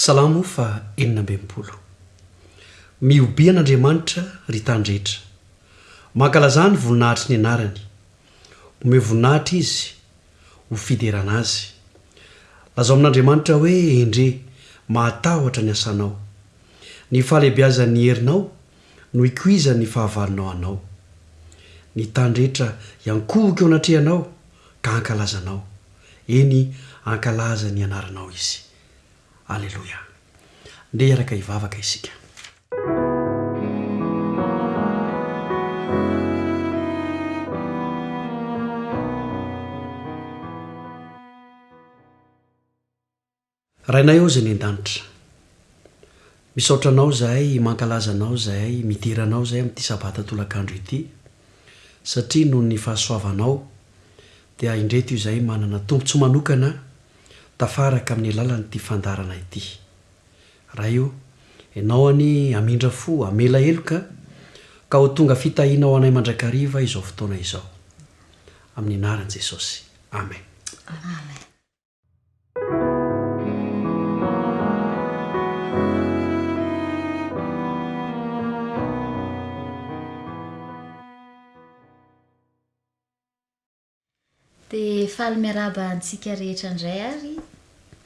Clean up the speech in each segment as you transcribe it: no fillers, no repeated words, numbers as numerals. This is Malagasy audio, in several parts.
salamo fa enina ambempolo miobian'andriamanitra ry tandrehetra mankalazany voninahitry ny anarany ome voninahitra izy ho fiderana azy lazao amin'andriamanitra hoe endre mahatahotra ny asanao ny fahalehibiazan'ny herinao no ikoizany ny fahavalonao anao ny tandrehetra iankohoka eo anatrehanao ka ankalazanao eny ankalaza ny anaranao izy alleloia nde iaraka hivavaka isika rainay eo zay ny an-danitra misaotranao zahay mankalazanao zahay midiranao zahay amin'ity sabata tolakandro ity satria noho ny fahasoavanao dia indreto io zahay manana tompontso manokana tafaraka amin'ny alalanyity fandarana ity raha io ianao any amindra fo amela eloka ka ho tonga fitahiana ao anay mandrakariva izao fotoana izao amin'ny anaran'i Jesosy amen. Amen. Dia faly miaraba antsika rehetra indray ary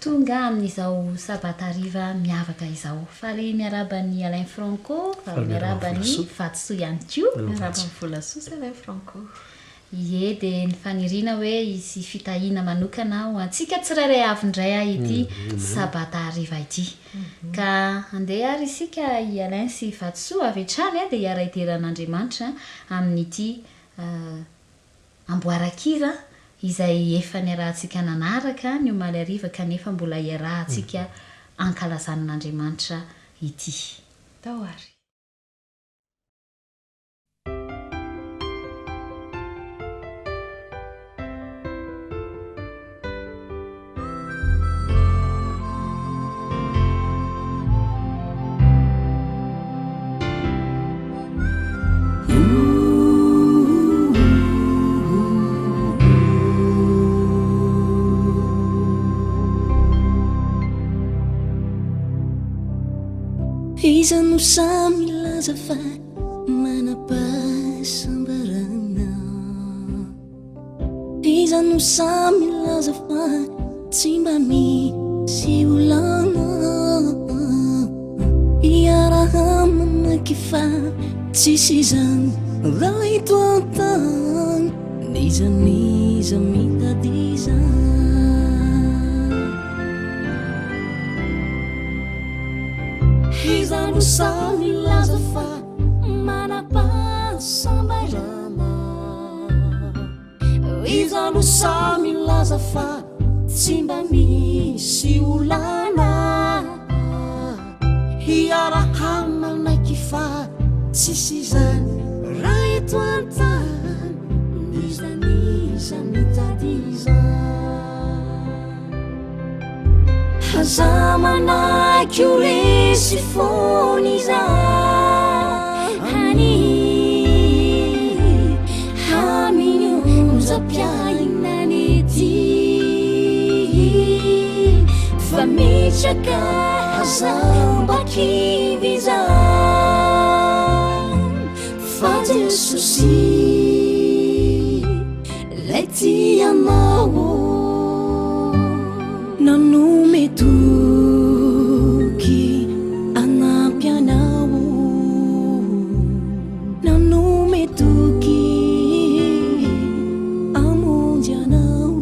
tonga amin'izao sabata hariva miavaka izao. Faly miaraba ny Alain Franco, faly miaraba ny Vatosoa ihany koa. Miaraba ny Volasoa sy Alain Franco. Ie, dia ny faniriana hoe isy fitahiana manokana ho antsika tsirairay avy indray ity sabata hariva ity. Ka andeha ary isika i Alain sy Vatosoa avy hatrany dia hiara idiran'Andriamanitra amin'ity amboaran-kira izay efa niarahantsika nanaraka ny omaly hariva kanefa mbola iarahantsika ankalazan'Andriamanitra ity. Tao ary. Iza no samy laza fa manapasambarana. Iza no samy laza fa tsy mba misy olana. Iaraha mamaky fa tsisy izany raha eto an-tany nizaniza mitadiza. Iza no samy laza fa manapasambarana. Iza no samy laza fa tsy mba misy olana. Iaraha manaky fa tsisy izany raha eto an-tany nizaniza mitadiza. Aza manaky ho resy foana izany amin'io onjam-piainany ety fa metraka aza mba kivy izany fa Jesosy lay tianao nanome toky anampy anao, nanome toky amonjy anao.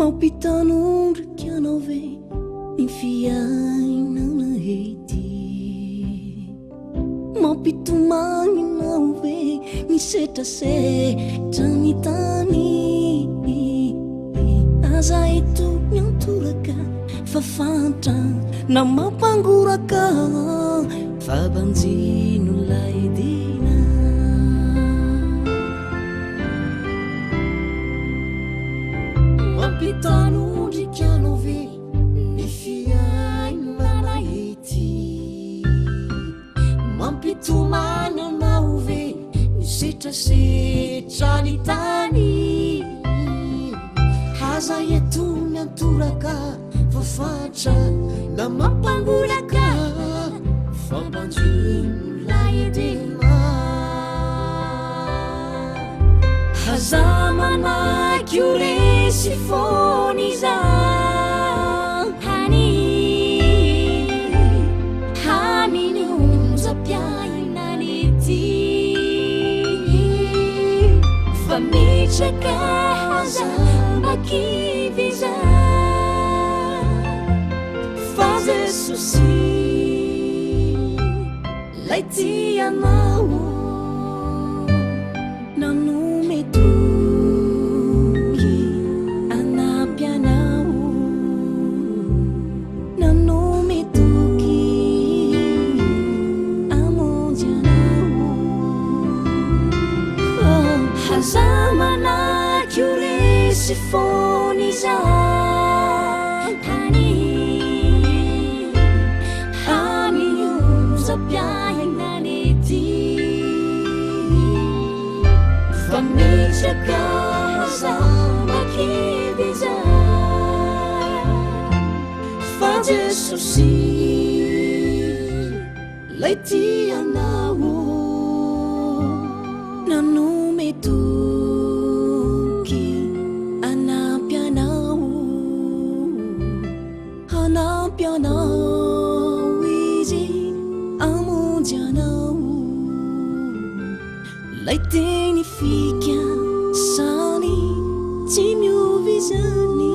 Mampitanondrika anao ve ny fiainana ety. Mampitomagninao ve ny setrasetra ny tany. Aza eto miantoraka fa fantatra namapangguraka fabanjinolay dina mampitanondrikano ve ny fiainana ety mampitomany anao ve ny setrasetra ny tany haza eto miantoraka fafatra na mampangoraka fampanjinolay edema haza manaky o resy fony za hani haminy onjam-piainany ety fa mitraka haza makiviza Jesusi lay tianao nanometoky anampy anao nanometoky amonjy anao haza manaky o resy fony za piainany ety fa mitraka haza makiviza fa Jesusi lay tianao nanometoky anampy anao anampy anao lay teny fika sany tsy miovy zany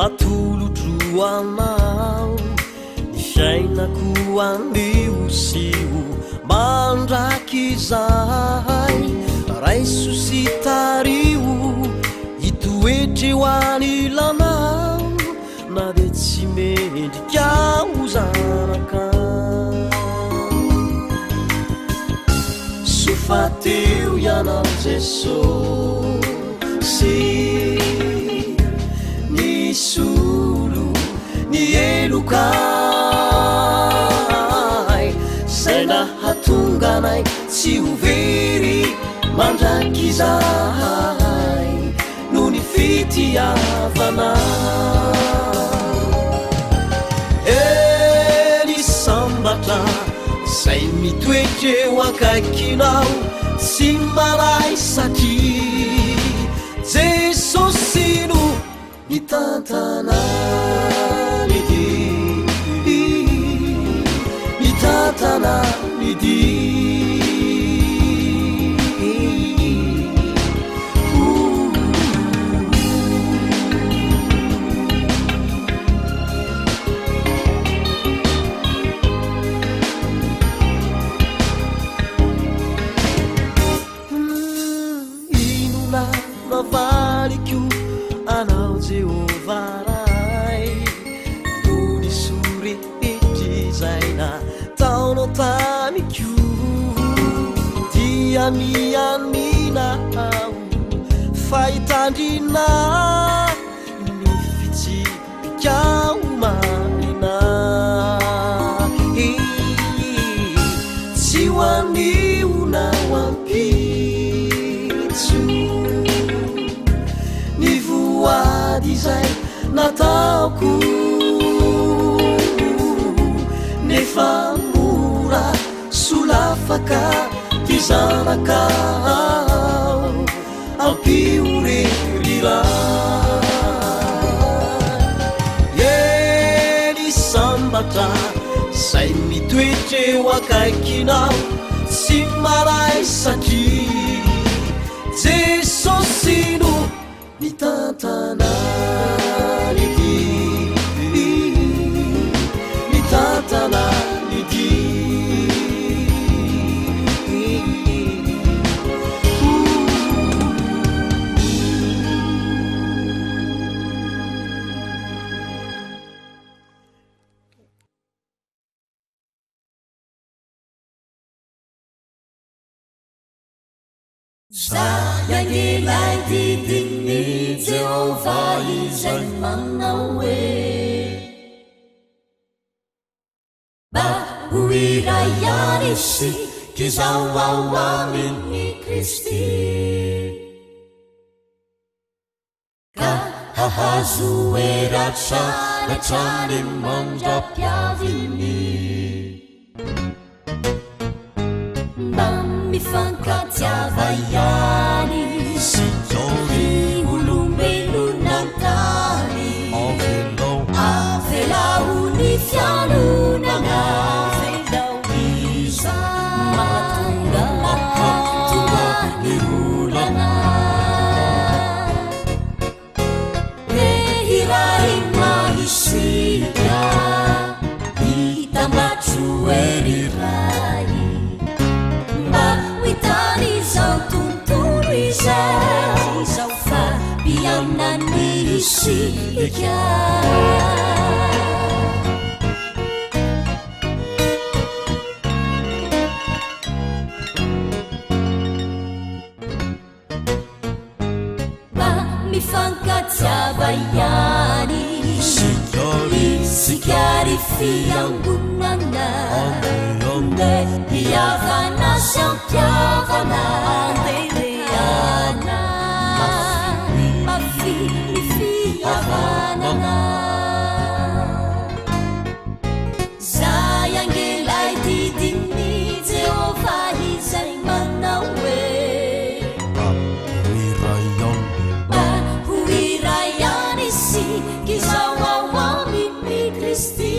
atolotro anao fiainako anio sio mandraky zahay raiso sy tario hitoetre ho anilanao na de tsy mendrikao zanaka sofateo ianao Jesosy solo ni elokay zay nahatonganay tsy overy mandraky zahay no ny fitiavana eny sambatra zay mitoetre ho akaikinao tsy maray satria Jesosy no Nitatana nidi Nitatana nidi Inuna navalikyo anao Jehovaray Tony suri itizaina taono tamikyo Dia mianminao faitandrina Nifitsipikao marina Tsy hoanio wampitsu Nivuadi zay nataoko afaka ty zanakao ampiorerirà eny sambatra zay mitoetreo akaikinao sy maray satria Jesosy no mitantana nydy mitantana nydy Zayangelay didin'ny Jehova izay manao hoe mba ho iray ihany isika izao ao amin'i Kristy ka hahazo heratra hatrany mandra-piaviny mifankatiava ihany sy olombelonantany avelao ny fianonana iza mahatonga ny olana iray mahisika hitambatro eriray Witani zao tontolo izao fabianany isika mba mifankatiava ihany isika ry fiangonana Piavana sampiavana Andreana Mafili fiavanana Zayangelay didin'ny Jehova izay manao hoe ho iray ihany isika izao ao amin'i Kristy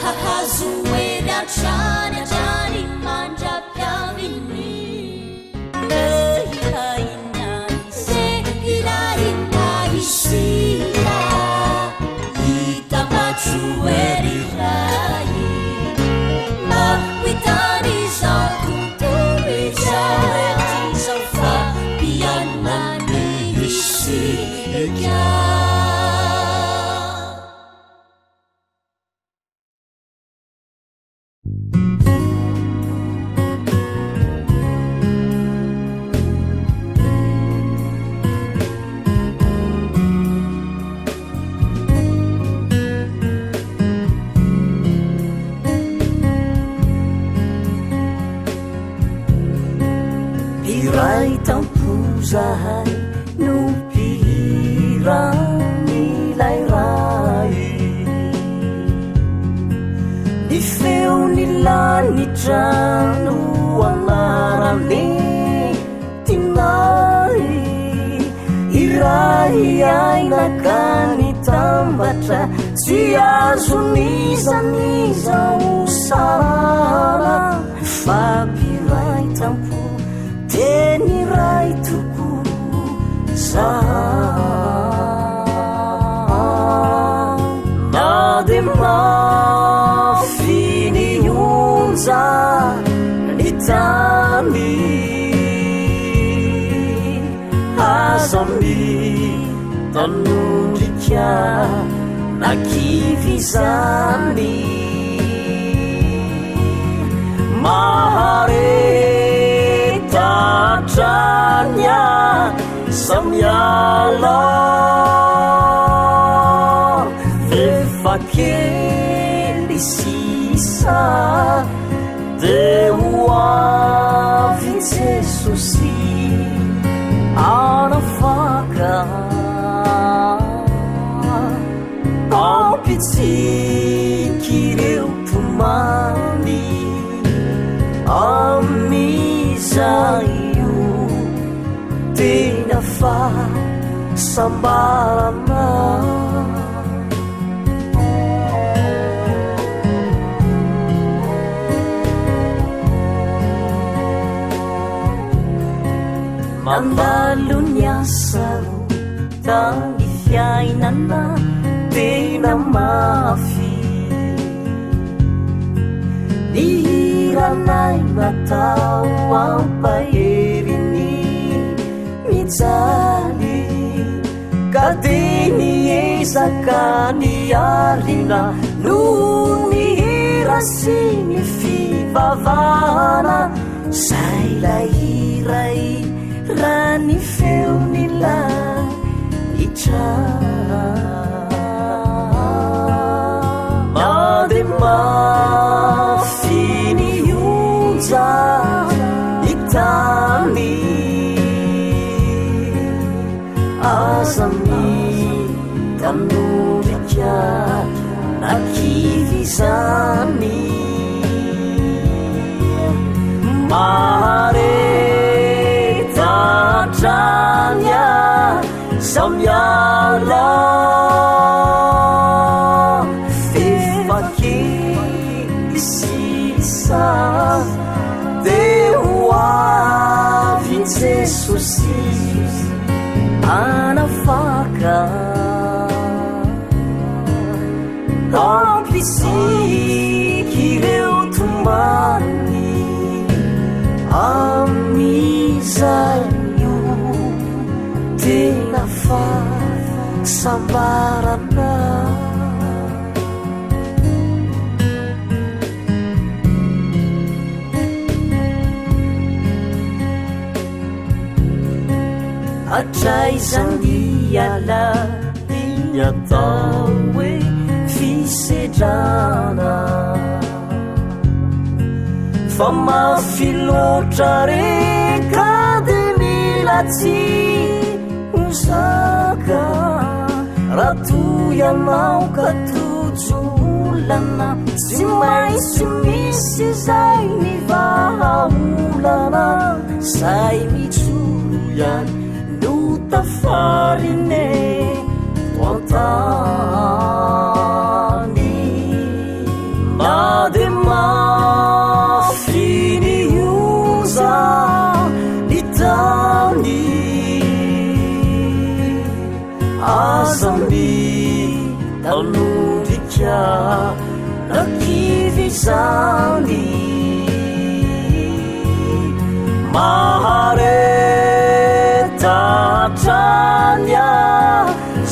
hahazoery atrany atrany mandra-piaviny irahina isika hitambatro ery ray mahitany zao tontolo izao fabianany isika Iray tampuzahay no piran'ilay ray Ny feo nilanitra no anarane tinay Iray ainaka nitambatra tsy azonizanizao sara fa piray tampo Teny ray toko na de mafiny onja ny tany azami tanondrika na kivy zany Tatranya samyala vefakeli sisa deoavy Jesusi anafaka ampitsiki ireo tumani amizaio tena fa sambarana mandalo ny asaro tany fiainana tena mafy ny hiranay natao ampaheriny mijaly ka de niezaka ny arina no ny hira sy ny fivavahana zay lay hiray raha ny feonila itrana made mafy ny onja itany azami tanorika nakivy zany maretantranya samyala fefakely sisa deo avy jesosy anafaka ampisiky ireo tomany amizaio tena fa sambarana atraizandiala ny atao hoe fisedrana fa mafiloatra reka de milatsy usaka ratoyanao ka tojoolana tsy maintsy misy zay mivahaolana zay mitsoroyany no tafarine toantany made mafy ny oza ny tany azami tanodika nakivy zany maharetatranya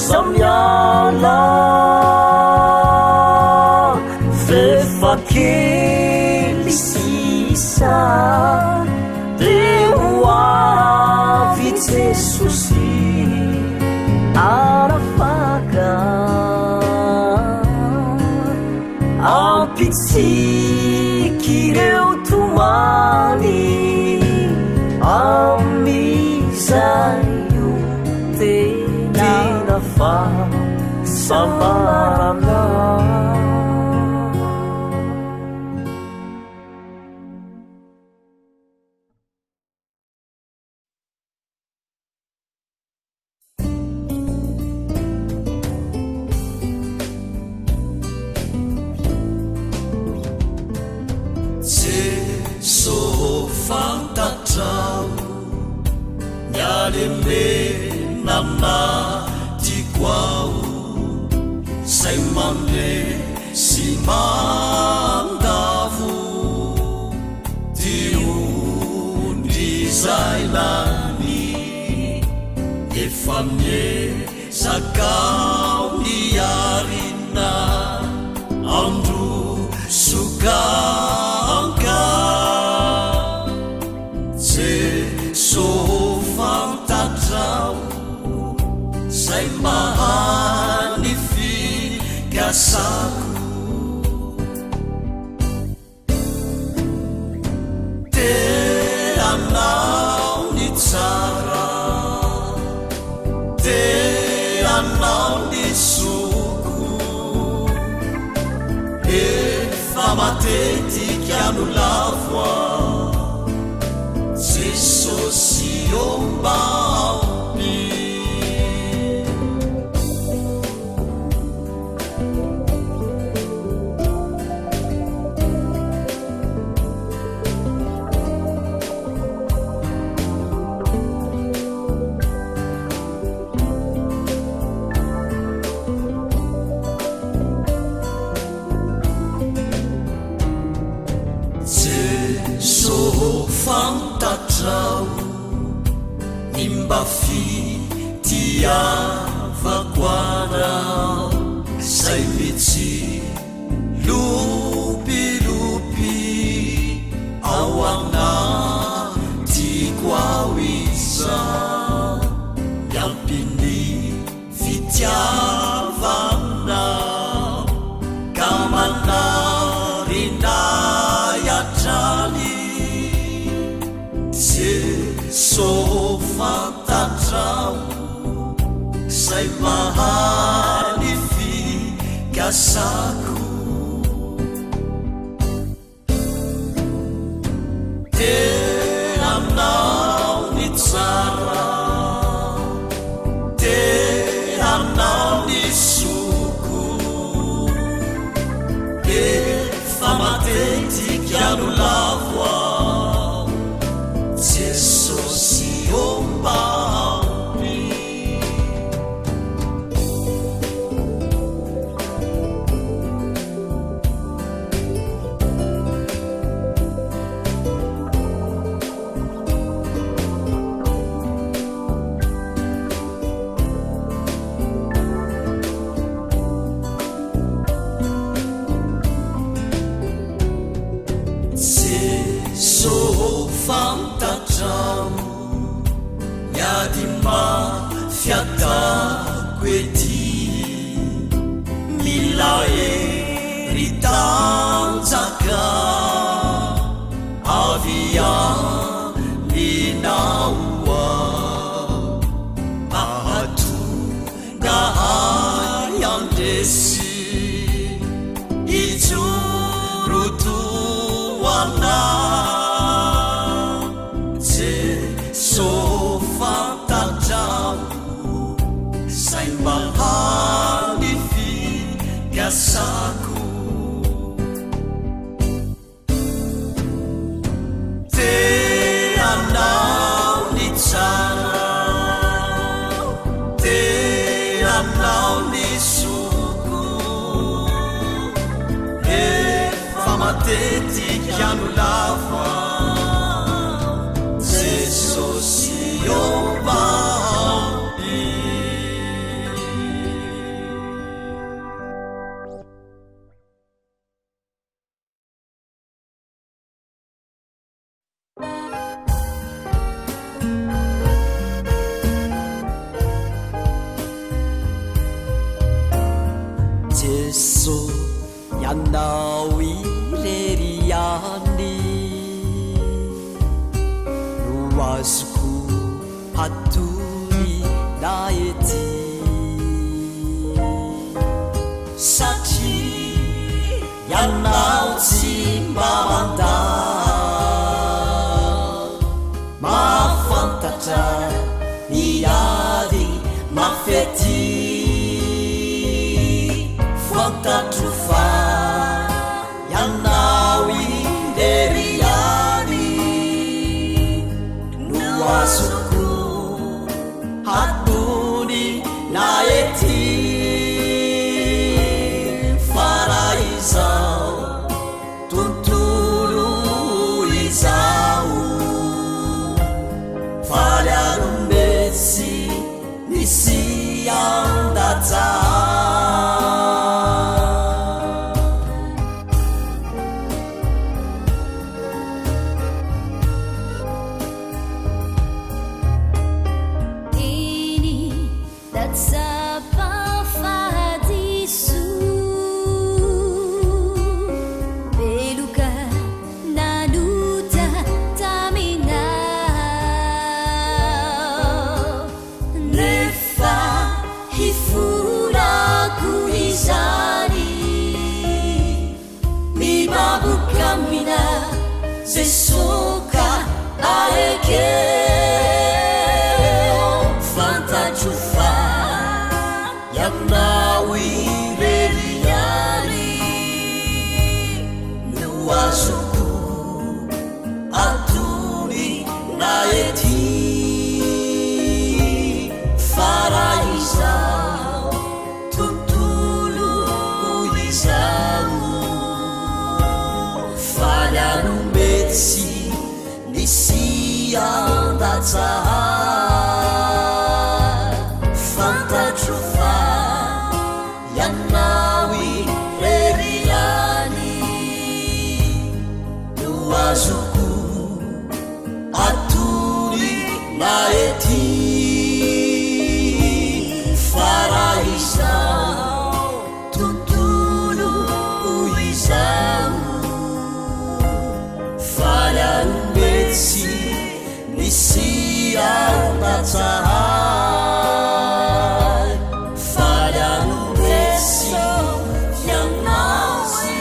samyala fefakely sisa deo avy jesosy arafaka ampitsiky ireo tomany amizaio tena fa sambarana namnatikwao say mande si mandavu diundizailani efamye sakau iarina andru sukanga sofantatrao zay mahanifikasako te anao ny tsara te anao ny soko matetika no lavoa Jesosy ombaony fantatrao ny mba fitiavakoanao zay mitsy lopilopy ao anatiko ao iza miampiny fitiavanao ka manarinay atrany Jesosy fantatrao zay mahany fikasako teanao ny tsara teanao ny soko efa matetika no lavoa Jesosy ombaony Jesosy fantatrao miady mafiatako ety mila hery tanjaka avy aminaoa mahatonga hay andresy ijorotoanao Jesosy fantatrao zay mahany fikasako teanao ny tsara teanao ny soko efa matetika no lavoa Jesosy ombaony Jesosy ianao ireriany no azoko hatony na ety satria ianao tsy mba mandalo mahafantatra miady mafety fantatro fa ianao ireriany no azoko hatony na ety fara izao tontolo izao faly arombetsy nisy andaja Babu andatsahar fantatro fa ianawi reriany no azoko atory maety farahizao tontolo izao falyanometsy nisy andatsahar falyanometsy fianazy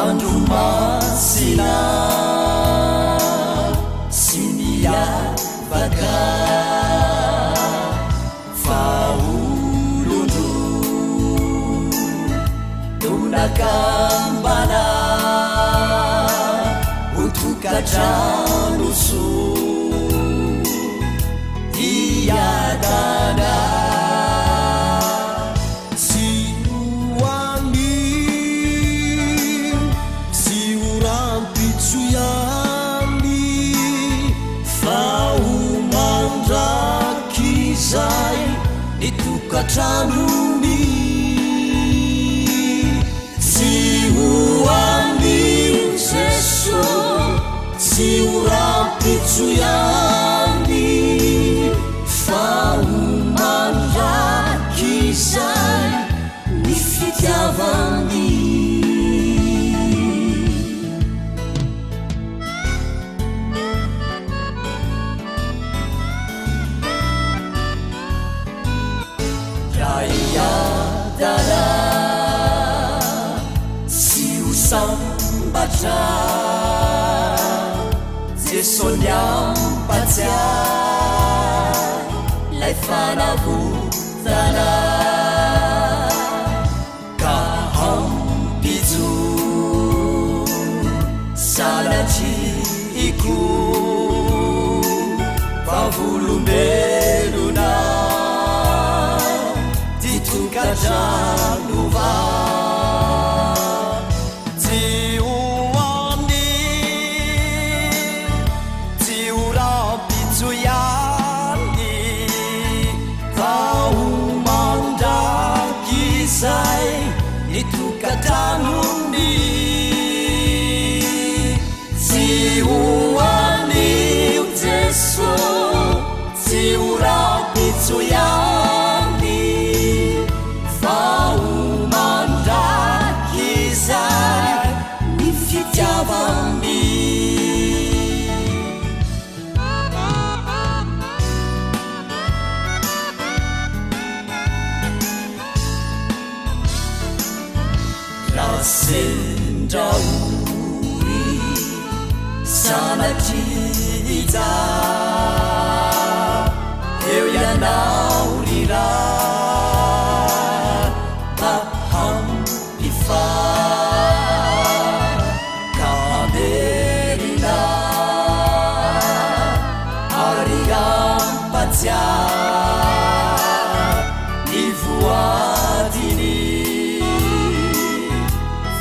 andro masina sy miavaka faolono donakambana otokatrano so iadana itokatranony tsy hoanio Jeso tsy horampitsoyany fa homandraky izay ny fitiavany iadana sy ho sambatra Jesony ampatsiay lay fanavotana ka hampijo sanatriko vavolombelona titokatranova tsy hoany tsy ho rampitsoyany fa ho mandraky izay nitokatranony tsy hoanio Jeso tsy ho rampitsoyany mandraky izay ny fitiavany rasendraory sanatrita eo ianao rira kamerina ariampatsia ivoadiny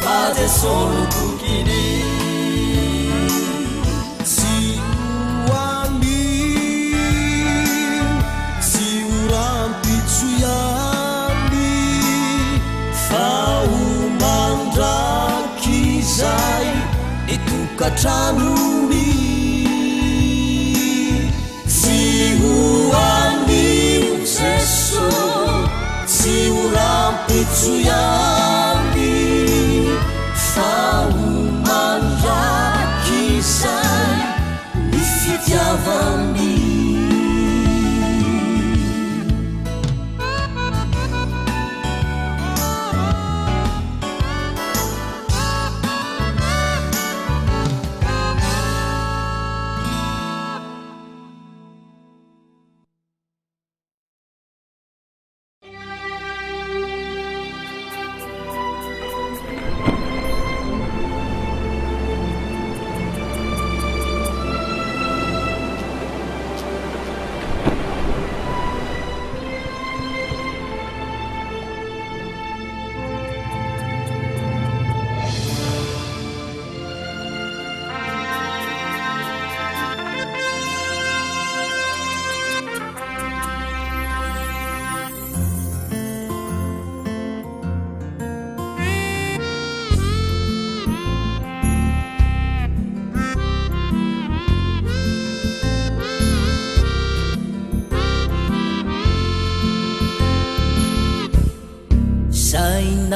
fajesolo kokiny sy hoany sy ho rampitsoyany fa ho mandraky izay itokatranony tsy hoanio Jeso tsy ho rampitsoyany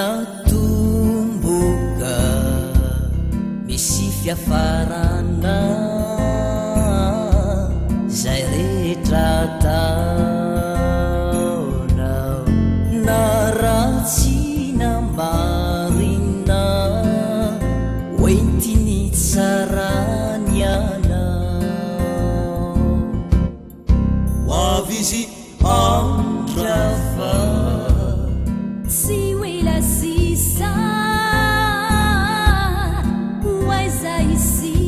natumbuka misy fiafarana zay rehetra taonao na ratsy na marina oentiny tsarany anao hoavizy andrava tsy oela sisa oaiza isikizao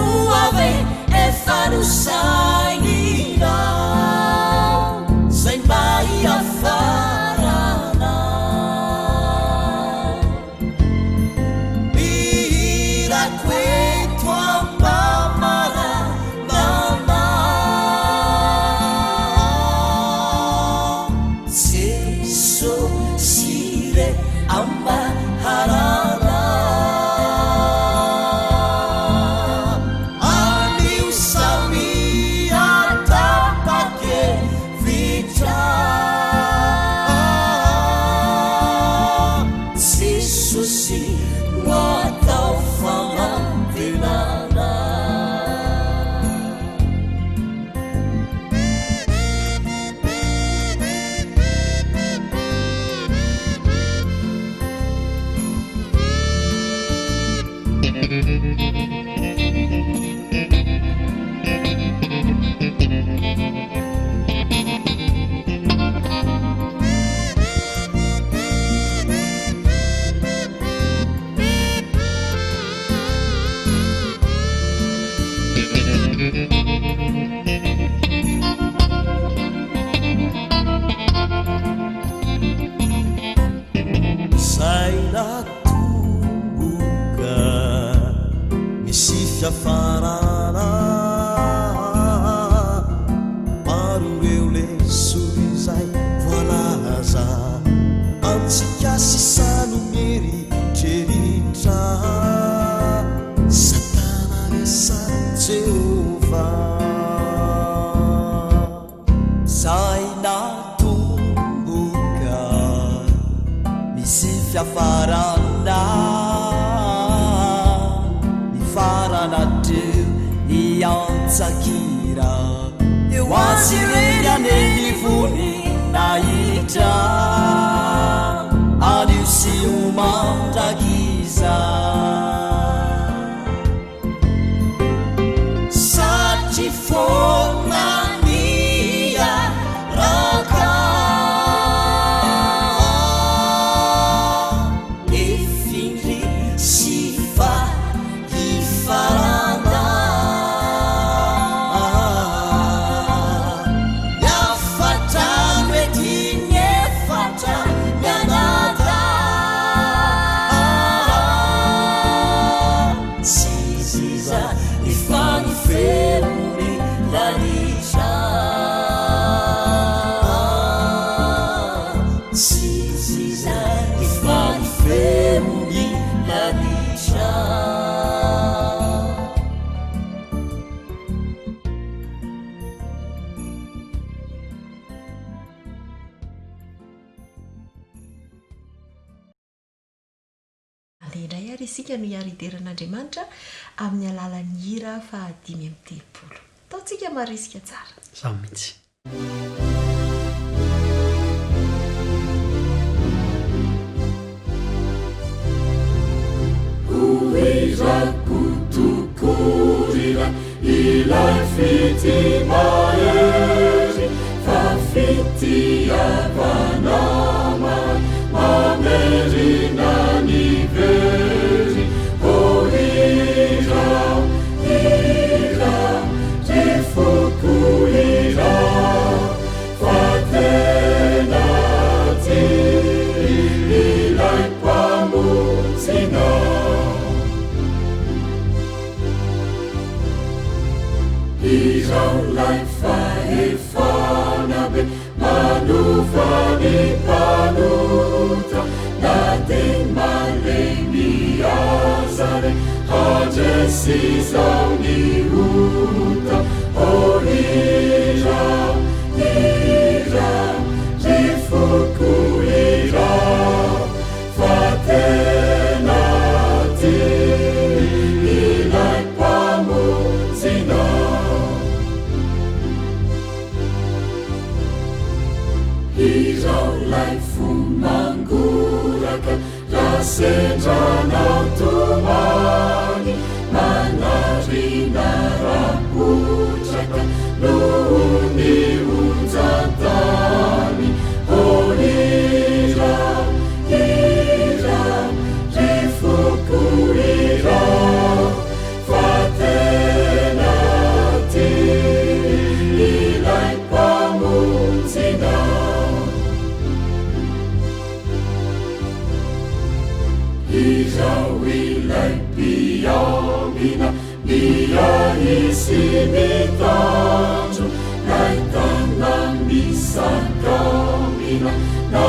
oave efa nosainao zay mba iafarana irako eto ambamara mama sesosire ambaharana anio sami atapake vitra sesosi noatao fanantenana zay natumbuka misy fiafarana maro reo lesory zay voalaza antsika sisano meritreritra satana resa jehova zay natumbuka misy fiafarana ny farana teo ny antsakira eo azireryane ny vony nahitra anio sy omandrakiza satry fonania raka efindry sifa ifarana miafatra mety miefatra mianata siziza ifaniferony lalitra siziza ifaniferony lalitra indray ary isika no hiariteran'andriamanitra amin'ny alalan'ny hira fahadimy amin'ny telopolo taontsika marisika tsara za mihitsy oezako tokorira ilay fitimahery fa fitiavanama mamerina ny very ohira ira rifoko ira iraolay fomangoraka rasendrana tomany manarina rapotraka nohony onjantany ohira ira rifoko ira fatena ty ilay mpamonjina izao ilay mpiamina miahisy mitandro naitana misakamina na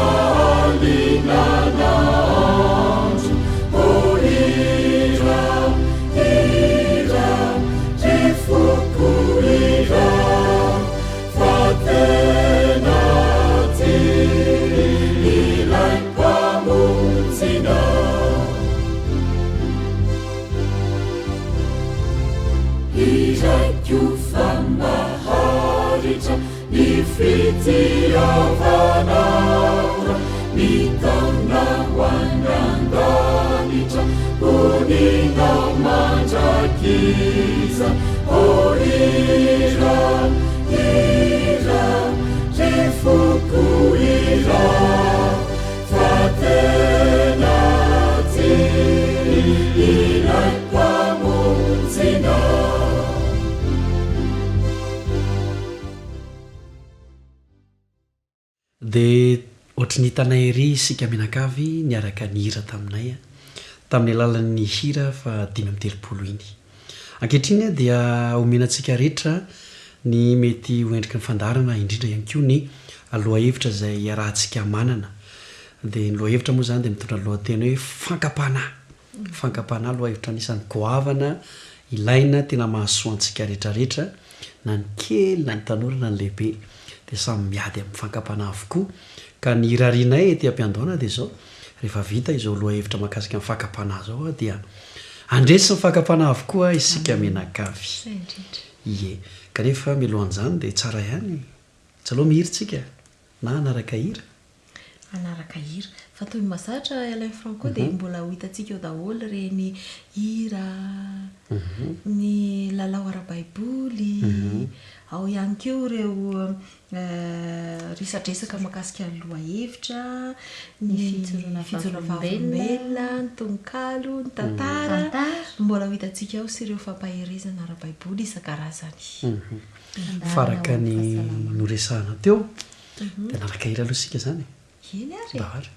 alinana andro ohira ira rifoko ira fatena ty ilay mpamonjina iraiko famaharitra ny fitiavanaora mitaona hoangandanitra onina mandrakiza ohira ira rifoko ira fatena ty ilay mpamonjina dia ohatry ny hitanay ery isika mianakavy niaraka nihira taminay tamin'ny alalan'ny hira fa 5:30 iny ankehitriny a dia omenantsika rehetra ny mety hoendriky ny fandarana indrindra ihany koa ny aloha hevitra izay arahantsika manana dia ny loha hevitra moa zany dia mitondra lohateny hoe fankapana loha hevitra anisan'ny goavana ilaina tena mahasoantsika rehetrarehetra na ny kely na ny tanora na ny lehibe dia samy miady amin'ny fankapana avokoa ka ny irarianay ety ampiandoana dia zao rehefa vita izao loha hevitra mahakasika amin'ny fankapana zao dia andresy ny fankapana avokoa isika menakavy ie kanefa milohan'izany dia tsara ihany tsy aloha mihiritsika na anaraka hira anaraka hira fa toy mahazatra Alain Franco dia mbola ho hitantsika eo daholo reny hira ny lalao ara-baiboly ao ihany koa ireo resadresaka mahakasika ny loha hevitra ny fijoroana vavolombelona ny tononkalo ny tantara mbola ho hitantsika ao sy ireo fampaherezana ara-baiboly isan-karazany faraka ny noresahana teo dia anaraka hira aloha sika zany eny ary dahary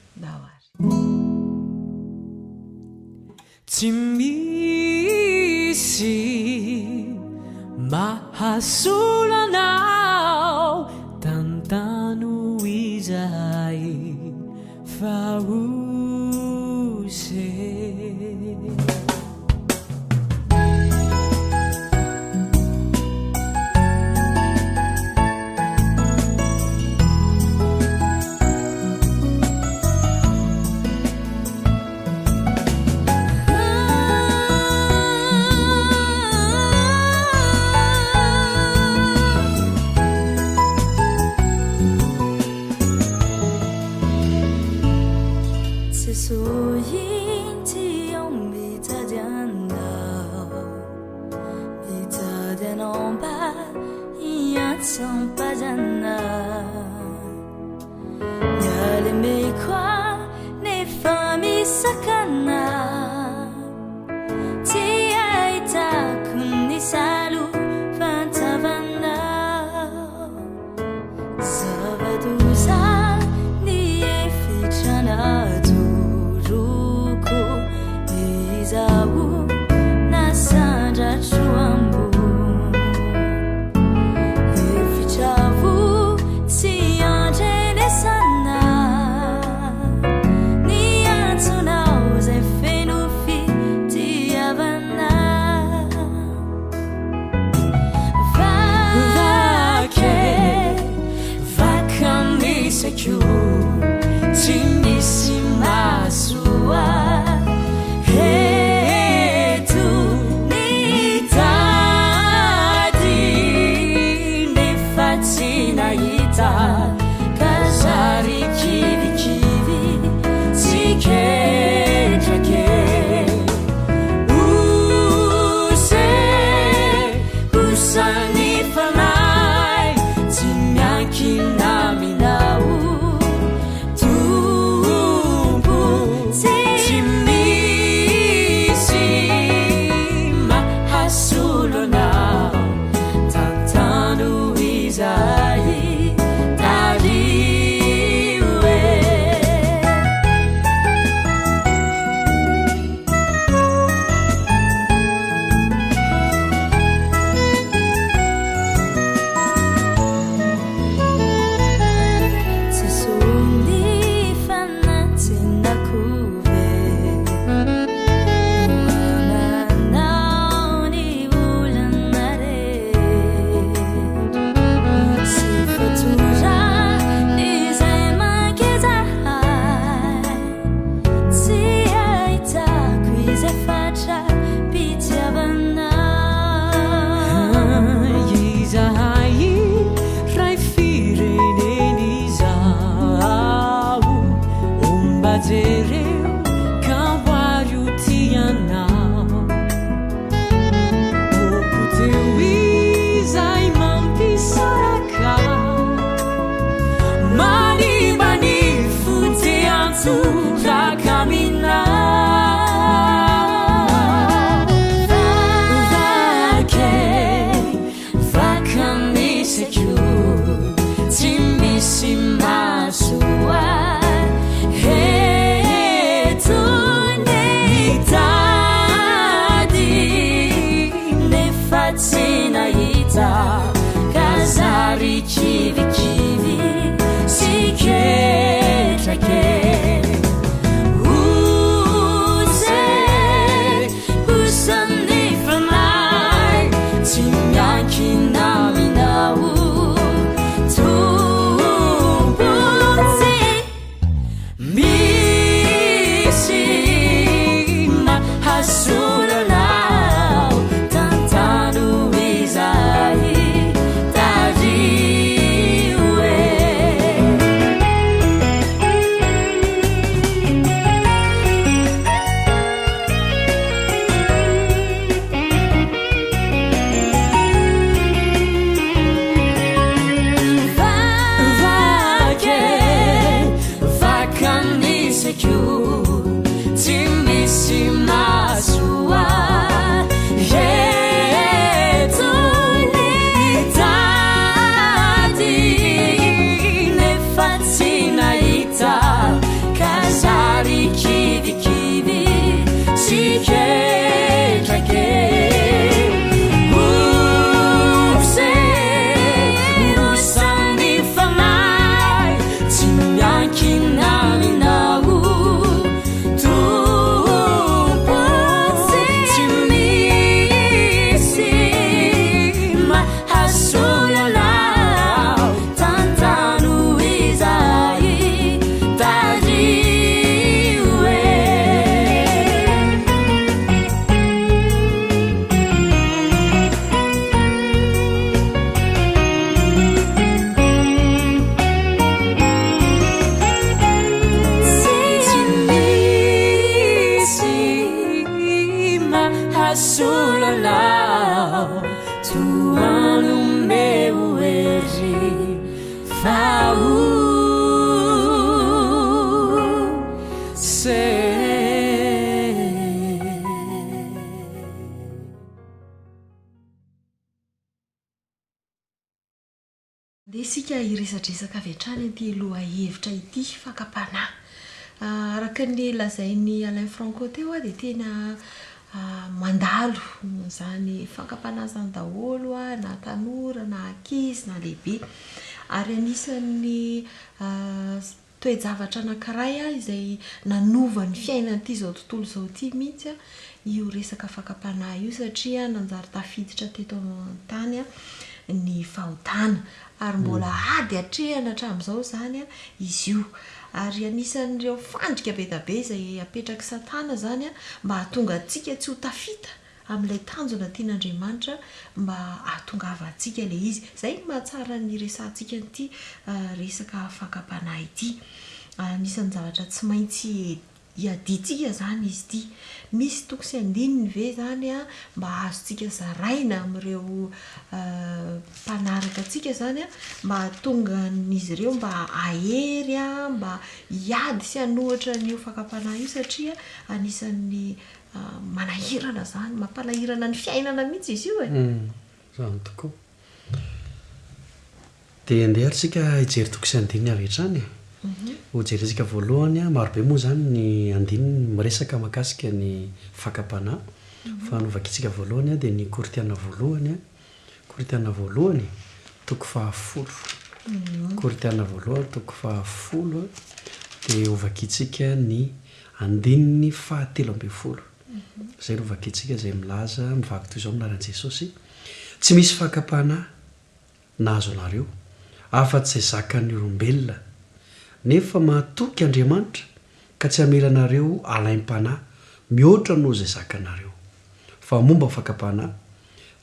tsy misy mahasolanao tantano izay fa ose Fichavu si anje de sana fajereu kawaru tianao oputeu izay mampisaraka maribani futeantu rakamina Kazari kivi kivi siketrake Use usanifranai Timyankinaminau Tumputi Misima hasulanau Tantanu izai Desika iresadresaka avy hatrany anty loha hevitra ity fakapana. Araka ny lazainy Alain Franco teo dia tena mandalo zany fakapana zany daholo na tanora na ankizy na lehibe ary anisan'ny toe-javatra anankiray izay nanova ny fiainan'ity zao tontolo zao ity mihitsy io resaka fakapana io satria nanjary tafiditra teto an-tany ny fahotana ary mbola ady hatrehana hatramin'izao zany izy io ary anisan'ireo fandrika be da be izay apetraka satana zany mba hahatonga antsika tsy ho tafita amin'ilay tanjona tian'Andriamanitra mba hahatongava antsika ilay izy. Zay ny mahatsara ny resantsika ity resaka fakapanahy ity. Anisan'ny zavatra tsy maintsy iaditsika zany izy ity. Misy toko sy andininy ve zany mba ahazontsika zaraina amin'ireo mpanaraka antsika zany mba hahatonga n'izy ireo mba ahery mba hiady sy hanohatra n'io fakapanahy io satria anisan'ny manahirana zany mampalahirana ny fiainana mihitsy izy io zany tokoa dia andeha ary sika hijery toko sy andininy avy hatrany hojerentsika voalohany marobe moa zany ny andininy miresaka mahakasika ny fakapanahy fa novakitsika voalohany dia ny koritiana voalohany toko 10 koritiana voalohany toko 10 dia hovakitsika ny andininy 17 zay novakitsika zay milaza mivaky toy izao minaran'i Jesosy tsy misy fakapanahy nahazo anareo afa-tsy izay zakan'ny olombelona nefa mahatoky Andriamanitra ka tsy hamelanareo alaim-panahy mihoatra noho izay zakanareo fa momba fakapanahy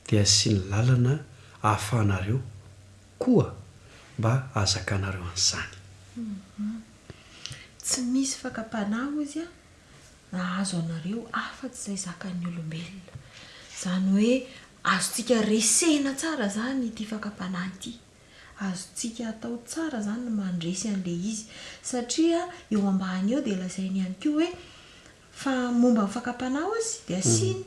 dia sy ny lalana ahafahanareo koa mba ahazakanareo an'izany. tsy misy fakapanahy izy a nahazo anareo afa-tsy izay zakan'ny olombelona zany hoe azontsika resena tsara zany ity fakapanahy ity azontsika atao tsara zany no mandresy an'le izy satria eo ambany eo dia lazainy ihany koa hoe fa momba ny fakapanahy izy dia asiny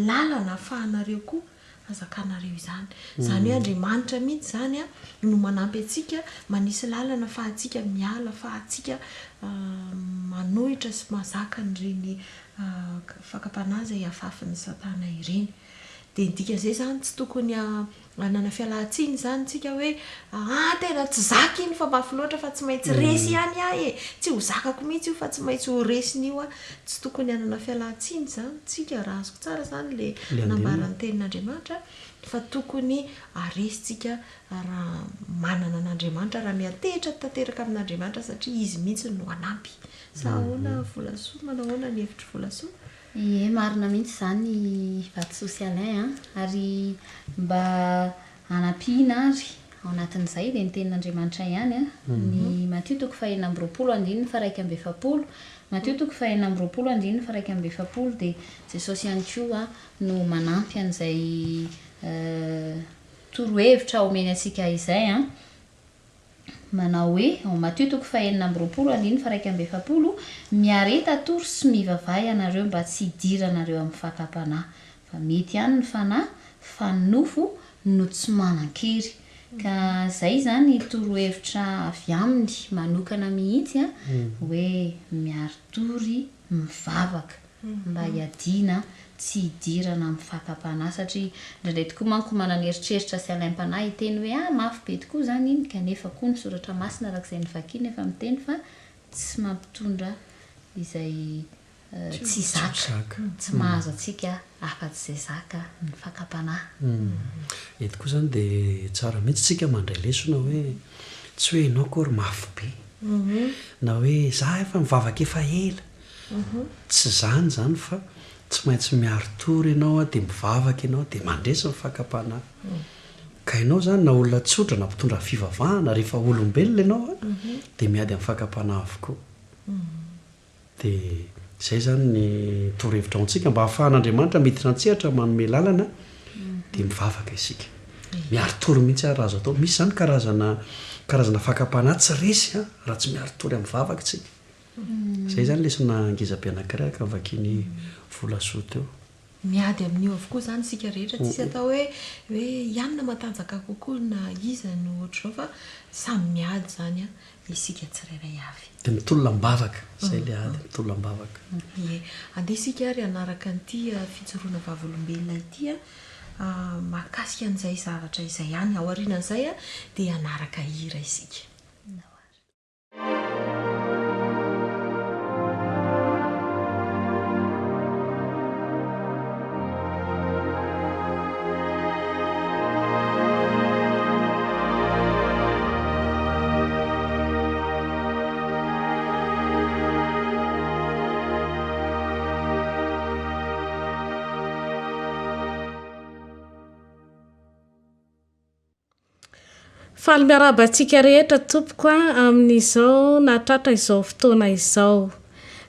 lalana ahafahanareo koa azakanareo izany zany hoe Andriamanitra mihitsy zany a no manampy atsika manisy lalana fa atsika miala fa atsika manohitra sy mazaka nyreny fakapanahy izay afafiny Satana ireny dia ndika izay zany tsy tokony anana fialan-tsiny zany tsika hoe tena tsy zaka iny fa mafy loatra fa tsy maintsy resy ihany e tsy ho zakako mihitsy io fa tsy maintsy ho resiny io tsy tokony anana fialan-tsiny zany tsika raha azoko tsara zany le nambaran'ny tenin'Andriamanitra fa tokony aresitsika raha manana an'Andriamanitra raha miantehitra tanteraka amin'Andriamanitra satria izy mihitsy no anampy sahoana volasoa manahoana ny hevitry volasoa marina mihitsy zany vaty sosialain ary mba anampiana ary ao anatin'izay dia ny tenin'Andriamanitra ihany ny Matio 5:20 Matio 5:20 dia Jesosy ihany koa no manampy an'izay torohevitra omeny antsika izay manao hoe ao Matio 5:20 miareta tory sy mivavay ianareo mba tsy hidiranareo amin'ny fakapanahy fa mety ihany ny fanahy fa nofo no tsy manan-kery ka zay zany torohevitra avy aminy manokana mihitsy hoe miary tory mivavaka mba hiadiana tsy hidirana amin'ny fakapanahy satria ndraindray tokoa manko mananeritreritra sy alaim-panahy iteny hoe mafy be tokoa zany iny kanefa koa ny soratra masina arak'izay nyvakiana efa miteny fa tsy mampitondra izay tsy zaka tsy mahazo atsika afa-tsy izay zaka ny fakapanahy eto koa zany dia tsara mihitsy tsika mandray lesona hoe tsy hoe ianao kory mafy be na hoe za efa mivavaka efa ela tsy zany zany fa tsy maintsy miary tory ianao dia mivavaka ianao dia mandresy ny fakapanahy ka ianao zany na olona tsotra na mpitondra fivavahana rehefa olombelona ianao dia miady amin'ny fakapanahy avokoa dia izay zany ny torohevitra ao antsika mba hahafahan'Andriamanitra miditra antsehatra manome lalana dia mivavaka isika miary tory mihitsy raha azo atao misy zany karazana fakapanahy tsy resy raha tsy miary tory amin'ny vavaka tsika izay zany lesona angizam-pianankiray ka vakiny volasoa teo miady amin'io avokoa zany sika rehetra tsisy atao hoe ianona matanjaka kokoa na iza no ohatr'izao fa samy miady zany isika tsirairay avy dia mitolona-mbavaka izay le ady mitolona-mbavaka andeha sika ary anaraka an'ity fijoroana vavolombelona ity mahakasika an'izay zavatra izay ihany ao aorianan'izay dia anaraka hira isika faly miarabantsika rehetra tompoko amin'izao natratra izao fotoana izao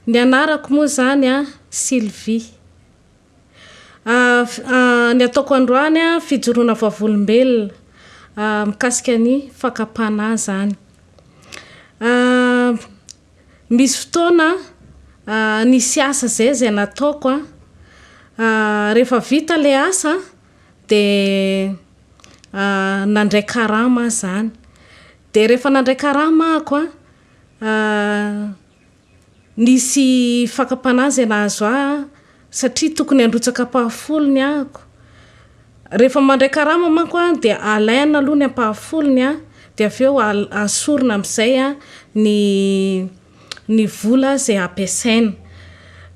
ny anarako moa zany Sylvie ny ataoko androany fijoroana vavolombelona mikasika ny fakapanahy zany misy fotoana nisy asa zay nataoko rehefa vita le asa dia nandray karama zany dia rehefa nandray karama ako nisy fakapanahy zay nahazo satria tokony androtsaka pahafolony ako rehefa mandray karama manko dia alaina aloha ny ampahafolony dia avy eo asorina amin'izay ny vola zay ampiasaina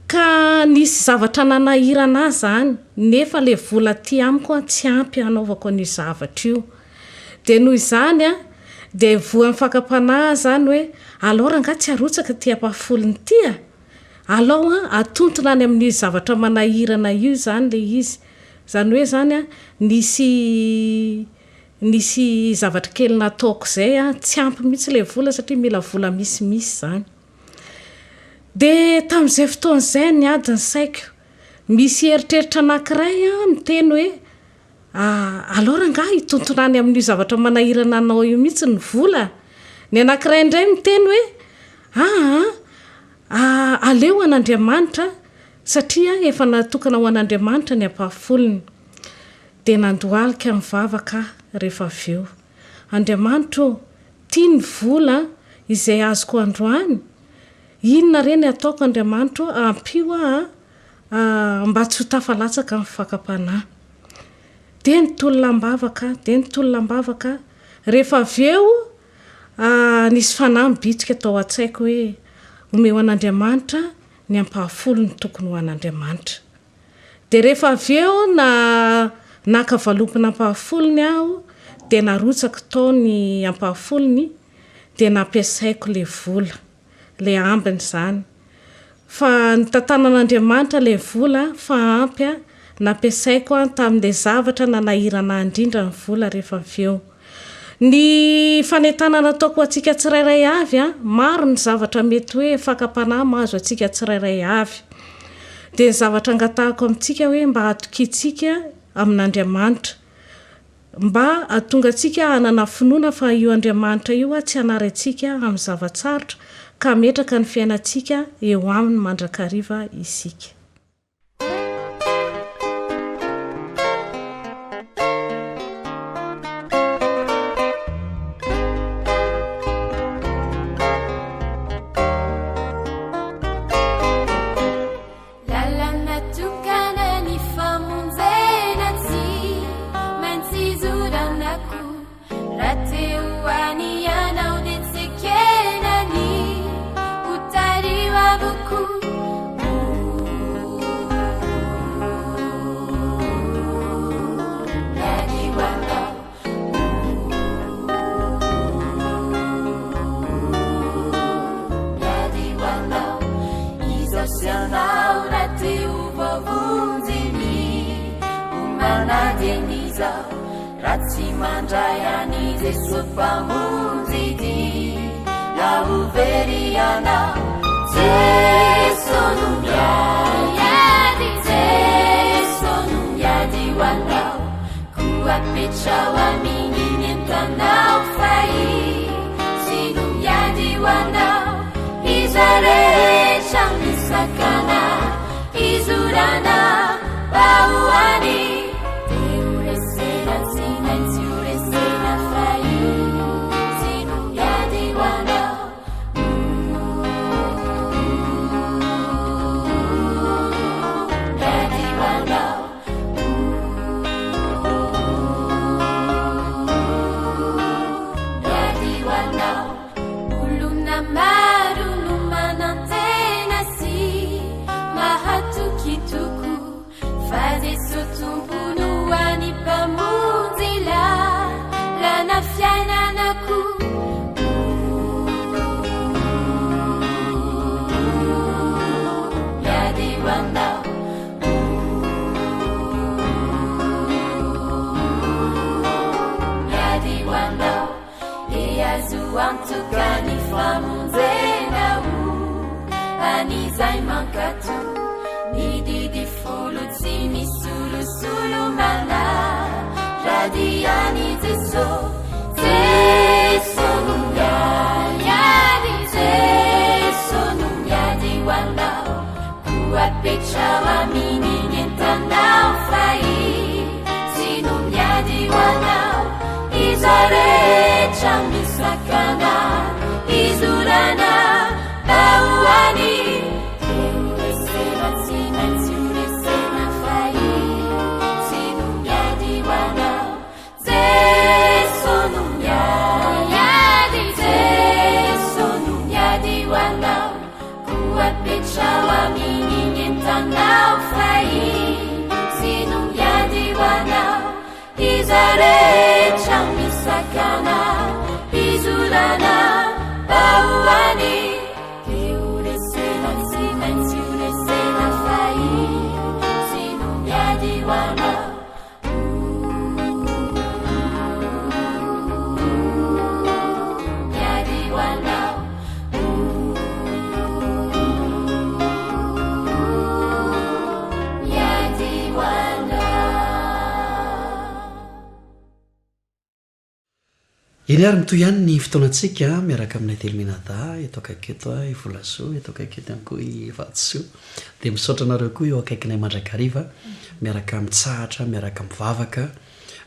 ka nisy zavatra nanahirana zany nefa le vola ty amiko tsy ampy anaovako ny zavatra io dia noho izany dia voan'ny fakapanahy zany hoe alao ranga tsy arotsaka ty ampahafolony ty alao atontona any amin'ny zavatra manahirana io zany le izy zany hoe zany nisy zavatra kely nataoko zay tsy ampy mihitsy le vola satria mila vola misimisy zany dia tamin'izay fotoan'izay ny adiny saiko misy heritreritra anankiray a miteny hoe alora nga hitontonany amin'io zavatra manahirana anao io mihitsy ny vola ny anankiray indray miteny hoe aleo an'Andriamanitra satria efa natokana ho an'Andriamanitra ny ampahafolony dia nandohalika mivavaka rehefa avy eo Andriamanitra tia ny vola izay azoko androany inona reny ataoko Andriamanitra ampio mba tsy ho tafalatsaka amin'ny fakam-panahy dia nitolonam-bavaka rehefa avy eo nisy fanahy mibitsika tao an-tsaiko hoe omeo an'Andriamanitra ny ampahafolony tokony ho an'Andriamanitra dia rehefa avy eo nakavalopina ampahafolony aho dia narotsaka tao ny ampahafolony dia nampiasaiko le vola le ambiny izany fa nitantanan'Andriamanitra le vola fa ampy nampiasaiko tamin'ilay zavatra nanahirana indrindra ny vola rehefa avy eo ny fanentanana nataoko atsika tsirairay avy maro ny zavatra mety hoe fakam-panahy mahazo atsika tsirairay avy dia ny zavatra angatahako amintsika hoe mba atokitsika amin'Andriamanitra mba atonga atsika hanana finoana fa io Andriamanitra io tsy hanary atsika amin'ny zavatsarotra ka metraka ny fiainantsika eo aminy mandrakariva isika eny ary mitoy ihany ny fotoanantsika miaraka aminay telomenada eto akaiky eto a ivolasoa eto akaiky eto ihany koa ivatsoa dia misaotra anareo koa eo akaikinay mandrakariva miaraka mitsahatra miaraka mivavaka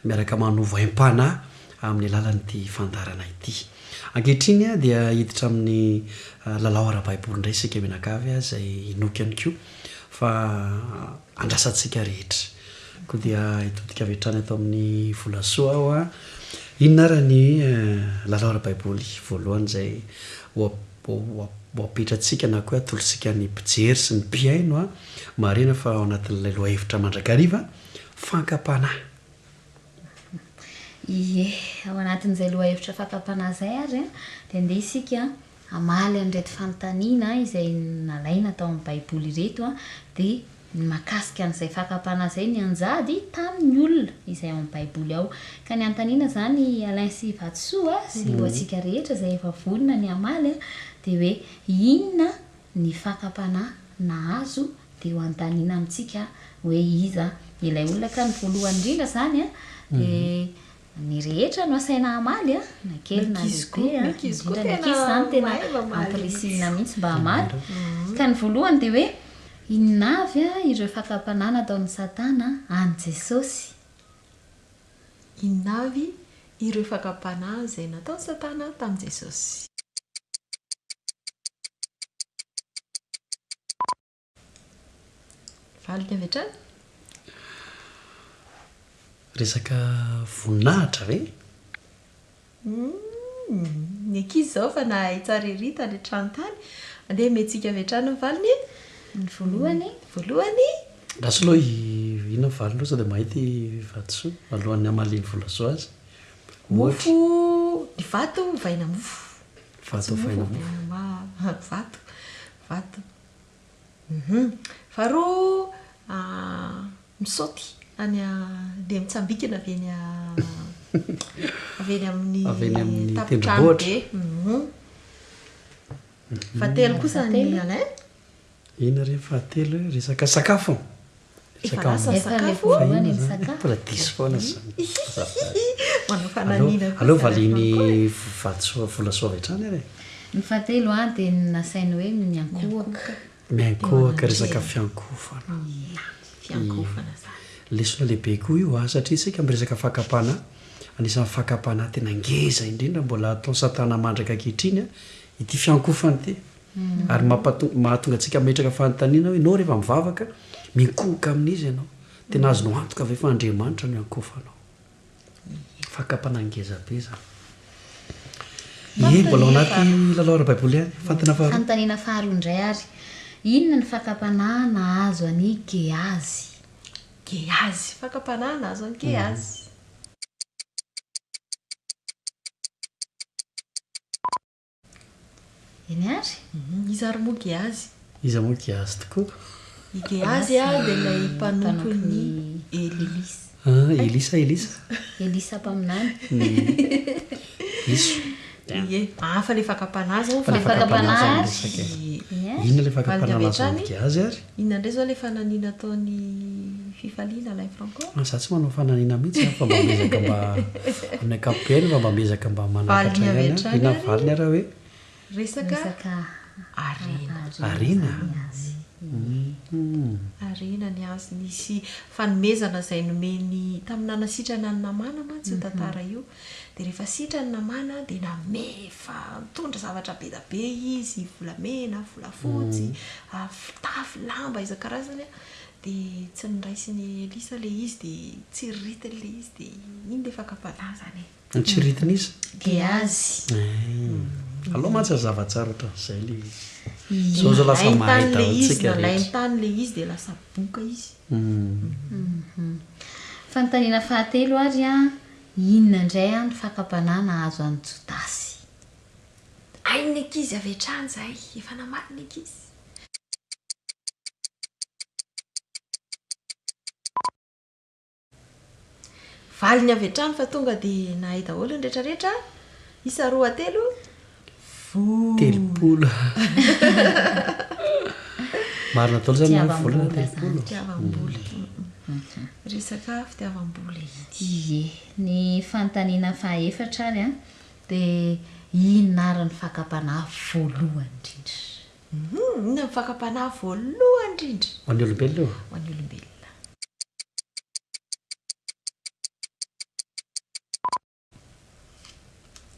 miaraka manovo aim-pana amin'ny alalanyity fandarana ity ankehitriny a dia hiditra amin'ny lalao ara-baiboly indray sika menakavy a zay inoky ihany koa fa andrasantsika rehetra koa dia hitodika avetrany ato amin'ny volasoa aho a inona ara ny lalao ara-baiboly voalohany zay apetratsika na koa atolosika ny mpijery sy ny mpiaino a marina fa ao anatin'ilay loha hevitra mandrakariva fankapanahy ie ao anatin'izay loha hevitra fankapanahy zay ary a dia andeha isika amaly an'reto fanontaniana izay nalaina tao amin'ny baiboly reto a dia makasika an'izay fankapanahy zay ny anjady tamin'ny olona izay ao amin'ny baiboly ao ka ny antaniana zany alain sy vatsoa sy ho atsika rehetra zay efa vonona ny amaly a dia hoe inona ny fankapanahy nahazo dia ho antaniana amintsika hoe iza ilay olona ka ny voalohany indrindra zany a dia ny rehetra no asaina amaly a na kely na lehibe indrindrakizy zany tena ampirisihina mihitsy mba hamaly ka ny voalohany dia hoe inavy a ireo fankapanahy nataon'ny satana any jesosy inavy ireo fankapanahy izay nataon'ny satana tamin'i jesosy valiny avetrany resaka voninahitra ve ny ankizy zao fa na hitsarerita ny tranontany andeha metsika avetrany ny valiny ny voalohany raso aloha inona valiny losa dia mahity vatsoa alohan'ny amaliny volasoa azy mofo ny vato vaina mofo vato vaina mofo vato faharoa misaoty any le mitsambikina avy eny amin'ny tapitrano be fahatelo kosa ny alain ina re fahatelo resaka sakafo efa le voalohany ny sakafo pradiso foana zany manao fananina aleo valiny vatsoa volasoa avetrany ary ny fahatelo a dia nasainy hoe miankohaka resaka fiankofana fiankofana zany lesona lehibe koa io a satria isika miresaka fankapanahy anisan'ny fankapanahy tena ngeza indrindra mbola ataony satana mandraka ankehitriny a ity fiankofany ty ary mahatonga antsika metraka fanontaniana hoe nao rehefa mivavaka minkohoka amin'izy ianao tena azonao antoka ave fa andriamanitra no iankofanao fankapanahy ngeza be zany mbola ao anaty lalao ara-baiboly any fanontaniana faharoa indray ary inona ny fankapanahy nahazo any geazy fankapanahy nahazo any geazy eny ary izy ary moa geazy izy moa geazy tokoa i geazy a dia ilay mpanompon'ny elisa mpaminany iso fa le fankapanahy zao inona le fankapanahy nahazo geazy ary inona ndray zao le fananiana ataony fifaliana alain franco za tsy manao fananiana mihitsy fa mba mezaka mba amin'ny akapoeny fa mba mezaka mba manakatra ihany ina valiny ara hoe resaka arena ny azy nisy fanomezana izay nomeny tamin'ny nanasitrana ny namana mantsy io tantara io dia rehefa sitra ny namana dia namefa mitondra zavatra be da be izy volamena volafotsy fitafy lamba isan-karazany a dia tsy niraisiny elisa le izy dia tsy ritiny le izy dia iny le fankapanahy zany tsy ritiny izy geazy aloha mantsy azavatsara ohatran'izay le zao zao lasa mahita antsika nalaintany le izy dia lasa boka izy fanontaniana fahatelo ary a inona indray a ny fankapanahy nahazo any jodasy ainy ankizy avetrany zay efa namariny ankizy valiny avetrany fa tonga dia nahay daholo ny rehetrarehetra isa roa telo telopolo marina taolo zany volana telopolo fitiavam-boly resaka fitiavam-boly ie ny fanontaniana fahaefatra ary a dia inarany fakapanahy voalohany indrindra. Inona ny fakapanahy voalohany indrindra ho an'ny olombelona ho an'ny olombelona?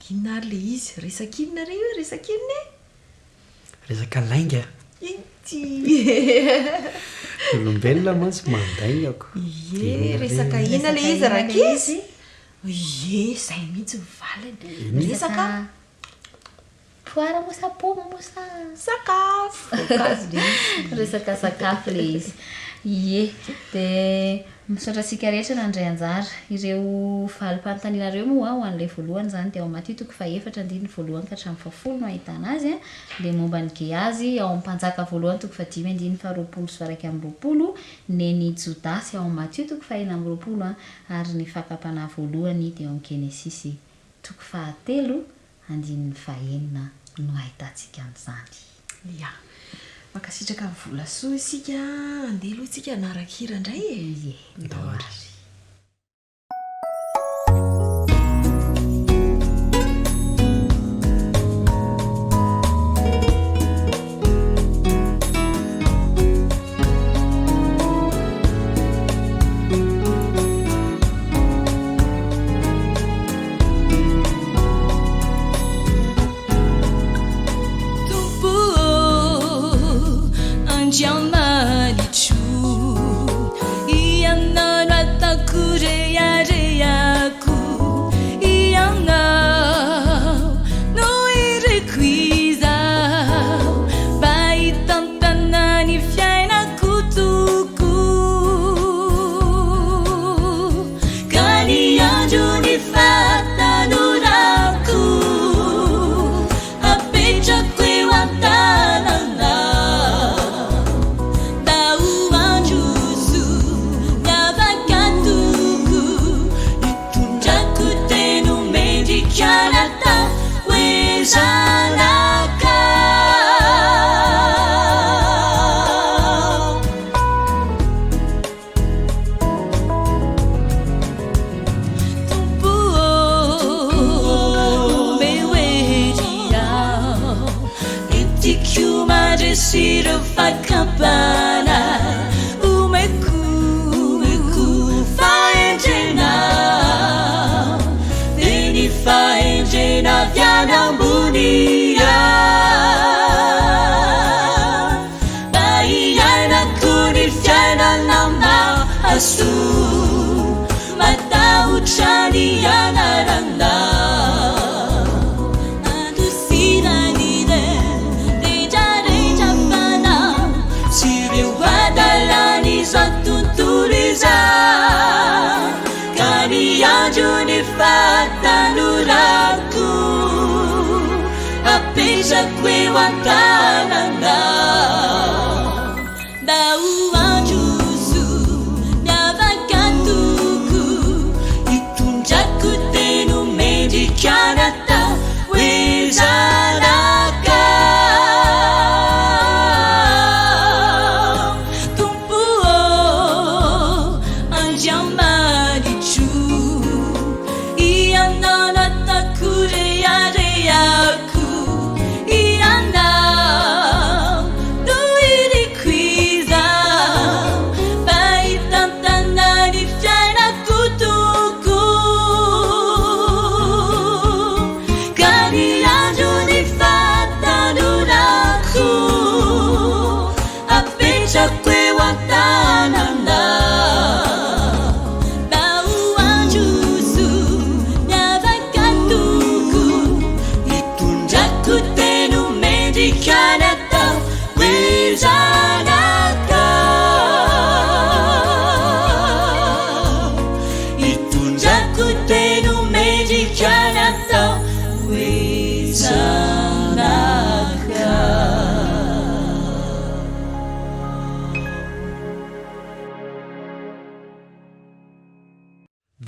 Inona ary le izy? Resakinona re hoe resakinona e? resaka lainga Ity olombelona mantsy mandaingako ie resaka ina le izy rakizy ie zay mihitsy mivalany resaka poara mosa poma mosa sakafo kazy le resaka sakafo le izy ie dia misaotrasika rehetra nandray anjara ireo falim-panontanianareo moa ho an'ilay voalohany zany dia ao anaty toko fa-efatra andiny voalohany ka hatramin'ny fafolo no ahitana azy dia momba ny geazy ao amin'ny mpanjaka voalohany toko fadimy andiny faharoapolo sy varaiky amby roapolo neny jodasy ao anaty toko fahena amby roapolo ary ny fakapanahy voalohany dia ao amin'ny genesisy toko fahatelo andiny fahenina no ahitantsika an'izany. ia makasitraka ny vola soa isika andeha aloha isika narakira indray e. Ie, ndahary.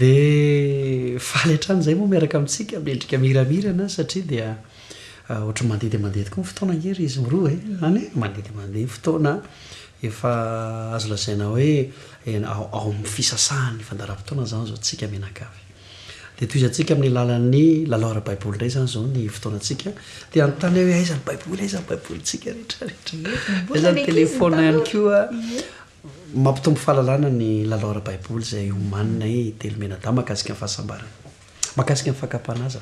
dia faly hatranyizay moa miaraka amintsika miendrika miramirana satria dia ohatra mandeha dia mandeha tokoa ny fotoana ngery izy miroa any mandeha dia mandeha fotoana efa azo lazaina hoe ao amin'ny fisasahany fandaram-potoana zany zao tsika menakavy dia toizantsika amin'ny lalan'ny lalao ara-baiboly indray zany zao ny fotoanantsika dia anontany hoe aizany baiboly aizany baibolytsika rehetrarehetra zany telefona ihany koa mampitombo fahalalana ny lalao ara-baiboly izay homanina telomena-da mahakasika ny fahasambarana mahakasika ny fakapanaza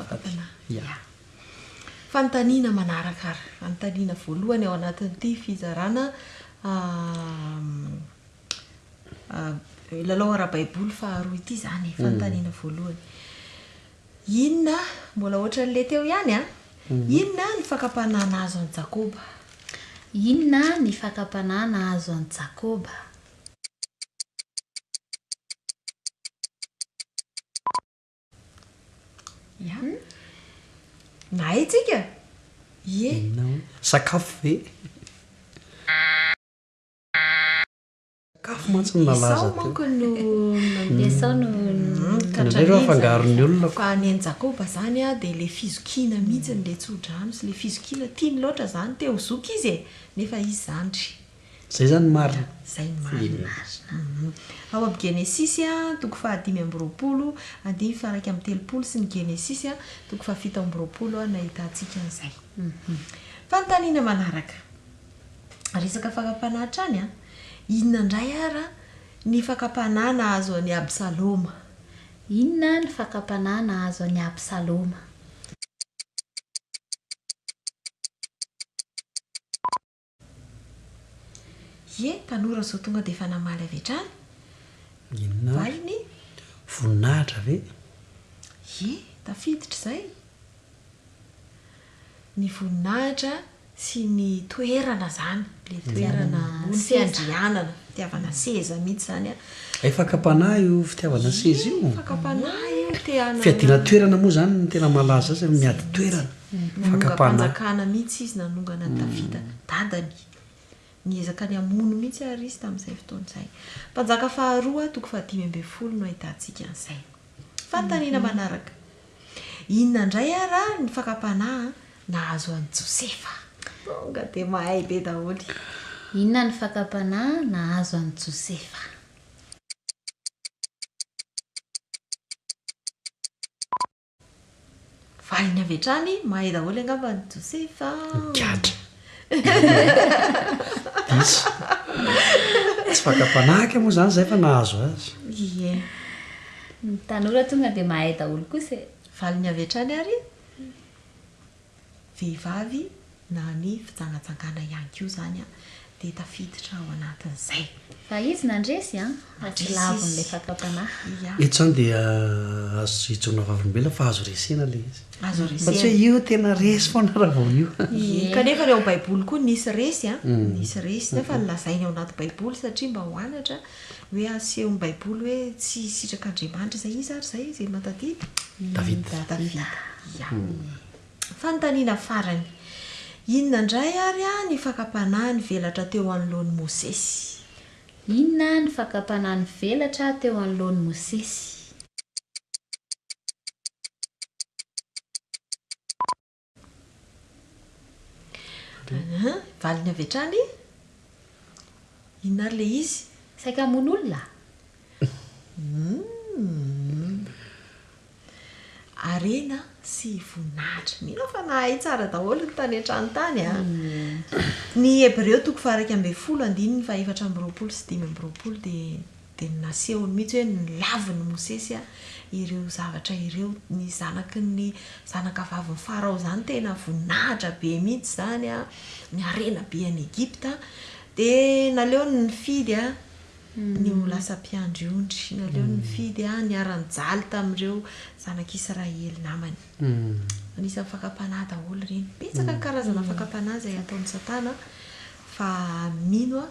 fanontaniana manaraka ary fanontaniana voalohany ao anatin'ity fizarana lalao ara-baiboly faharoa ity zany fanontaniana voalohany inona mbola ohatran'le teo ihany inona ny fakapanana azo any Jakoba inona ny fakapanana azo any Jakoba nahay tsika sakafo ve sakafo mantsy ny nalaza manko no Esau no fangaron'ny olona fa ny any Jakoba zany dia le fizokina mihitsy ny le tsodrano sy le fizokina tiany loatra zany teo zoky izy nefa izy zandry zay zany marina zay ny marina ao amin'ny Genesisy toko 5:20 andimy faraka amin'ny 30 sy ny Genesisy toko 7:20 nahitatsika an'izay fanontaniana manaraka resaka fakapanahitra any inona indray ara ny fakapanana azo any Absaloma inona ny fakapanana azo any Absaloma tanora zao tonga dia efa namaly avy hatrany inona valiny voninahitra ve tafiditra izay ny voninahitra sy ny toerana zany le toerana ny fiandrianana fitiavana seza mihitsy zany ay fakapanahy io fitiavana seza io fakapanahy io teana fiadiana toerana moa zany ny tena malaza azy miady toerana fakapanahy mihitsy izy nanongana Davida dadany niezaka ny amono mihitsy ary izy tamin'izay fotoan'izay mpanjaka faharoa toko 5:10 no ahitantsika an'izay fanontaniana manaraka inona indray ara ny fakapanahy nahazo an'i Josefa tonga dia mahay be daholo inona ny fakapanahy nahazo an'i Josefa valiny avy hatrany mahay daholo angamba ny Josefa gadra disy tsy fakapanahaka moa zany zay fa nahazo azy ny tanora tonga dia mahay daholo kosa valiny avy hatrany ary vehivavy na ny fitsangatsangana ihany koa zany dia tafiditra ao anatin'izay fa izy nandresy atsilavon'ilay fakapanahy eto zany dia azo ijona vavimbela fa azo resena le izy azo fa tsy resy hoe io tena resy foana raha vao io kanefa ny ao baiboly koa nisy resy nisy resy nefa nilazainy ao anaty baiboly satria mba hoanatra hoe aseho ny baiboly hoe tsy sitrak'Andriamanitra izay izy ary zay izay matadidy Davida fanontaniana farany inona indray ary ny fakapanahy ny velatra teo anoloan'i Mosesy inona ny fakapanahy ny velatra teo anoloan'i Mosesy valiny avy hatrany inona ary le izy saika mon'olona arena sy voninahitra mino fa nahay tsara daholo ny tany an-trano tany ny Hebreo toko 2:10 sy 5:20 dia nasehony mihitsy hoe nilaviny Mosesy ireo zavatra ireo ny zanaky ny zanaka vavin'ny Farao zany tena voninahitra be mihitsy zany ny arena be any Egypta dia naleo ny fidy ny ho lasa mpiandry-ondry naleo ny fidy ny aran-jaly tamin'ireo zanak'Israely namany anisan'ny fakapanahy daholo reny betsaka karazana fakapanahy izay ataon'ny Satana fa mino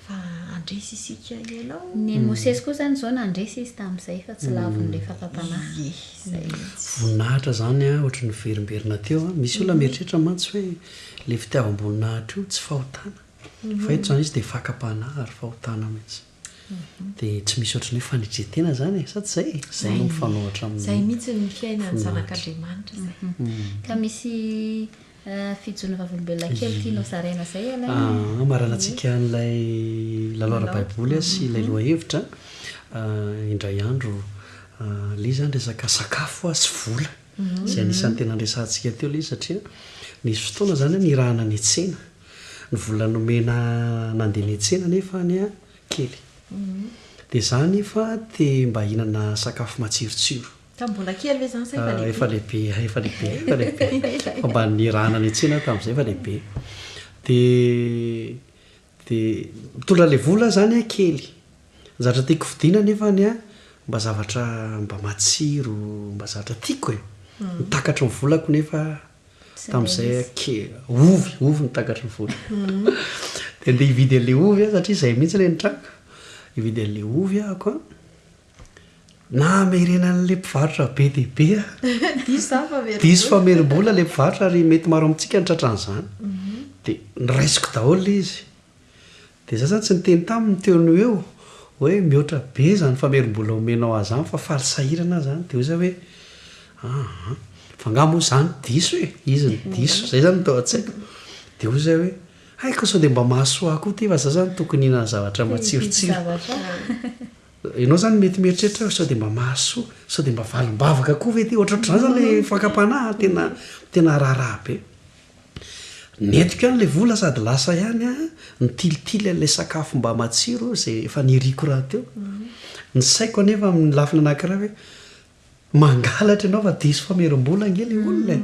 fa andresy isika ianao ny Mosesy koa zany zao nandresy izy tamin'izay fa tsy lavon'ilay fakapanahy voninahitra zany ohatra ny verimberina teo misy olona mieritreritra mantsy hoe le fitiavam-boninahitra io tsy fahotana fa eto zany izy dia fakapanahy ary fahotana mihitsy dia tsy misy ohatran'ny hoe fanidretena zany sady zay no mifanohatra zay mihitsy ny fiainany zanak'Andriamanitra zay ka misy fijona vavolombelona kely tianao zaraina zay maranantsika n'ilay lalao ara-baiboly sy ilay loha hevitra indray andro le zany resaka sakafo sy vola zay anisan'ny tena andresantsika teo le satria nisy fotoana zany ny rahana ny tsena ny vola nomena nandeha ny tsena nefa ny a kely dia zany fa te mba hihinana sakafo matsirotsiro ka mbola kely ve zany sa efa lehibe fa mba ny rahana ny tsena tamin'izay efa lehibe dia mitondra le vola zany a kely zavatra tiako vidina nefa ny a mba zavatra mba matsiro mba zavatra tiako e nitakatra ny volako nefa tamin'izay ovy nitakatra ny vola dia ndeha hividy an'le ovy a satria izay mihitsy le nitraka hividy an'le ovy ahako a na meirena an'le mpivarotra be diabe a diso famerim-bola le mpivarotra ary mety maro amintsika nitratra an'izany dia niraisiko daholo le izy dia za zany tsy niteny taminy teony eo hoe mihoatra be zany famerim-bola omenao azany fa faly sahirana zany dia oza hoe fa nga moa zany diso e izy ny diso zay zany tao an-tsaiko dia oza hoe haiko sao dia mba mahasoa koa ty fa za zany tokony hihinana zavatra matsirotsiro ianao zany mety mieritreritra sao dia mba mahasoa sao dia mba valim-bavaka koa ve ty ohatraoatra zany zany le fakapanahy tena raharaha be netiko ihany le vola sady lasa ihany a nitilitily an'lay sakafo mba matsiro zay efa niriko raha teo ny saiko anefa amin'ny lafina anankiray hoe mangalatra ianao fa diso famerim-bola angely olona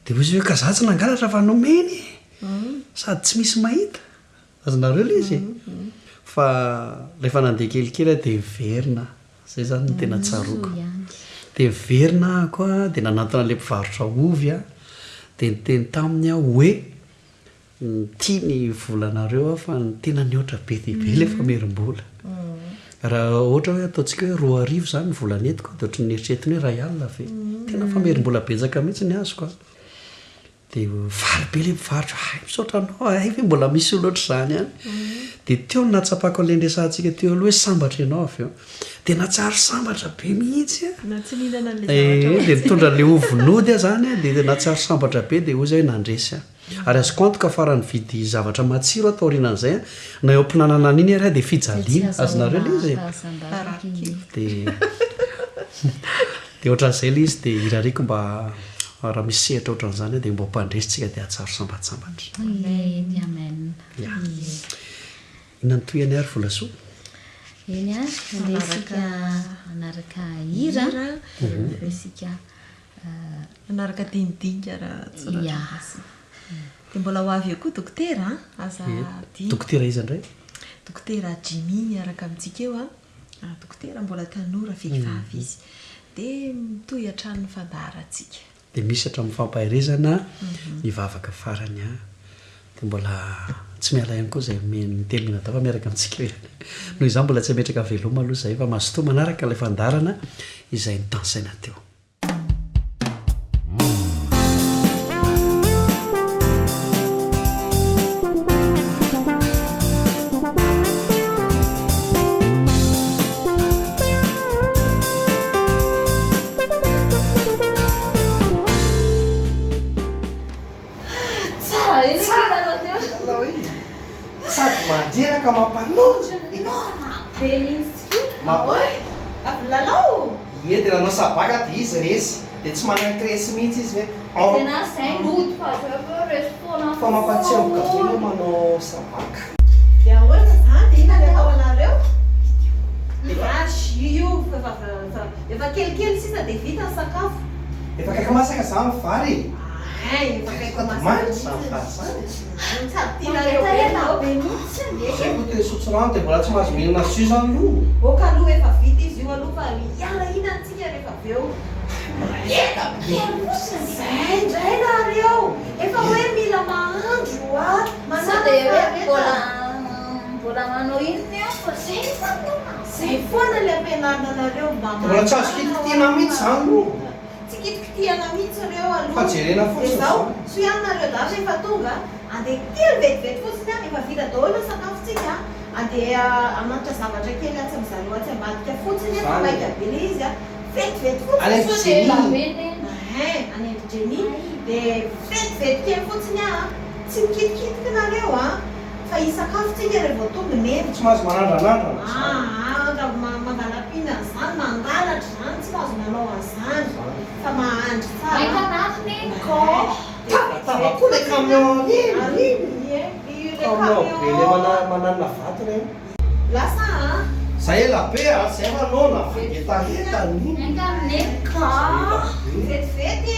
dia ozy hoe ka za tsy nangalatra fa nomeny sady tsy misy mahita azonareo le izy fa rehefa nandeha kelikely dia miverina zay zany ny tena tsaroko dia miverina koa dia nanantona le mpivarotra ovy a dia niteny taminy aho hoe tia ny volanareo fa tena nioatra be diabe le famerim-bola raha ohatra hoe ataontsika hoe 2 arivo zany ny volanetiko dia ohatry nieritretiny hoe ray alina ve tena famerim-bola betsaka mihitsy ny azoko a dia vary be le mpivarotra misaotra anao ay ve mbola misy oloatra zany any dia teo ny natsapako an'le ndresantsika teo aloha hoe sambatra ianao avy eo dia natsary sambatra be mihitsy dia mitondra le ovonody a zany a dia natsary sambatra be dia ozy hoe nandresy a ary azoko antoka farany vidy zavatra matsiro ataorianan'izay a na eo ampinanana an'iny ary a dia fijaliana azonareo le izy dia ohatran'izay le izy dia irariko mba raha misy sehatra ohatran'izany dia mba mpandresitsika dia atsaro sambatsambatra inany toyany ary volasoa eny a andesika anaraka hira resika anaraka dinidinga raha tsolatra dia mbola ho avy eo koa dokotera aza dokotera izy andray dokotera Jimmy miaraka amintsika eo a dokotera mbola tanora vehivavy izy dia mitoy hatrany fandaharantsika dia misy hatramin'ny fampahirezana mivavaka farany a dia mbola tsy miala ihany koa zay mitelomina da fa miaraka amintsika hoe noho izany mbola tsy ametraka veloma aloha zay fa mazotoa manaraka ilay fandarana izay ny tansaina teo sady manjeraka mampanonja lalao edy nanao sabaka dia izy resy dia tsy manakresy mihitsy izy fa mampatsiaboka feno manao sabaka dia ahoana zany ina le atao anareo io efa kelikely sisa dia vita ny sakafo efa kaika masaka zany vary zay ko te sotsirano dia mbola tsy mahazo mihinana sy zany aloha oka aloha efa vita izy io aloha fa iala hinantsika rehefa avy eo zay ndray nareo efa hoe mila mahandro a mbola manao iny fa zay foana le ampianarina anareo mba mbola tsy azo kitikitiana mihitsy zany aloha tsy kitikitiana mihitsy reo aloha fa jerena fotsiny zao so ihany nareo datra efa tonga andeha kely vetivety fotsiny any efa vita daholo sakafotsika andeha amanitra zavatra kely atsy amizareo atsy ambadika fotsiny efa maika be le izy a vetivety fotsiny any Jenny dia vetivety kely fotsiny a tsy mikitikitika nareo a fa isakafotsika rehefa tonga neny tsy mahazo manandranandra mangala-pina zany mangala nanao an'izany fa mahandry tsara Koa le camion iny le camion be le camion manana vato reny lasa zay ela be zay manona fagetahetany vetivety e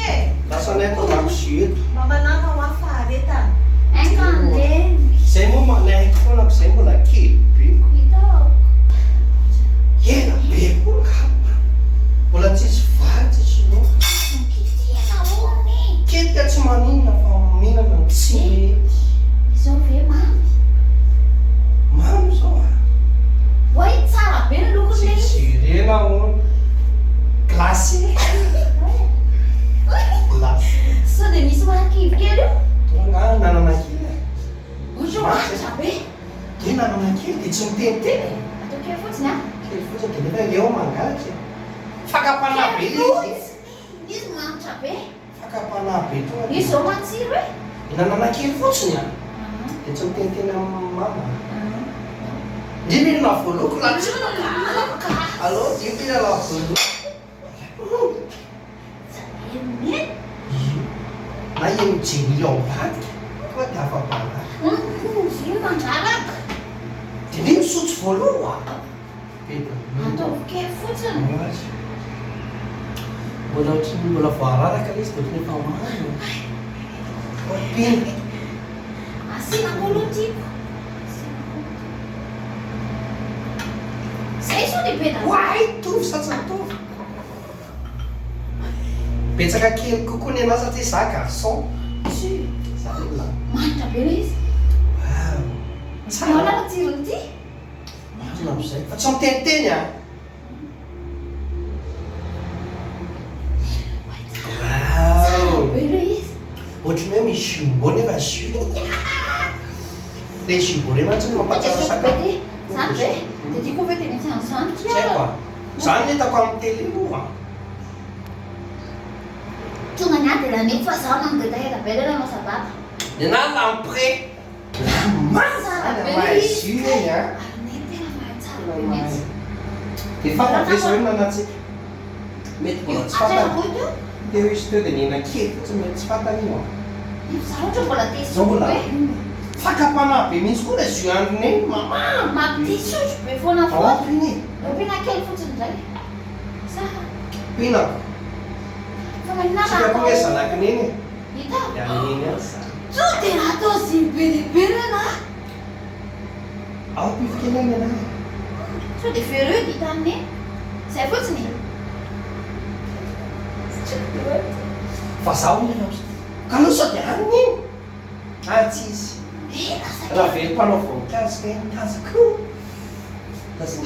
lasa nato lakozy eto mba manana ho afaharetana zay moa manaiko foanako zay mbola kely be ela be koa mbola tsisy vary tsisy no ketika tsy maninona fa mihinana ny tsy mamy zao jerena ono glasy tonga nanana kely de nanana kely de tsy miteniteny kely fotsiny de nefa eo mangalatry fakapana be fakapana be tonga nanana kely fotsiny a de tsy miteniteny amin'ny mama dimilina voaloko latsy allo dimilina la voaloko na eny jemily ao vadika fa de afabala de ne misotso voaloha mbola ohatrany mbola voararaka le izy de ohatrany efa mamy piny Why? Tovy satsany tovy betsaka kely kokoa ny anazy satria za garçon marina am'izay fa tsy miteniteny a ohatrany hoe misy jumbo nefa jus le jumbo re mantsy mampatsara sakafo Zay zany hitako amin'ny télé moa de na lampre mahazy eny a de fantavesa hoe nanatsika mety mbola tsy fantany de hoe izy teo de nena kely fotsy mety tsy fantany io zao mbola fakapana be mihitsy koa le jus androny eny mamapiny pinako tsika koa zanakiny eny de amin'iny ao pifika eny eny fa zaho nena ka no sady aniny iny tsy izy raha vely mpanao voninkazo ka eny kazo koa tsy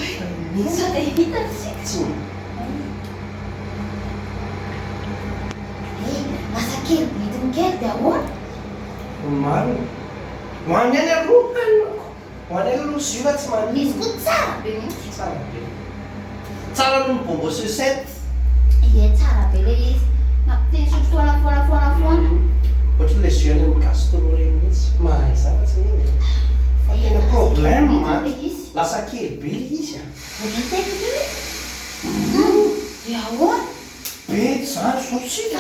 marina hoany any aloha hoany any aloha zura tsy maniny tsara be tsara no ny bombo sucette ohatry le jus any amin'ny gastro reny mihitsy mahay zavatsy iny fa tena problème lasa kely be le izy be zany sotsika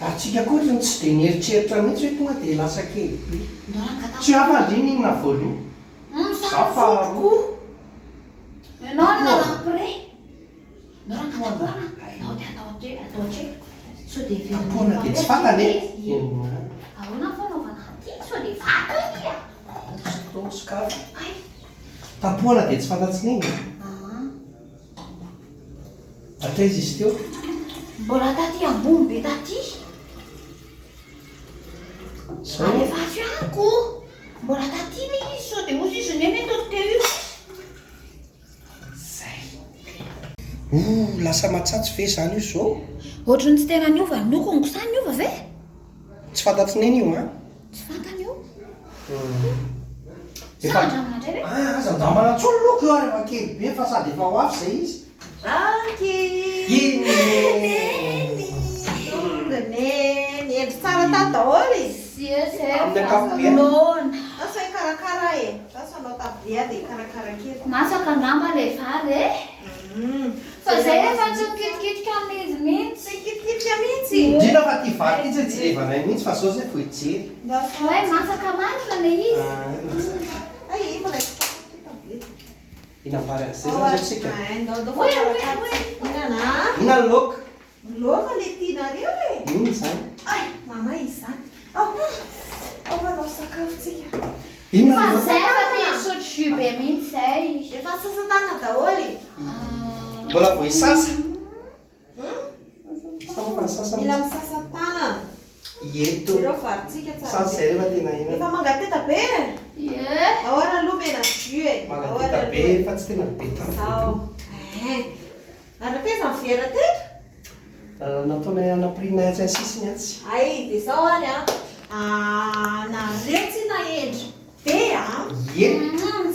atsika koa ohatrany tsy de nieritreritra mihitsy hoe tonga de lasa kely be tsy afandriny iny na voaloha za faharoa tapoana de tsy fantany tapoana de tsy fantatsiny iny atraiza izy teo mbola taty ambony be taty alefatsy ako mbola taty le izy so de osy izy neny toko teo io zay lasa matsatsy ve zany io zao ohatrany tsy tena niova nokony zany niova ve tsy fantatsiny eny io a tsy fantany io azandambana tsolo loko io rehefa kely be fa sady efa ho avy zay izy neny endry tsara tadaholy amin'ny ankapobeny asa karakara e asa anao tabia de karakara kely masaka angamba le vary fa zay efa tsy mikitikitika amin'izy mihitsy Kitikitiky mihitsy. Indrindra fa ty vaky izy tsy jerevanay mihitsy fa zao zay fohijery. hoe masaka marina le izy Ay, mbola Inambary an'izay zany zao tsika. Inana? Ina laoka? Loaka le tianareo e. Ino zany? Ay, mama izany. Ao manao sakafotsika. Inona fa laoka? zay efa te sotro jus be mihitsy zay Efa sasatana daholy. Mbola vao hisasa? Sasa sasa. Mila misasatana. Eto. Ireo varitsika tsara. Sasa zay rehefa tena ina. Efa mangateta be. Ahoana aloha mena jus e. Magateta be fa tsy tena be Zao. Anapeza miviera tena? nataonay anaprinay tsy ansisiny atsy. Ay, dia zao any nareo tsy nahendry be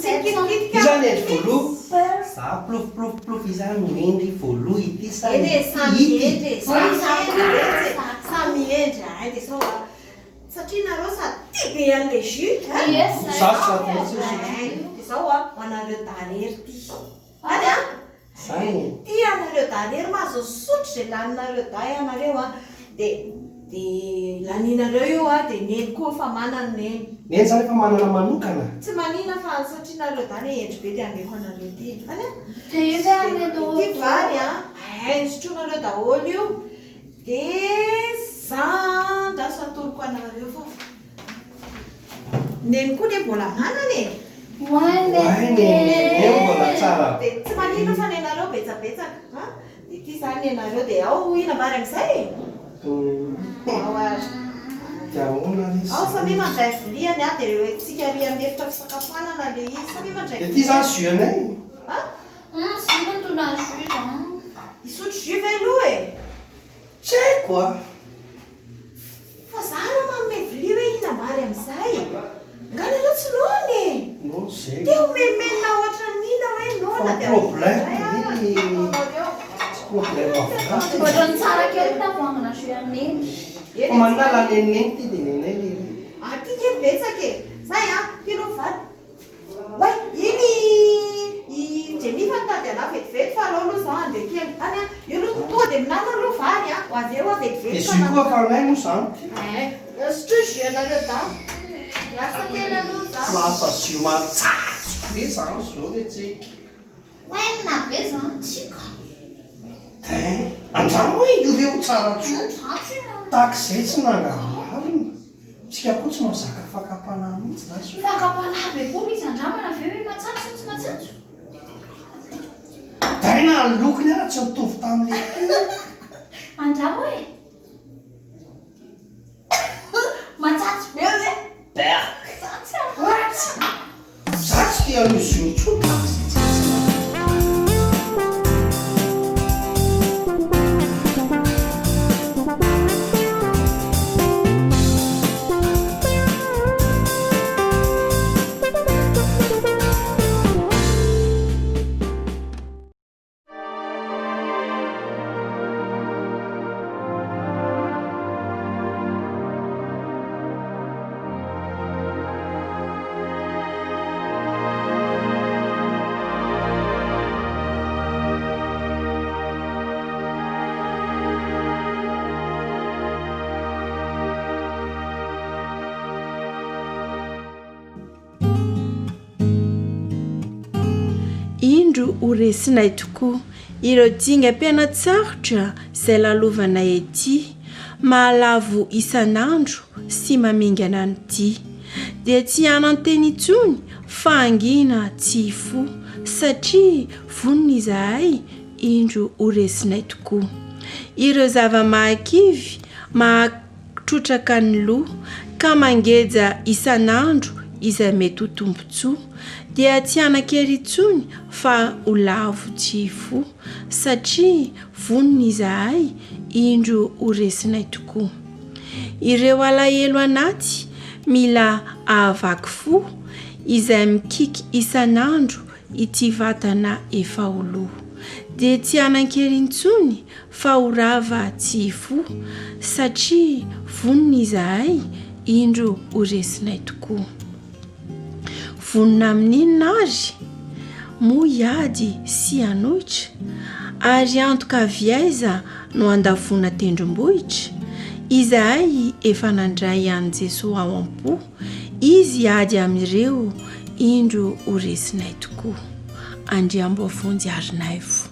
tsy kitikitika. Io zany endry voaloha. Za plofplofplof izany endry voaloha ity Ede samy endry, samy endry. Ay, dia zao satria nareo sady tia be an'le jus. Sasotra Dia zao hoanareo danery ty. Any Zany. tia anareo danery mahazo sotro zay laninareo day anareo dia laninareo io dia neny koa fa manana neny. Neny zany efa manana manokana. Tsy manina fa satria nareo dany endry be dia andeko anareo ty. Any ty vary nisotronareo daholo io dia zandraso atoroko anareo fa neny koa dia mbola manana e. Neny mbola tsara. Dia tsy manina fa nenareo betsabetsaka. Dia ty zany nenareo dia ao inambary amin'izay. Diaona izy. Ao samy mandray viliany dia ireo tsika ry amin'ny efitra fisakafoanana le izy samy mandray. Dia ty zany juanay. Simantona jus zany Isotro jus ve aloha e. Tsy haiko a. Fa za no manome vilia hoe inambary amin'izay. Nganareo tsy nony e. No zay. Dia omemenina ohatra nina hoe nona dia problème ohatrany tsara kely tavoangana jus amin'iny Fa manala neneneny ty dia nenay le. Ty kely betsaka e. Zay tino vady. Way, iny Jenifa nitady anahy vetivety fa alao aloha za andeha kely. Any io aloha tonga dia minana aloha vary ho avy eo vetivety. Dia jus koa fanay moa zany. Sotro jus anareo da. Miasa kely aloha za. Lasa jus matsatso be zany zao le tsika. oenina be zany tsika Andramo hoe ireo tsara tsoa. Takizay tsy nangamarina. Tsika koa tsy mahazaka fakapanahy mihitsy za so. fakapanahy be koa izy andramana avy eo hoe matsatso sy tsy matsatso Daina ny lokony ara tsy mitovy tamin'le. andramo hoe matsatso be hoe Za tsy tia an'io jus tsoa. Indro ho resinay tokoa ireo dinga mpianatsarotra izay lalovanay ety mahalavo isan'andro sy mamingana nyity dia tsy ananteny intsony fa angina tsy fo satria vonona izahay indro ho resinay tokoa ireo zava-mahakivy mahatrotraka ny loha ka mangeja isan'andro izay mety ho tombontsoa dia tsy anakery intsony fa ho lavo tsy fo satria vonona izahay indro ho resinay tokoa ireo alahelo anaty mila ahavaky fo izay mikiky isan'andro ity vatana efa ho loha dia tsy anakery intsony fa ho rava tsy fo satria vonona izahay indro ho resinay tokoa vonona amin'inona azy moiady sy anohitra ary antoka viaiza no andafona tendrombohitra izahay efa nandray ihany Jesosy ao am-po izy ady amin'ireo indro ho resinay tokoa andriambo afonjy arinay vo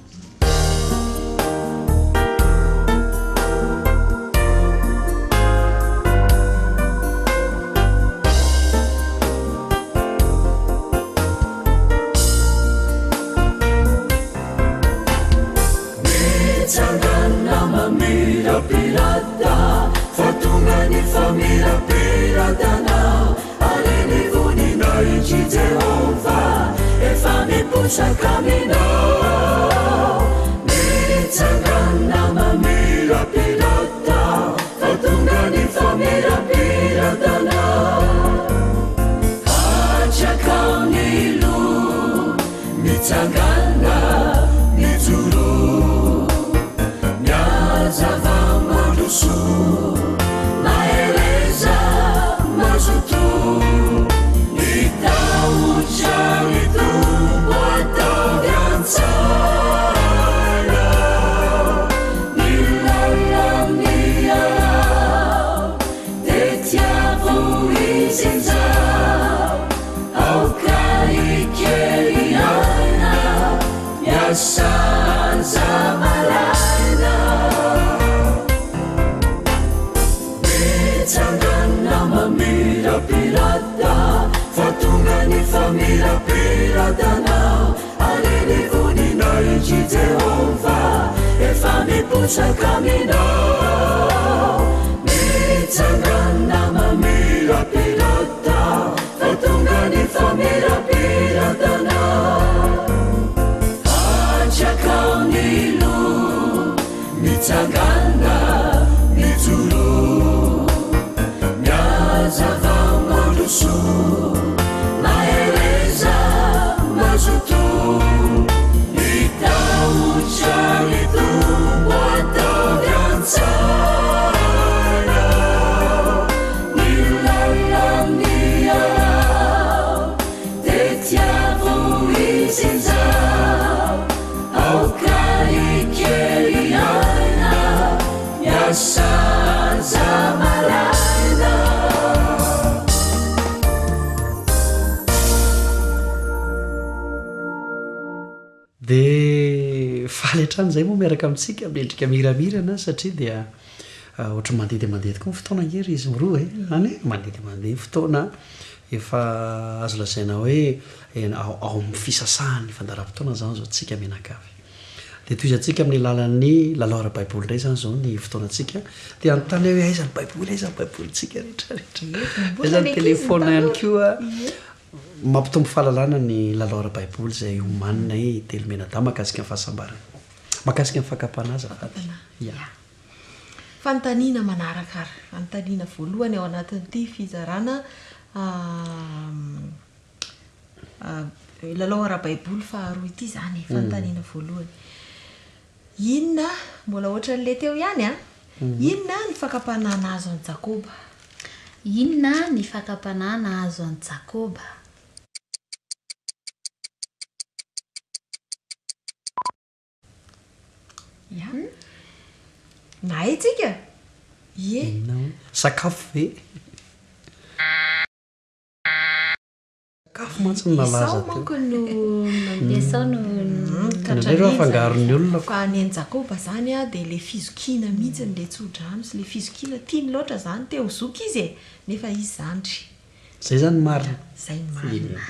dia faly hatrany izay moa miaraka amintsika miendrika miramirana satria dia ohatra mandeha dia mandeha tokoa ny fotoana ngery izy miroa any mandeha dia mandeha fotoana efa azo lazaina hoe ao amin'ny fisasahany fandaram-potoana zany zao tsika menakavy dia toy izantsika amin'ny lalan'ny lalao ara-baiboly indray zany zao ny fotoanantsika dia anontany hoe aizany baiboly aizany baibolytsika rehetrarehetra aizany telefona ihany koa mampitombo fahalalana ny lalao ara-baiboly izay homanina telomena-da mahakasika ny fahasambarana mahakasika ny fakapanaza fanontaniana manaraka ary fanontaniana voalohany ao anatin'ity fizarana lalao ara-baiboly faharoa ity zany fanontaniana voalohany inona mbola ohatra n'le teo ihany inona ny fakapanana azo an Jakoba inona ny fakapanana azo an Jakoba nahay tsika sakafo ve sakafo mantsy ny nalaza teo afangaron'ny olona fa ny an Jakoba zany dia le fizokina mihitsy le tsodrano sy le fizokina tiany loatra zany teo zoky izy nefa izy zandry zay zany marina zay marina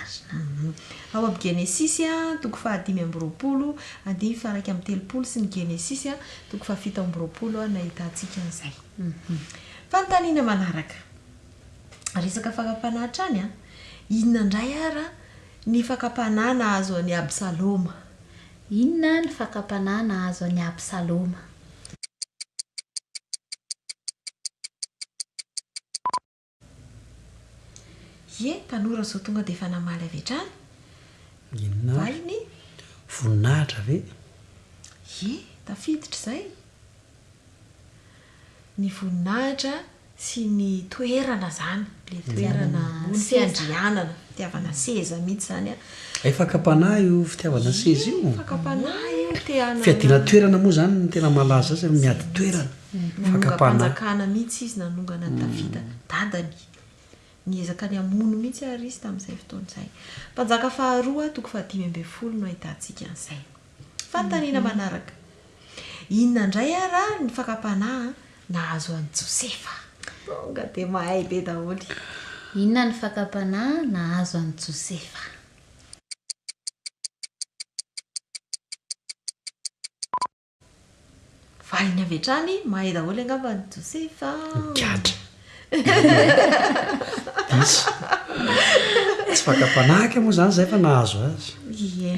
ao amin'ny Genesis toko 5:20 andiny faraika amin'ny 30 sy ny Genesis toko 7:20 nahitatsika an'izay fanontaniana manaraka resaka fakapanahitra any inona indray ara ny fakapanana azo any Absaloma inona ny fakapanana azo any Absaloma tanora zao tonga dia efa namaly avy hatrany inona valiny voninahitra ve tafiditra izay ny voninahitra sy ny toerana zany le toerana ny fiandrianana fitiavana seza mihitsy zany fakapanahy io fitiavana seza io fakapanahy io teana fiadina toerana moa zany ny tena malaza azy miady toerana fakapanakanjakana mihitsy izy nanongana Davida dadany niezaka ny amono mihitsy ary izy tamin'izay fotoan'izay mpanjaka faharoa toko 5 no ahitantsika an'izay fantaniana manaraka inona indray ara ny fakapanahy nahazo an'i Josefa tonga dia mahay be daholo inona ny fakapanahy nahazo an'i Josefa valiny avy hatrany mahay daholo angamba ny Josefa gadra disy tsy fakapanahaka moa zany zay fa nahazo azy ie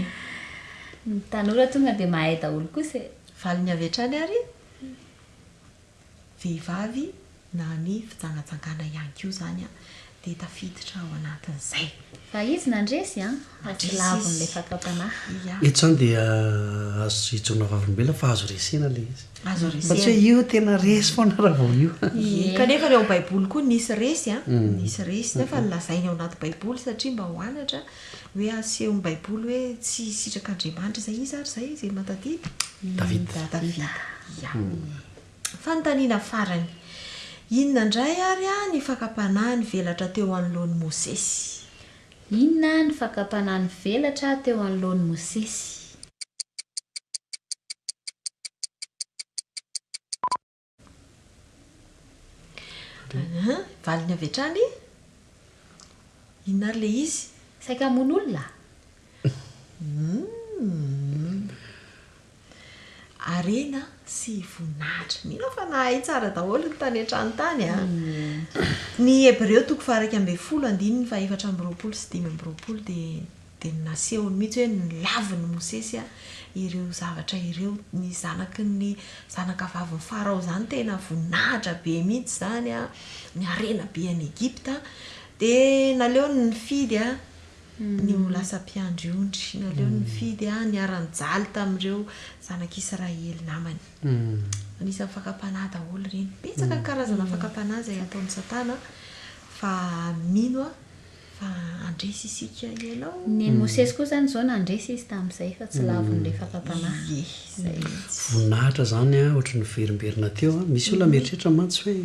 ny tanora tonga dia mahay daholo kosa valiny avy hatrany ary vehivavy na ny fitsangatsangana ihany koa zany dia tafiditra ao anatin'izay fa izy nandresy atsy lavon'la fakapanahy eto zany dia azo ijona vavolombelona fa azo resena le izy azo fa tsy hoe io tena resy foana raha vao io kanefa ny ao baiboly koa nisy resy nisy resy nefa nilazainy ao anaty baiboly satria mba hoanatra hoe aseho ny baiboly hoe tsy sitrak'Andriamanitra izay izy ary zay izay matadidy Davida fantaniana farany inona indray ary ny fakapanahy ny velatra teo anoloan'ny Mosesy inona ny fakapanahy ny velatra teo anoloan'ny Mosesy valiny avy hatrany inona ary le izy saika mono olona arena sy voninahitra mino fa nahay tsara daholo ny tany an-trano tany ny Hebreo toko 12 fa 4 sy 5 dia nasehony mihitsy hoe ny laviny Mosesy ireo zavatra ireo ny zanaky ny zanaka vaviny Farao zany tena voninahitra be mihitsy zany ny arena be any Egypta dia naleo ny fidy ny ho lasa mpiandry-ondry naleo ny fidy ny aran-jaly tamin'ireo zanak'Israely namany anisan'ny fakapanahy daholo reny betsaka karazana fakapanahy izay ataon'ny Satana fa mino fa andresy isika ianao ny Mosesy koa zany zao nandresy izy tamin'izay fa tsy lavon'la fakapanahy voninahitra zany ohatra ny verimberina teo misy olona mieritreritra mantsy hoe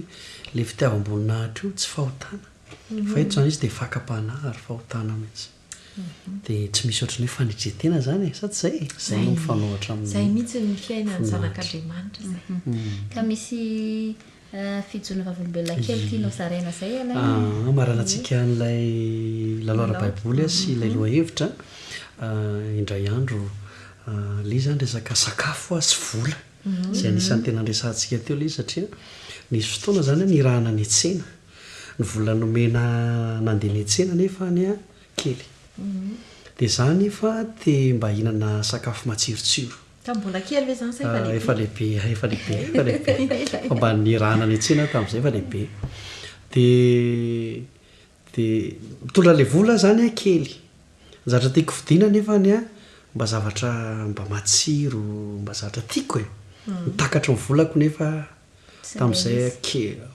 le fitiavam-boninahitra io tsy fahotana fa eto zany izy dia fakapanahy ary fahotana mihitsy dia tsy misy ohatran'ny hoe fanidretena zany sady zay no mifanohatra amin'izay mihitsy ny fiainany zanak'Andriamanitra zay ka misy fijona vavolombelona kely tianao zaraina zay marana antsika n'ilay lalora baiboly sy ilay lohahevitra indray andro le zany resaka sakafo sy vola zay anisan'ny tena andresantsika teo le satria nisy fotoana zany ny rahana ny tsena ny vola nomena nandeha ny tsena nefa ny kely dia zany fa dia mba hihinana sakafo matsirotsiro mbola kely ve zany efa lehibe fa mba nirahana ny tsena tamin'izay efa lehibe dia mitondra le vola zany kely zavatra tiako vidiana nefa ny mba zavatra mba matsiro mba zavatra tiako nitakatra ny volako nefa tamin'izay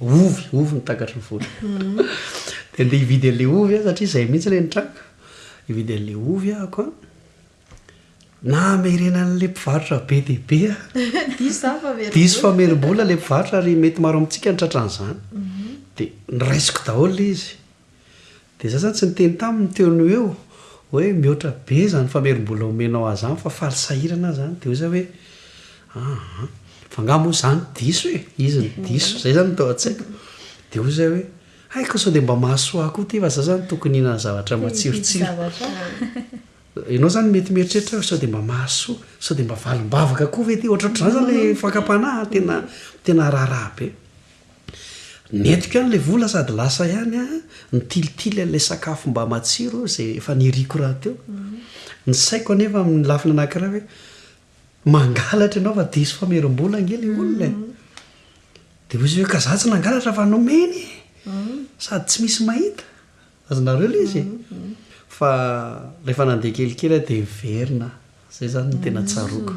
ovy nitakatra ny vola dia ndeha hividy an'le ovy satria izay mihitsy le nitraka hividy an'le ovy ahako na meirena n'le mpivarotra be dia be diso fa merim-bola le mpivarotra ary mety maro amintsika nitratran'izany dia niraisiko daholo le izy dia za zany tsy niteny taminy teony eo hoe mihoatra be zany fa merim-bola omenao azany fa faly sahirana zany dia oza hoe fa nga moa zany diso izy ny diso zay zany tao an-tsaiko dia oza hoe haiko sao dia mba mahasoa koa ty fa za zany tokony hihinana zavatra matsirotsiro ianao zany mety mieritreritra sao dia mba mahasoa sao dia mba valim-bavaka koa ve ty ohatraohatrazany zany le fakapanahy tena raharaha be netiko ihany le vola sady lasa ihany ny tilitily an'lay sakafo mba matsiro zay efa niriko raha teo ny saiko anefa amin'ny lafina anankiray hoe mangalatra ianao fa diso fa merim-bola angely olona dia izy hoe ka za tsy nangalatra fa nomeny sady tsy misy mahita azonareo le izy fa rehefa nandeha kelikely dia miverina zay zany ny tena tsaroko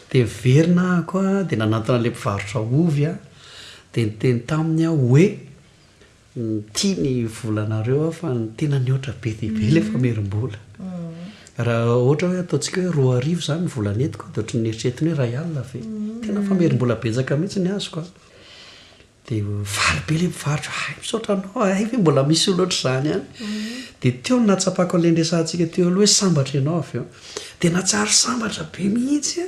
dia miverina koa dia nanatona le mpivarotra ovy dia nyteny taminy aho hoe tia ny volanareo a fa tena ny oatra be dibe le famerim-bola raha ohatra hoe ataontsika hoe 2 arivo zany ny volanetiko dia ohatry ny eritreretiny hoe ray alina ve tena famerim-bola betsaka mihitsy ny azoko a dia vary be le mivarotra ay misaotra anao ay ve mbola misy oloatra zany any dia teo ny natsapako an'ilay ndrasantsika teo aloha hoe sambatra ianao avy eo dia natsary sambatra be mihitsy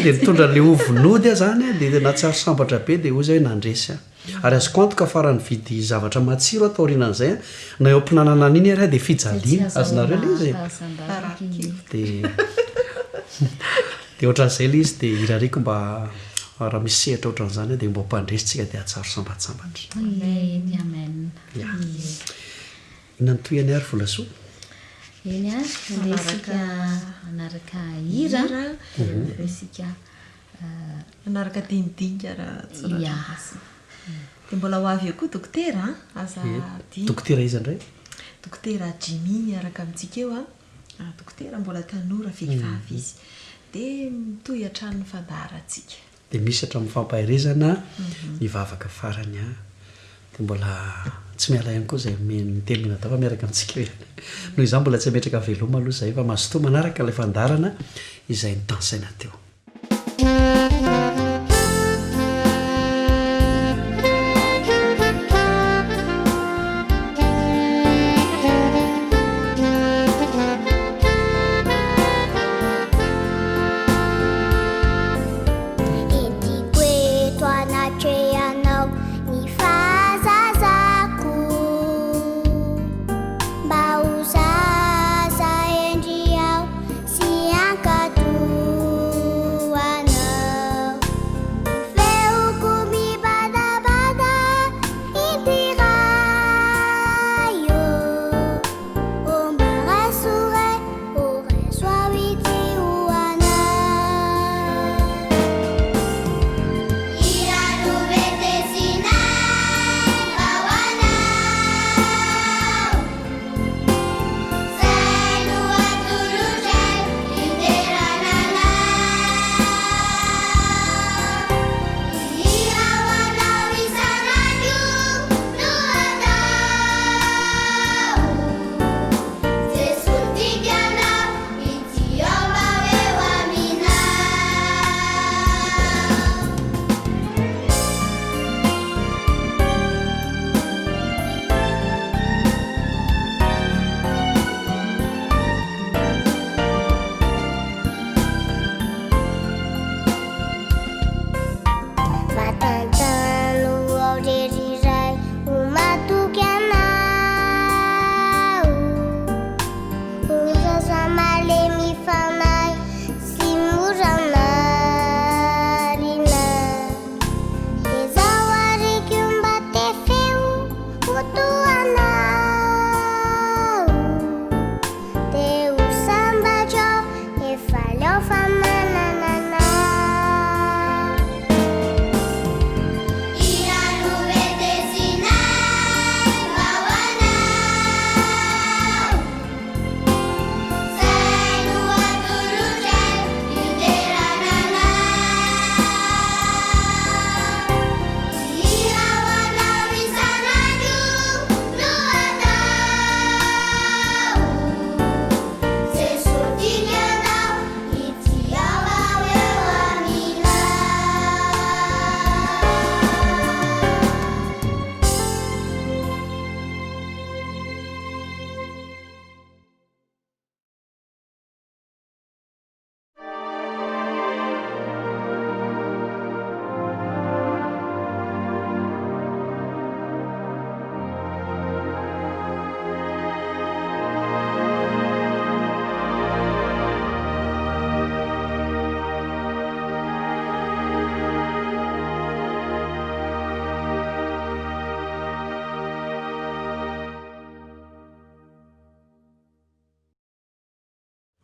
dia nitondra le ovonody a zany a dia natsary sambatra be dia ozy hoe nandresy a ary azoko antoka farany vidy zavatra matsiro ataorinan'izay a na eo ampinanana an'iny ary a dia fijaliana azonareo le izy dia ohatran'izay le izy dia irariko mba raha misy sehatra ohatran'izany dia mba mpandresitsika dia atsaro sambatsambatra inona nytoyany ary volasoa eny a resika anaraka hira resika anaraka dinidinga raha tsoratrasy dia mbola ho avy eo koa dokotera aza dokotera izy andray dokotera Jimmy miaraka amintsika eo a dokotera mbola tanora vehivavy izy dia mitohy hatramin'ny fandaharantsika dia misy hatramin'ny fampahirezana mivavaka farany a dia mbola tsy miala ihany koa izay mitelomina dafa miaraka amintsika eo noho izany mbola tsy ametraka veloma aloha izay fa mazotoa manaraka ilay fandarana izay nitansaina teo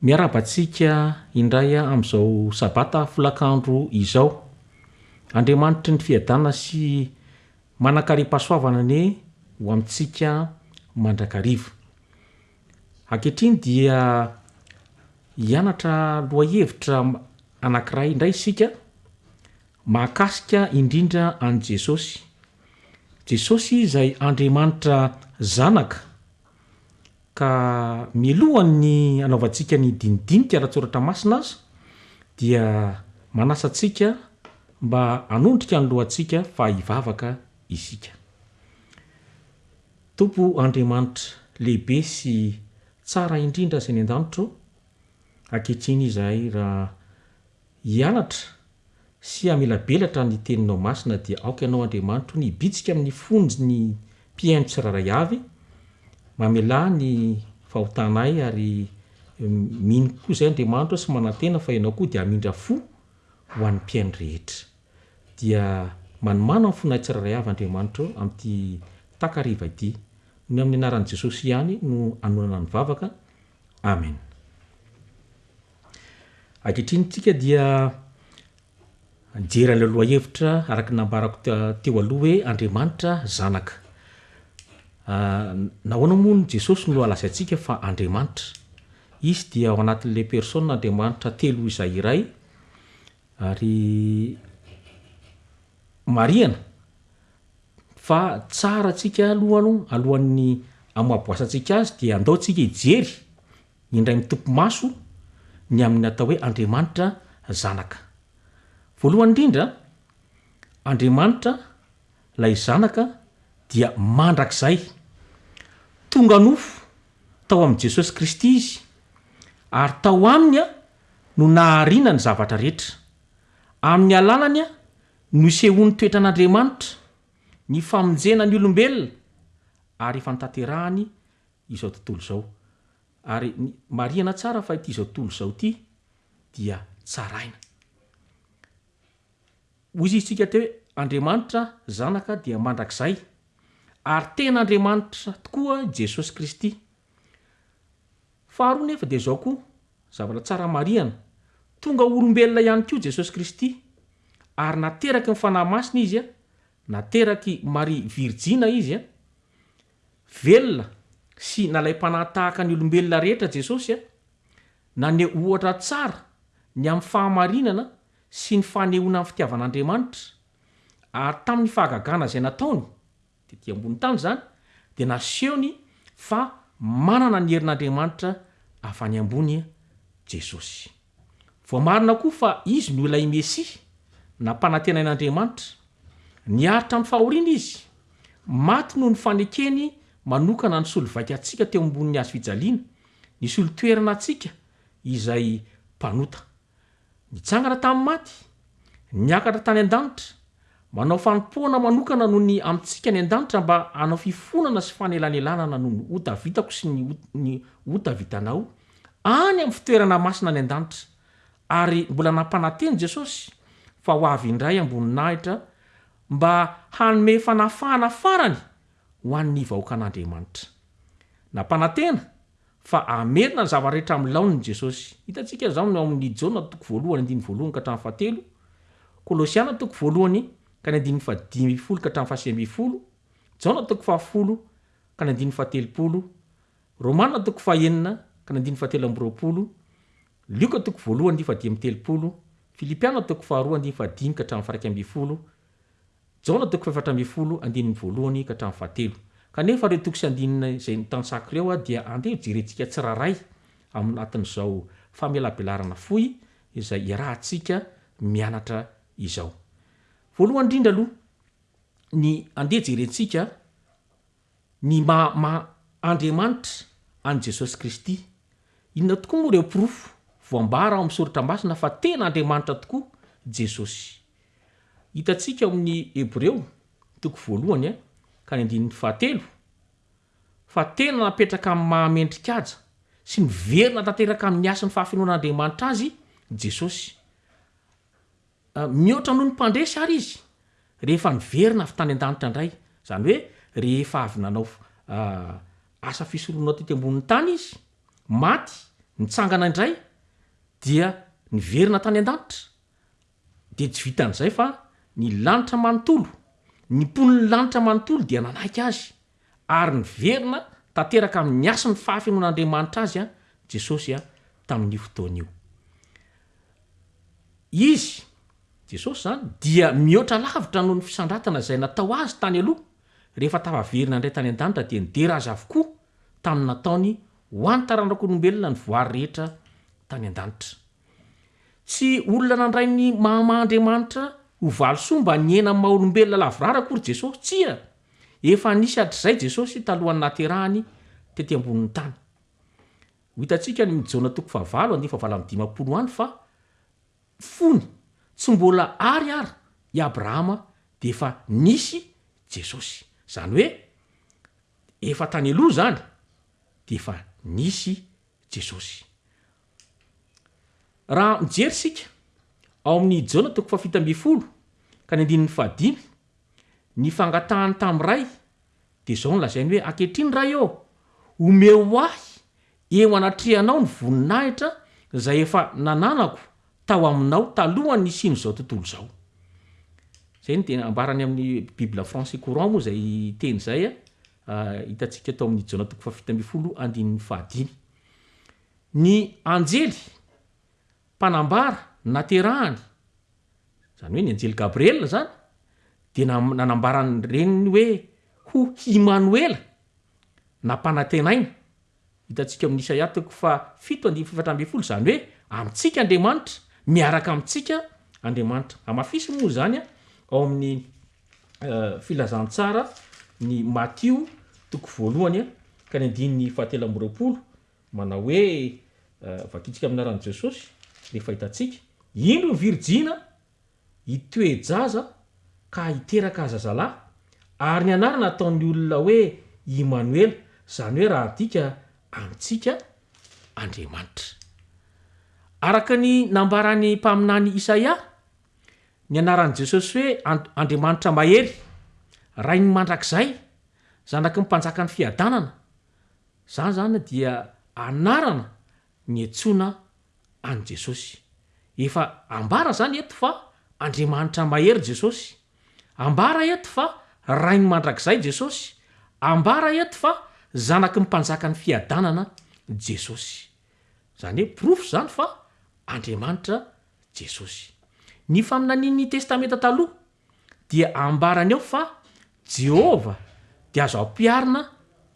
miarabantsika indray amin'izao sabata folakandro izao andriamanitry ny fiadana sy manakariam-pahasoavana ne ho amintsika mandrakariva ankehitriny dia hianatra lohahevitra anankiray indray isika mahakasika indrindra an Jesosy. Jesosy izay Andriamanitra zanaka ka milohan'ny anaovantsika ny dinidinika rahatsoratra masina azy dia manasantsika mba hanondrika ny lohantsika fa hivavaka isika. Tompo Andriamanitra lehibe sy tsara indrindra izay ny an-danitro, ankehitriny izahay raha hianatra sy amelabelatra ny teninao masina dia aoka ianao Andriamanitro ny bitsika amin'ny fonjy ny mpiaino tsiraray avy, mamela ny fahotanay ary mino koa izay Andriamanitro sy manantena fa ianao koa dia hamindra fo ho an'ny mpiaino rehetra. Dia manomana ny fonay tsiraray avy Andriamanitro amin'ity takariva ity, ny amin'ny anaran'i Jesosy ihany no anonana ny vavaka. Amen. Ankehitriny dia jery ny aloha hevitra araka nambarako teo aloha hoe Andriamanitra zanaka. Nahoana moa ny Jesosy no alazaintsika fa Andriamanitra? Izy dia ao anatin'ilay persona Andriamanitra telo izay iray ary marihana fa tsara tsika alohan'ny amoaboasantsika azy dia andaotsika hijery indray mitompo maso ny amin'ny atao hoe Andriamanitra zanaka. Voalohany indrindra, Andriamanitra lay zanaka dia mandrakizay tonga nofo tao amin'i Jesosy Kristy izy ary tao aminy no nahariana ny zavatra rehetra. Amin'ny alalany no isehony toetra an'Andriamanitra, ny famonjena ny olombelona ary fantaterahany izao tontolo izao. Ary marihana tsara fa ity izao tontolo izao ity dia tsaraina. Hoy isika teo hoe Andriamanitra zanaka dia mandrakizay ary tena Andriamanitra tokoa Jesosy Kristy. Faharoa nefa dia izao koa zavatra tsara marihana, tonga olombelona ihany koa Jesosy Kristy ary nateraky ny fanahy masina izy, nateraky Maria Virjina izy, velona sy nalay-panahy tahaka ny olombelona rehetra Jesosy, naneho ohatra tsara ny amin'ny fahamarinana sy ny fanehoana amin'ny fitiavan'Andriamanitra ary tamin'ny fahagagana izay nataony dia ambony tany izany dia nasehony fa manana ny herin'Andriamanitra avy any ambony Jesosy. Voamarina koa fa izy no ilay Mesia nampanantenain'Andriamanitra, niaritra amin'ny fahoriana izy, maty noho ny fanekeny manokana ny solovaika antsika teo ambony hazo fijaliana, ny solotoerana antsika izay mpanota. Nitsangana tamin'ny maty, niakatra tany an-danitra, manao fanompoana manokana noho ny amintsika ny an-danitra mba hanao fifonana sy fanelanelanana noho ny ota vitako sy ny ota vitanao any amin'ny fitoerana masina ny an-danitra. Ary mbola nampananteny Jesosy fa ho avy indray ambony nahitra mba hanome fanafahana farany ho an'ny vahoaka an'Andriamanitra. Nampanantena fa amerina ny zava-rehetra amin'ny laoniny Jesosy. Hitantsika izao no amin'ny Jaona 1:1 ka hatramin'ny 7, Kolosiana 1:1 ka ny 5 ka hatramin'ny 7, Jaona 1:10 ka ny 7, Romana 1:9 ka ny 7, Luka 1:1 Filipiana 1:2 ka hatramin'ny 1, Jaona 1:4 ka hatramin'ny 7. Kanefa ireo toko sy andinina izay nitansako ireo dia andeha jerentsika tsiraray aminatin'izao famelabelarana fohy izay iarahantsika mianatra izao. Voalohany indrindra aloha ny andeha jerentsika ny Andriamanitra an Jesosy Kristy. Inona tokoa moa ireo pirofo voambara ao amin'ny soratra masina fa tena Andriamanitra tokoa Jesosy. Hitantsika amin'ny Hebreo 1:1 ka ny 7, fa tena napetraka amin'ny mahamendrika-aja sy niverina tanteraka amin'ny asan'ny fahafinoan'Andriamanitra azy Jesosy. Mihoatra noho ny mpandresy ary izy rehefa niverina avy tany an-danitra indray, izany hoe rehefa avy nanao asa fisoloana tety ambonin'ny tany izy, maty, nitsangana indray dia niverina tany an-danitra. Dia tsy vitan'izay fa ny lanitra manontolo, ny pon'ny lanitra manontolo dia nanaiky azy ary niverina tanteraka amin'ny asan'ny fahafinoan'Andriamanitra azy Jesosy tamin'io fotoana io. Izy jesosy zany dia mihoatra lavitra noho ny fisandratana izay natao azy tany aloha rehefa tavaverina indray tany an-danitra dia nidera azy avokoa tamin'ny nataony ho any taranak'olombelona ny voary rehetra tany an-danitra tsy olona nandray ny mahamahandriamanitra ho valosoa mba niena amin'ny maha-olombelona lavorara akory jesosy tsia efa nisy atr'izay jesosy talohan'ny naterahany tety ambonin'ny tany ho hitantsika ny jona toko favalo andiny fahavalo amin'ny dimapolo any fa fony tsy mbola ary i abrahama dia efa nisy jesosy zany hoe efa tany aloha zany dia efa nisy jesosy raha mijery sika ao amin'ny jona toko fafitambifolo ka ny andininy fahadimy ny fangatahany tamin'ray dia zao ny lazainy hoe ankehitriny ray eo omeo ahy eo anatrehanao ny voninahitra zay efa nananako tao aminao talohany ny sino zao tontolo zao zay ny tena ambarany amin'ny bibla français courant moa zay teny zay hitantsika tao amin'ny jona toko fafitambifolo andininy fahadimy ny anjely mpanambara naterahany zany hoe ny anjely gabriel zany dia nanambarany reniny hoe ho Immanuela nampanantenaina hitantsika amin'ny Isaia toko fa 7:7 zany hoe amintsika Andriamanitra miaraka amintsika Andriamanitra amafisy moa zany ao amin'ny filazantsara ny Matthieu toko 1 ka ny andininy 7:20 manao hoe vakitsika amin'ny anaran'i Jesosy rehefa hitantsika indro virjina hitoejaza ka hiteraka zazalahy ary ny anarana ataon'ny olona hoe Immanuel zany hoe raha adika amintsika Andriamanitra araka ny nambarany mpaminany Isaia ny anaran'i Jesosy hoe Andriamanitra mahery ray ny mandrakizay zanaky ny mpanjaka ny fiadanana zany zany dia anarana ny etsona any Jesosy efa ambara zany eto fa Andriamanitra mahery Jesosy ambara eto fa ray ny mandrakizay Jesosy ambara eto fa zanaky ny mpanjaka ny fiadanana Jesosy zany hoe profo zany fa Andriamanitra Jesosy ny faminanian'ny testamenta taloha dia ambarany eo fa Jehova dia azo ampiarina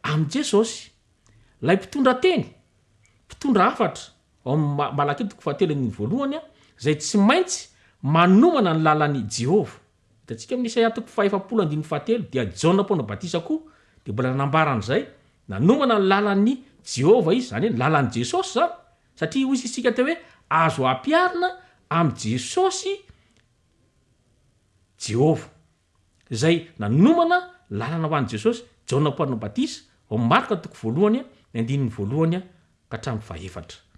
amin'ny Jesosy lay mpitondra teny mpitondra hafatra ao Malaki toko 7:1 zay tsy maintsy manomana ny lalan'ny Jehova hitantsika amin'ny Isaia toko 7:7 dia Jona mpona batisa koa dia mbola nambaran'izay nanomana ny lalan'ny Jehova izy zany hoe lalan'ny Jesosy zany satria hoy isika teo hoe azo ampiarina amin'ny Jesosy Jehova zay nanomana lalana ho an'i Jesosy Jona mpona batisa ao Marka toko 1 ny andininy 1 ka hatramin'ny 4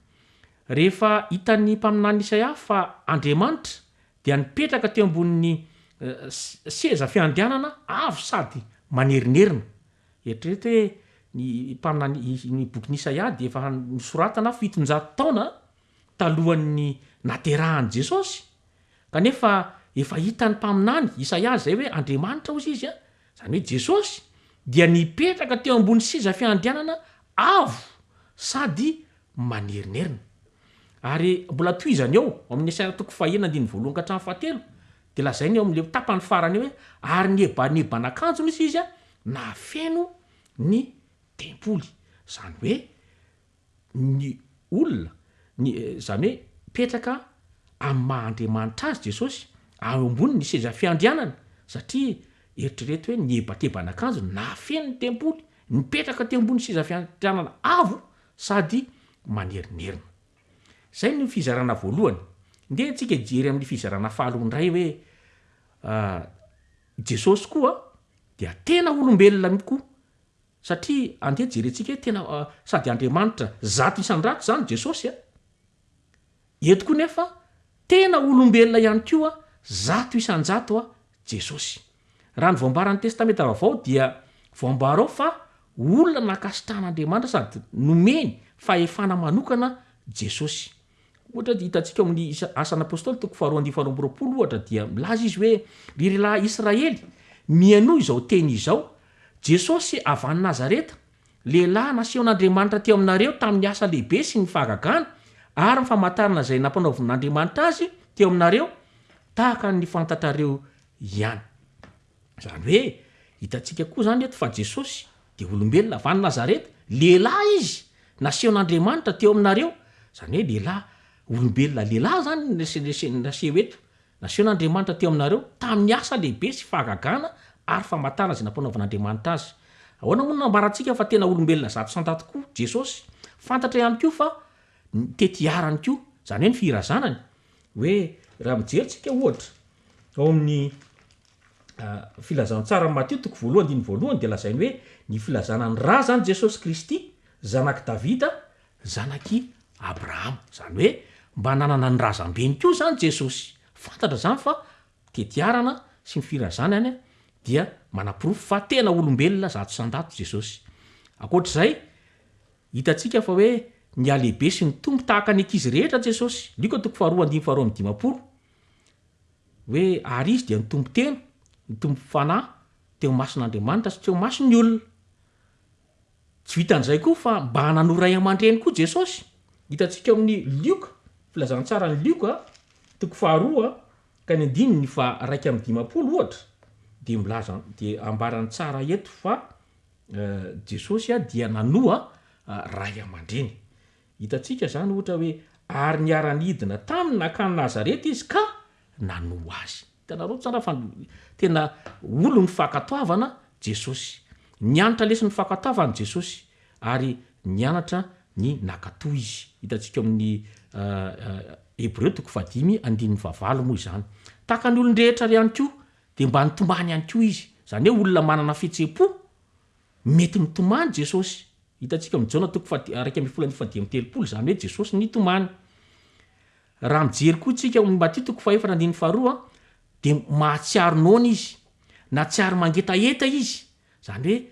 rehefa hitan'ny mpaminany Isaia fa Andriamanitra dia nipetraka teo ambonin'ny seza fiandianana avo sady manerinerina eritrereto hoe ny mpaminany ny bokin'ny Isaia dia efa nisoratana 700 taona talohan'ny naterahan'i Jesosy kanefa efa hitan'ny mpaminany Isaia zay hoe Andriamanitra ozy izy zany hoe Jesosy dia nipetraka teo ambony seza fiandianana avo sady manerinerina ary mbola toizany eo amin'ny Isaia toko 1:1 ka hatramin'ny 7 dia lazainy eo amin'le tapany farany hoe ary neban'akanjo misy izy na feno ny tempoly zany hoe ny olona zany hoe petraka amin'ny maha-Andriamanitra azy Jesosy ao ambony ny seza fiandianana satria eritrereto hoe nebateban'akanjo na feno ny tempoly nipetraka teo ambony seza fiandianana avo sady manerinerina zay ny fizarana voalohany nde tsika jery amin'ny fizarana fahalondray hoe Jesosy koa dia tena olombelona mikoa satria andeha jerentsika hoe tena sady Andriamanitra zato isandrato zany Jesosy eto koa nefa tena olombelona ihany koa zato isanjato Jesosy raha ny voambaran'ny testamenta vaovao dia voambara ao fa olona nakasitrahan'Andriamanitra sady nomeny fahefana manokana Jesosy ohatra dia hitantsika amin'ny asan'ny apôstôly toko 2:12 ohatra dia milaza izy hoe ry lehilahy Israely mianoho izao teny izao Jesosy avy any Nazareta lehilahy nasehon'Andriamanitra teo aminareo tamin'ny asa lehibe sy ny fahagagana ary ny famantarana izay nampanaovin'Andriamanitra azy teo aminareo tahaka ny fantatrareo ihany. Zany hoe hitantsika koa zany eto fa Jesosy de olombelona avy any Nazareta, lehilahy izy nasehon'Andriamanitra teo aminareo. Zany hoe lehilahy, olombelona lehilahy zany naseho eto, nasehon'Andriamanitra teo aminareo tamin'ny asa lehibe sy fahagagana ary famatana zay nampanaovan'Andriamanitra azy. Ahoana moa nambarantsika fa tena olombelona zato santa tokoa Jesosy? Fantatra ihany koa fa tetiarany koa, zany hoe ny firazanany. Hoe raha mijerytsika ohatra ao amin'ny filazantsara Matteo 1:1 de lazainy hoe ny filazanany ra zany Jesosy Kristy, zanaky Davida, zanaky Abrahama. Zany hoe mba nanana ny razambeny koa zany Jesosy. Fantatra zany fa tetiarana sy ny firazanany dia manapirofo fa tena olombelona zato sandato Jesosy. Akoatr'izay hitantsika fa hoe ny alehibe sy ny tombo tahaka ny ankizy rehetra Jesosy. Liko 2:2-5 hoe ary izy dia ny tombo teno, ny tombo fanahy teo mason'Andriamanitra sy teo mason'ny olona. Tsy vitan'izay koa fa mba hananoray aman-dreny koa Jesosy. Hitantsika amin'ny Lioka, filazantsara ny Lioka 2:2-5 ohatra de milaza de ambarany tsara eto fa Jesosy dia nanoa ray aman-dreny. Hitantsika zany ohatra hoe ary niara-nidina tamin'ny nakany Nazareta izy ka nanoa azy. Hitanareo tsara fa tena olo ny fankatoavana Jesosy. Nianatra lesy ny fankatoavana Jesosy ary nianatra ny nakatoa izy. Hitantsika amin'ny Hébreu 5:5 moa izany. Tahaka ny olon-drehetra ihany koa de mba nitombany ihany koa izy. Zany hoe olona manana fihetseham-po mety mitomany Jesosy. Hitantsika amin'ny Jona 2:1-13 zany hoe Jesosy nitomany. Raha mijery koa tsika amin'ny Matteo 4:1-2 de mahatsiaro nona izy, na tsiaro mangetaeta izy. Zany hoe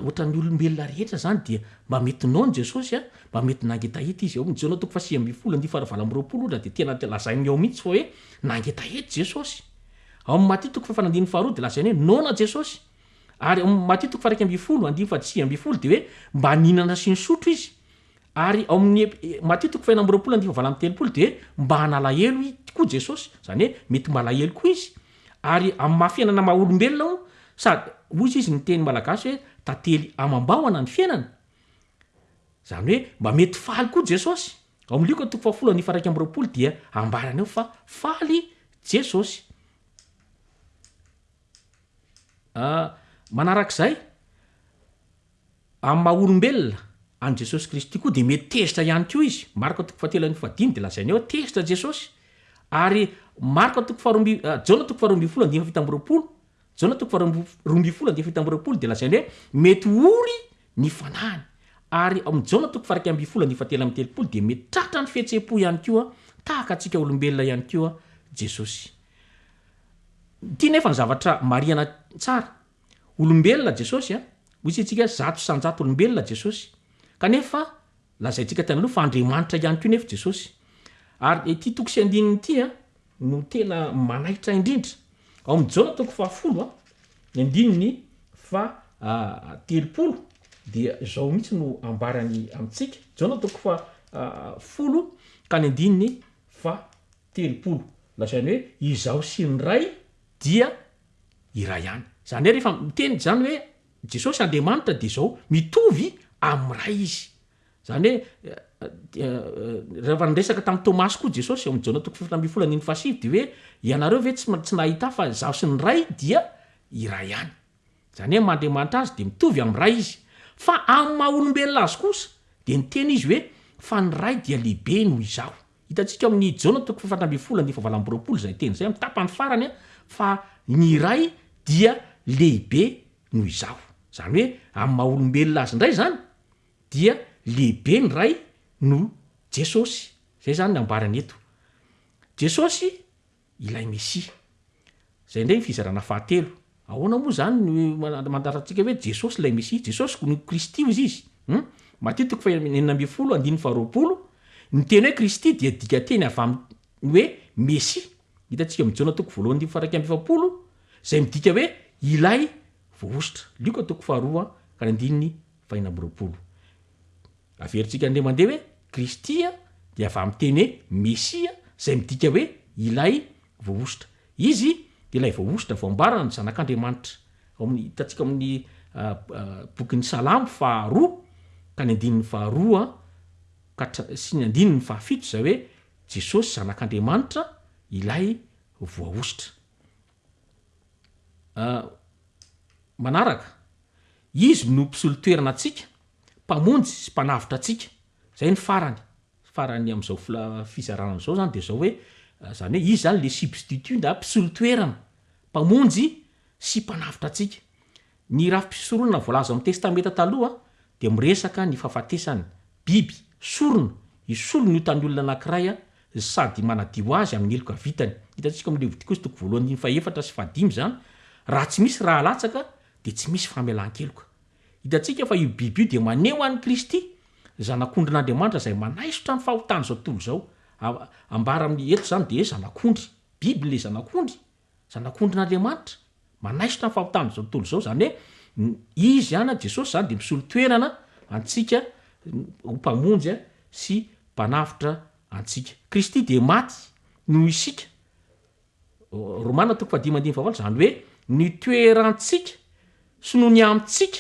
ohatra ny olombelona rehetra zany dia mba mety nona Jesosy mba mety nangetaeta izy. Ao amin'ny Jona 5:20-20 de tena lazainy ao mihitsy fa hoe nangetaeta Jesosy. Ao amin'ny Matteo 5:1-2 de lazainy hoe nona Jesosy. Ary ao amin'ny Matteo 1:1-3 de hoe mba ninana sy nisotro izy. Ary ao amin'ny Matteo 1:20-20 de hoe mba hanalahelo koa Jesosy. Zany hoe mety malahelo koa izy. Ary amin'ny mahafiainana maha olombelona sady hozy izy ny teny malagasy hoe tantely amam-bahona ny fiainana. Zany hoe mba mety faly koa Jesosy. Ao amin'ny Lioka 10:1-13 dia ambarany eo fa faly Jesosy. Manarak'izay amin'ny maha olombelona any Jesosy Kristy koa de mety tezitra ihany koa izy. Marka 4:15 de lazainy eo tezitra Jesosy. Ary Marka 2:20-20 Jona 2:20-20 de lazainy hoe mety ory ny fanahiny. Ary amin'ny Jona 2:1-13 de mety tratra ny fihetseham-po ihany koa tahaka antsika olombelona ihany koa Jesosy. Ty nefa ny zavatra marihana tsara. Olombelona Jesosy hoy isika zato sanjato olombelona Jesosy. Kanefa lazaintsika tany fa Andriamanitra ihany koa nefa Jesosy. Ary ity toko sy andininy ity no tena manaitra indrindra. Ao amin'ny Jona 10 ny andininy fa 30 dia zao mihitsy no ambarany amintsika. Jona 10 ka ny andininy fa 30. Lazainy hoe izaho sy ny ray dia iray ihany. Zany hoe rehefa miteny zany hoe Jesosy Andriamanitra de zao mitovy amin'ny ray izy. Zany hoe rehefa niresaka tamin'ny Tomasy koa Jesosy ao amin'ny Jona 15:7 de hoe ianareo ve tsy nahita fa zaho sy ny ray dia iray ihany. Zany hoe Mandriamanitra azy de mitovy amin'ny ray izy. Fa amin'ny maha olombelona azy kosa de niteny izy hoe fa ny ray dia lehibe noho izaho. Hitantsika amin'ny Jona 15:7 zay teny zay amin'ny tapany farany fa ny ray dia lehibe noho izaho. Zany hoe amin'ny maha olombelona azy ndray zany dia lehibe ny ray no Jesosy. Zay zany nambarany eto. Jesosy ilay Mesia. Zay ndray fizarana fahatelo. Ahoana moa zany mandarantsika hoe Jesosy ilay Mesia, Jesosy no Kristy izy. Matteo 4:20 ny teny hoe Kristy dia dika teny avy amin'ny hoe Mesia. Hitantsika amin'ny Jona 1:1-7 zay midika hoe ilay voaositra. Lioka 2:2 ka ny andininy 5:20. Averintsika andeha mandeha hoe Kristy dia avy amin'ny teny hoe Mesia zay midika hoe ilay voaositra izy de ilay voaositra voambarana ny zanak'Andriamanitra ao amin'ny hitantsika amin'ny bokin'ny Salamo faharoa ka ny andininy faharoa sy ny andininy fahafito zay hoe Jesosy zanak'Andriamanitra ilay voaositra. Manaraka izy no mpisolo toerana antsika, mpamonjy sy mpanavitra antsika. Zay ny farany am'izao fizarana zao zany de zao hoe zany hoe izy zany le substitut na mpisolo toerana, mpamonjy sy mpanavitra antsika. Ny rafi-pisorona voalaza amin'ny testamenta taloha de miresaka ny fahafatesany biby sorona isolo ny tany olona anankiray sady manadio azy amin'ny eloka vitany. Hitantsika amin'ny Levitikosy toko voalohany 4 sy 5 zany, raha tsy misy raha latsaka de tsy misy famelan-keloka. Hitantsika fa io biby io de maneho an'i Kristy, zanak'ondrin'Andriamanitra zay manaisotra ny fahotany zao tontolo zao. Ambara amin'ny eto zany de zanak'ondry, biby le zanak'ondrin'Andriamanitra manaisotra ny fahotany zao tontolo zao, zany hoe izy ana Jesosy zany de misolo toerana antsika ho mpamonjy sy mpanavitra antsika. Kristy de maty noho isika. Romana toko 5:8 zany hoe nitoerantsika sy no niamitsika,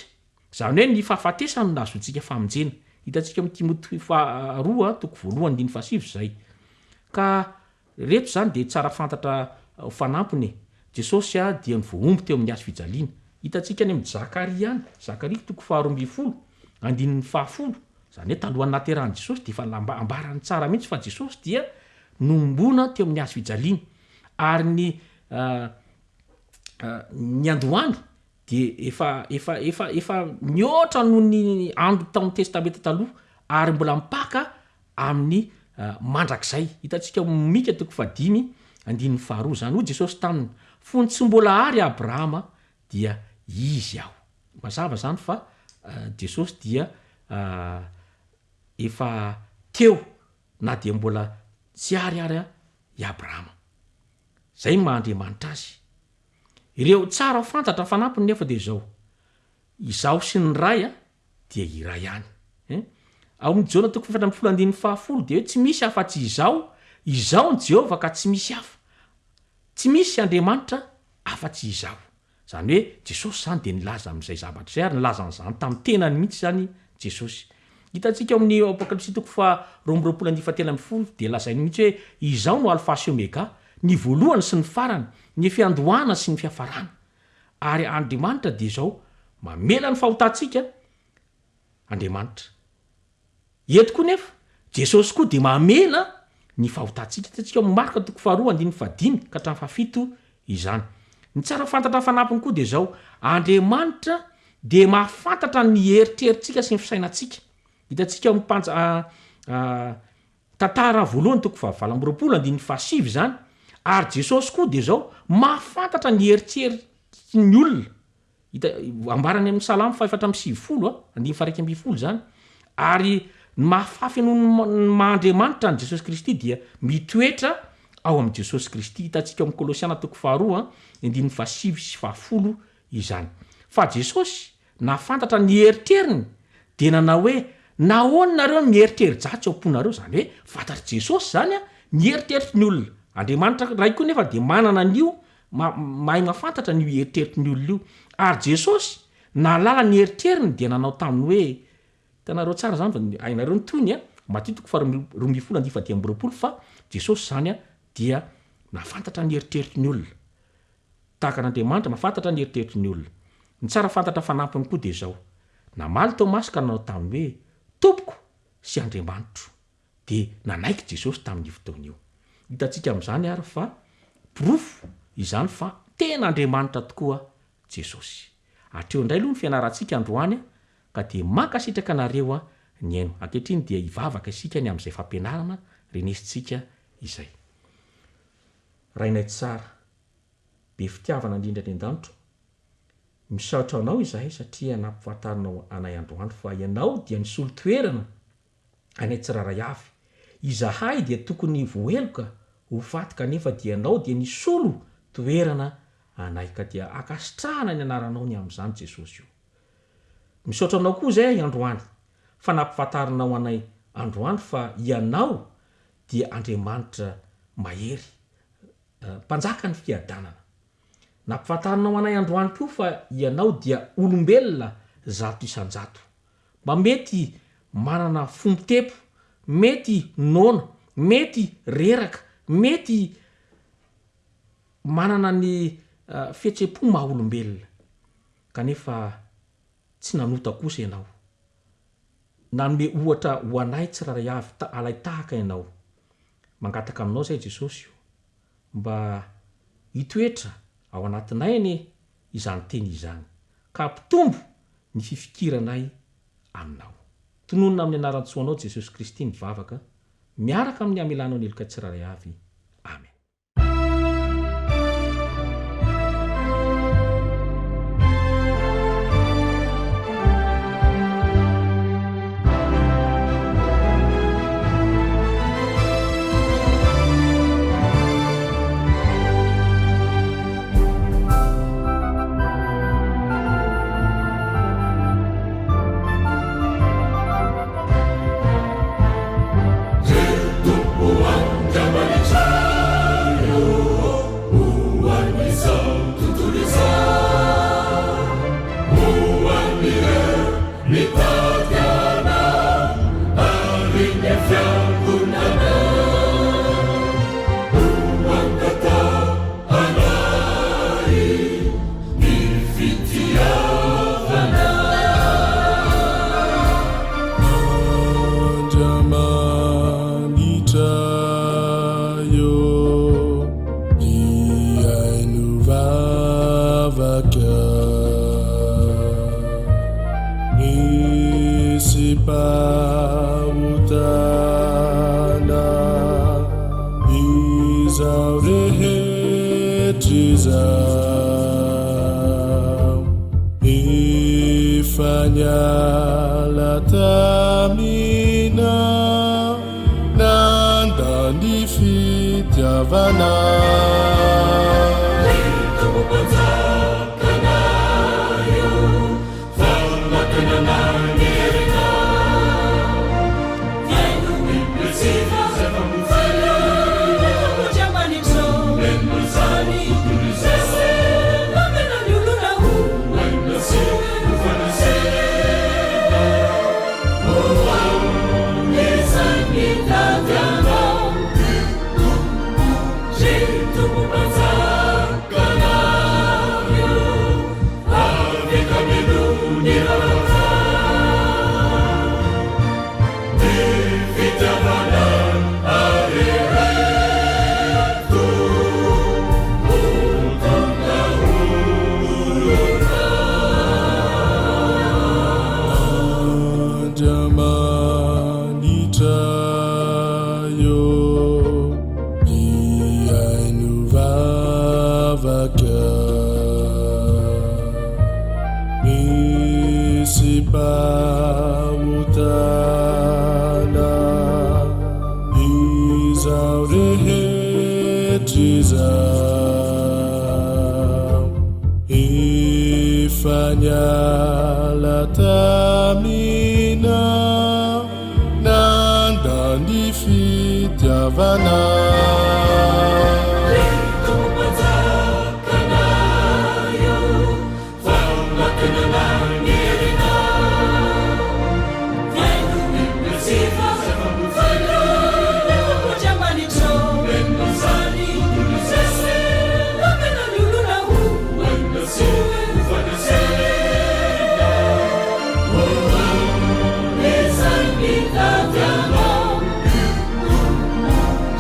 zany hoe ny fahafatesany nazontsika famonjena. Hitantsika amin'ny Timothée 2 toko 1:7 zay. Ka reto zany de tsara fantatra fanampiny. Jesosy dia ny voaomby teo amin'ny hazo fijaliana. Hitantsika any amin'ny Zakaria toko 12:10, zany hoe talohan'ny naterahany Jesosy de fa ambarany tsara mihitsy fa Jesosy dia nombona teo amin'ny hazo fijaliana. Ary ny Andohany de efa mihoatra noho ny andro taon'ny testamenta taloha ary mbola mipaka amin'ny mandrakizay. Hitantsika Mika toko 5:2 zany hoy Jesosy taminy, fony tsy mbola ary Abrahama dia izy aho. Mazava zany fa Jesosy dia efa teo na de mbola tsy ary i Abrahama. Zay mahandriamanitra azy. Ireo tsara fantatra fanampiny nefa de zao, izaho sy ny ray dia iray ihany. Ao amin'ny Jona toko 7:10 de hoe tsy misy afa-tsy izaho ny Jehovah ka tsy misy hafa. Tsy misy Andriamanitra afa-tsy izaho. Zany hoe Jesosy zany de nilaza amin'izay zavatra zay ary nilaza an'izany tamin'ny tenany mihitsy zany Jesosy. Hitantsika amin'ny Apokalipsy toko 2:13 de lazainy mihitsy hoe izaho no alpha sy omega, ny voalohany sy ny farany, ny fiandohana sy ny fiafarana. Ary Andriamanitra de zao mamela ny fahotantsika Andriamanitra. Eto koa nefa Jesosy koa de mamela ny fahotantsika. Hitantsika amin'ny Marka toko 2:5 ka hatramin'ny 7 izany. Ny tsara fantatra fanampiny koa de zao, Andriamanitra de mahafantatra ny eritrerintsika sy ny fisainantsika. Hitantsika amin'ny tantara voalohany toko 20:7 zany, ary Jesosy koa de zao mahafantatra ny eritreritry ny olona. Ambarany amin'ny Salamo 4:7 zany, ary mahafafy noho ny mahandriamanitra ny Jesosy Kristy dia mitoetra ao amin'ny Jesosy Kristy. Hitantsika amin'ny Kolosiana toko 2:7 sy 10 izany. Fa Jesosy nafantatra ny eritreriny de nanao hoe nahoany nareo mieritrery-jatsy ao am-ponareo, zany hoe fantatry Jesosy zany ny eritreritry ny olona. Andriamanitra ray koa nefa de manana an'io mahay mafantatra ny eritreritry ny olona io. Ary Jesosy nalala ny eritreriny de nanao taminy hoe, hitanareo tsara zany fa ainareo ny tony Matthieu toko 12:10 fa Jesosy zany dia nafantatra ny eritreritry ny olona. Tahaka n'Andriamanitra mafantatra ny eritreritry ny olona. Ny tsara fantatra fanampiny koa de zao, namaly Tomasy ka nanao taminy hoe Tompoko sy Andriamanitro, de nanaiky Jesosy tamin'ny fotoana io. Hitantsika amin'izany ary fa profo izany fa tena Andriamanitra tokoa Jesosy. Hatreo indray aloha ny fianarantsika androany ka de mankasitraka anareo ny aino. Ankehitriny dia hivavaka isika ny amin'izay fampianarana renesintsika izay. Rainay tsara, be fitiavana indrindra ny an-danitro, misaotra anao izahay satria nampifantarinao anay androandro fa ianao dia nisolo toerana anay tsiraray avy. Izahay dia tokony voeloka ho faty kanefa dia ianao dia nisolo toerana anay ka dia akasitrahana ny anaranao ny amin'izany Jesosy io. Misaotra anao koa izay androany fa nampifantarinao anay androandro fa ianao dia Andriamanitra mahery. mpanjaka ny fiadanana. Nampifantarinao anay androany koa fa ianao dia olombelona zato isanjato. Mba mety manana fombo-tepo, mety nona, mety reraka, mety manana ny fihetsem-po maha olombelona. Kanefa tsy nanota kosa ianao. Nanome ohatra ho anay tsiraray avy alay tahaka ianao. Mangataka aminao zay Jesosy mba hitoetra ao anatinay ane izany teny izany, ka ampitombo ny fifikiranay aminao. Tononona amin'ny anaran-tsoanao Jesosy Kristy mivavaka, miaraka amin'ny amelanao ny eloka tsiraray avy. Amen.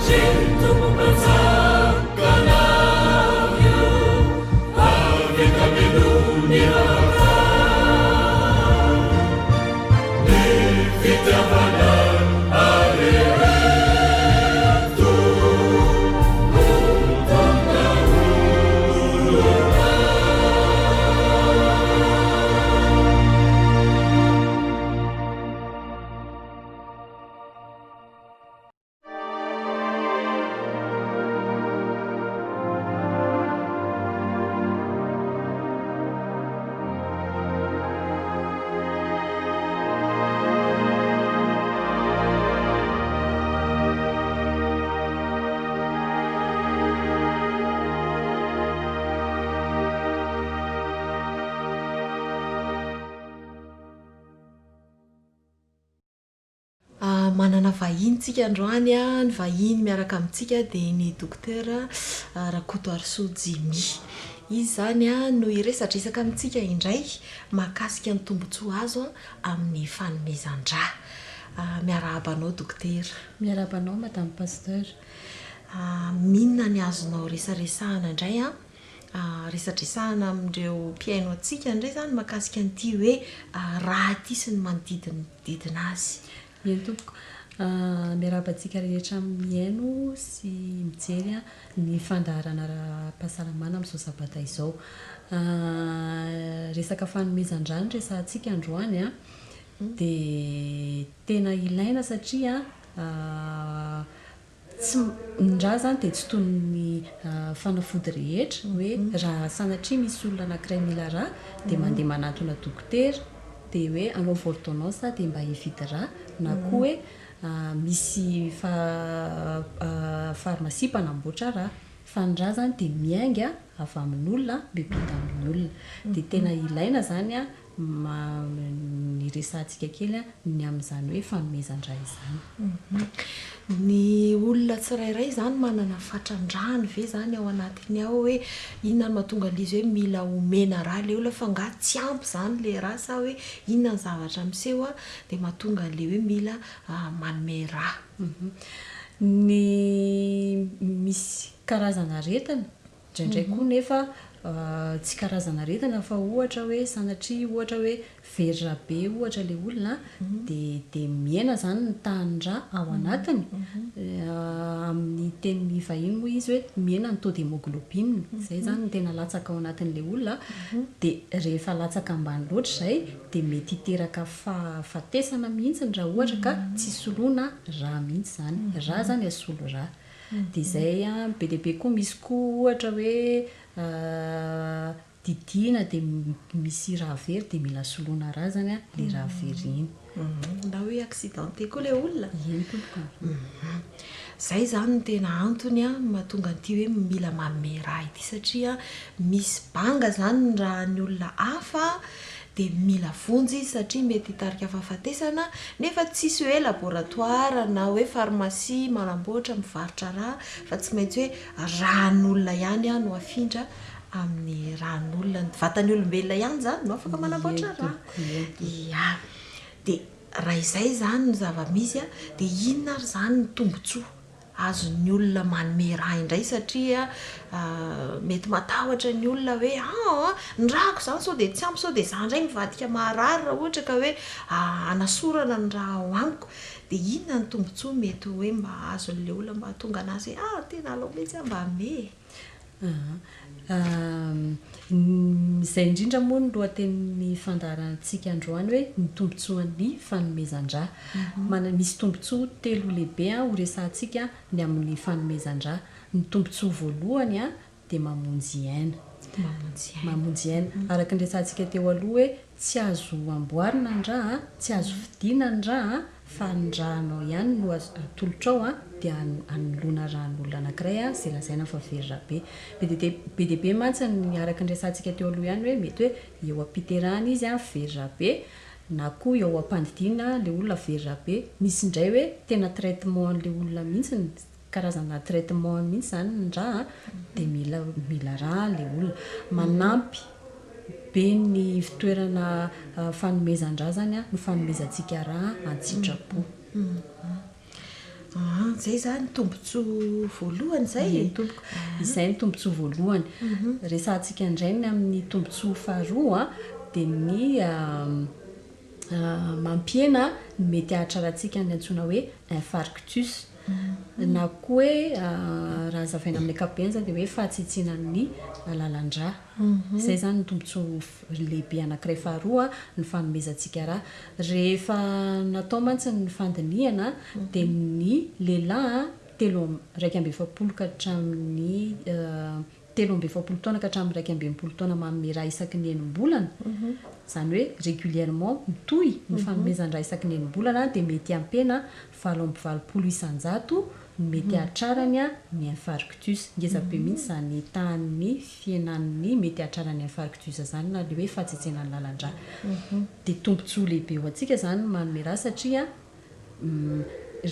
Sim. manana vahinyntsika androany a ny vahiny miaraka amintsika dia ny dokotera Rakoto Arsojimi. Izy zany a no iresadresaka amintsika indray mahakasika ny tombotsoa azo amin'ny fanomezan-dra. Miarabanao dokotera. Miarabanao madame pasteur. Minona ny azonao resaresahana indray a resadresahana amin'ireo mpiaino antsika indray zany mahakasika an'ity hoe raha ity sy ny manodidina azy. Eny tompoko, miarabantsika rehetra miaino sy mijery ny fandaharana ara-pahasalamana amin'izao sabata izao. Resaka fanomezan-drano resantsika androany a dia tena ilaina satria ny raha zany dia tsy toy ny fanafody rehetra hoe raha sanatria misy olona anankiray mila raha dia mandeha manatona dokotera dia hoe anaova ordonnance dia mba hividy raha na koa hoe misy pharmacie mpanamboatra raha. Fa ny raha zany dia miainga avy amin'olona bebida amin'olona dia tena ilaina zany a ny resantsika kely ny amin'izany hoe fanomezan-dra izany. Ny olona tsirairay zany manana fatran-drano ve zany ao anatiny ao hoe inona no mahatonga an'izy hoe mila omena raha le olona fa nga tsy ampy zany le raha sa hoe inona ny zavatra miseho dia mahatonga an'le hoe mila manome raha. Ny misy karazana aretina indraindray koa nefa tsy karazana aretina fa ohatra hoe sanatria ohatra hoe verra be ohatra le olona dia miena zany ny tahan-dra ao anatiny. Amin'ny teny vahiny moa izy hoe miena ny taux d'hémoglobine, izay zany ny tena latsaka ao anatin'le olona dia rehefa latsaka ambany loatra izay dia mety hiteraka fatesana mihitsy raha ohatra ka tsy soloina raha mihitsy zany. Raha zany asolo raha. Dia izay be dia be koa misy koa ohatra hoe didina dia misy raha very dia mila soloina raha zany le raha very iny. Mba hoe accidenté koa le olona. Eny tompoko. Zay zany no tena antony mahatonga an'ity hoe mila manome raha ity satria misy banga zany raha ny olona hafa dia mila vonjy izy satria mety hitarika fahafatesana nefa tsisy hoe laboratoire na hoe pharmacie manamboatra mivarotra raha fa tsy maintsy hoe rahan'olona ihany no afindra amin'ny rahan'olona ny vatan'ny olombelona ihany zany no afaka manamboatra raha. Ia. Dia raha izay zany no zava-misy dia inona ary zany ny tombotsoa azon'ny olona manome raha indray satria mety matahotra ny olona hoe ny rahako zany sao dia tsy ampy sao dia za indray mivadika maharary raha ohatra ka hoe anasorana ny raha ao amiko. Dia inona ny tombotsoa mety hoe mba azon'le olona mba tonga anazy hoe tena alao mihitsy mba ame. Izay indrindra moa no lohatenin'ny fandaharantsika androany hoe ny tombotsoan'ny fanomezan-dra. Misy tombotsoa telo lehibe ho resantsika ny amin'ny fanomezan-dra. Ny tombotsoa voalohany dia mamonjy aina. Mamonjy aina. Araka ny resantsika teo aloha hoe tsy azo amboarina ny raha, tsy azo fidiana ny raha fa ny rahanao ihany no atolotra ao dia anoloana rahan'olona anankiray izay lazaina fa verra be. Be dia be mantsy ny araka ny resantsika teo aloha ihany hoe mety hoe eo am-piterahana izy verra be na koa eo am-pandidiana le olona verra be. Misy indray hoe tena traitement an'le olona mihitsy karazana traitement mihitsy zany ny raha dia mila raha le olona. Manampy be ny fitoerana fanomezan-dra zany no fanomezantsika raha an-tsitrapo. Zay zany tombotsoa voalohany zay. Izay ny tombotsoa voalohany. Resantsika indray ny amin'ny tombotsoa faharoa dia ny mampiena ny mety hahatrarantsika ny antsoina hoe infarctus na koa hoe raha zavaina amin'ny ankapobeny zany dia hoe fahatsitsinan'ny lalan-dra. Izay zany ny tombotsoa lehibe anankiray faharoa ny fanomezantsika raha. Rehefa natao mantsy ny fandiniana dia ny lehilahy 3.7 ka hatramin'ny 3.7 taona ka hatramin'ny 2.7 taona manome raha isaky ny enim-bolana. Zany hoe régulièrement mitohy ny fanomezan-dra isaky ny enim-bolana dia mety hampena 7.7 isan-jato mety hahatrarany ny infarctus. Ngeza be mihitsy zany tahan'ny fiainan'ny mety hahatrarany infarctus zany na le hoe fahatsitsinan'ny lalan-dra. Dia tombotsoa lehibe ho antsika zany manome raha satria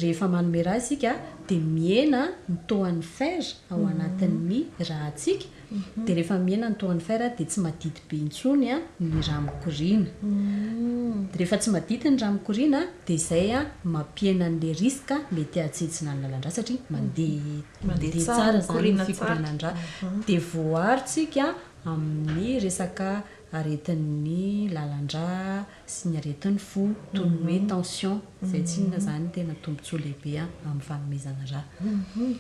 rehefa manome raha isika de miena ny toan'ny fer ao anatin'ny raha atsika de rehefa miena ny toan'ny fer de tsy madity be intsony a ny raha mikorina de rehefa tsy madity ny raha mikorina de izay a mampiena an'le riska mety atsitsina ny lalandra satria mandeha tsara zany ny fikorinandraha de voaritsika amin'ny resaka aretin'ny lalandra sy ny aretin'ny fo toy ny hoe tension zay tsinona zany tena tombontsoa lehibe a amin'ny fanomezana raha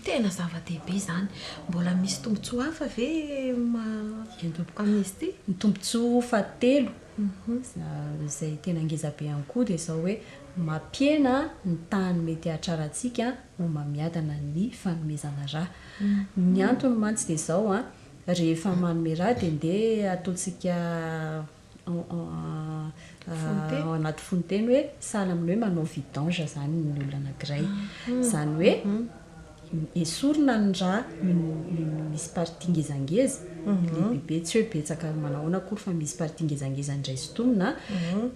tena zava-dehibe zany mbola misy tombontsoa hafa ve amin'izy ty ny tombontsoa fahatelo zay tena ngezabe ihany koa de zao hoe mampiena ny tany mety hahatrarantsika ho mamiadana ny fanomezana raha ny antony mantsy de zao a rehefa manome raha de ndeha ataontsika ao anaty fonteny hoe sahala amin'ny hoe manao vidange zany ny olona anankiray zany hoe esorina ny raha misy parti ngezangeza lehibe tsy hoe betsaka manahoana akory fa misy parti ngezangeza ndray sotomina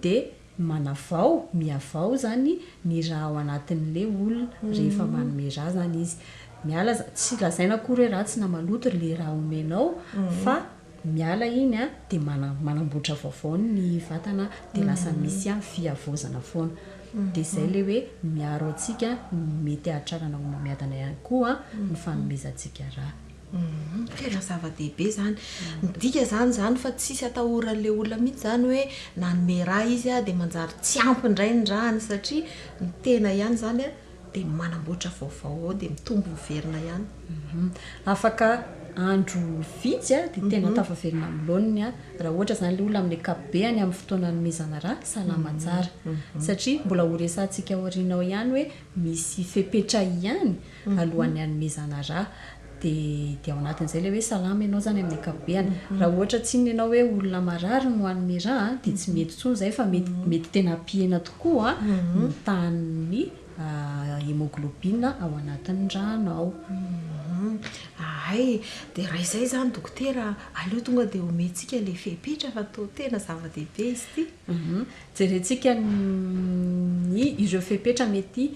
de manavao miavao zany ny raha ao anatin'le olona rehefa manome raha zany izy miala tsy lazaina akory hoe ratsy na maloto le raha omenao fa miala iny a de manamboatra vaovao ny vatana de lasa misy a fiavozana foana de zay le hoe miaro atsika mety hahatrarana ho mamiadana ihany koa ny fanomezantsika raha tena zava-dehibe zany midika zany fa tsisy atahoran'le olona mihitsy zany hoe nanome raha izy a de manjary tsy ampindray ny rahany satria ny tena ihany zany a de manamboatra vaovao de mitombo miverina ihany afaka andro vitsy a de tena tafaverina amin'ny laoniny a raha ohatra zany le olona amin'ny akabeany amin'ny fotoana nomezana raha salama tsara satria mbola ho resantsika ao aorianao ihany hoe misy fepetra ihany alohan'ny hanomezana raha de ao anatin'izay le hoe salama ianao zany amin'ny akabeany raha ohatra tsiny ianao hoe olona marary no hanome raha de tsy mety tsony zay fa mety tena ampiena tokoa ny tany hémoglobine ao anatin'ny ranao ay de raha izay zany dokotera aleo tonga de omentsika le fepetra fa to tena zava-dehibe izy ty jerentsika ny ireo fepetra mety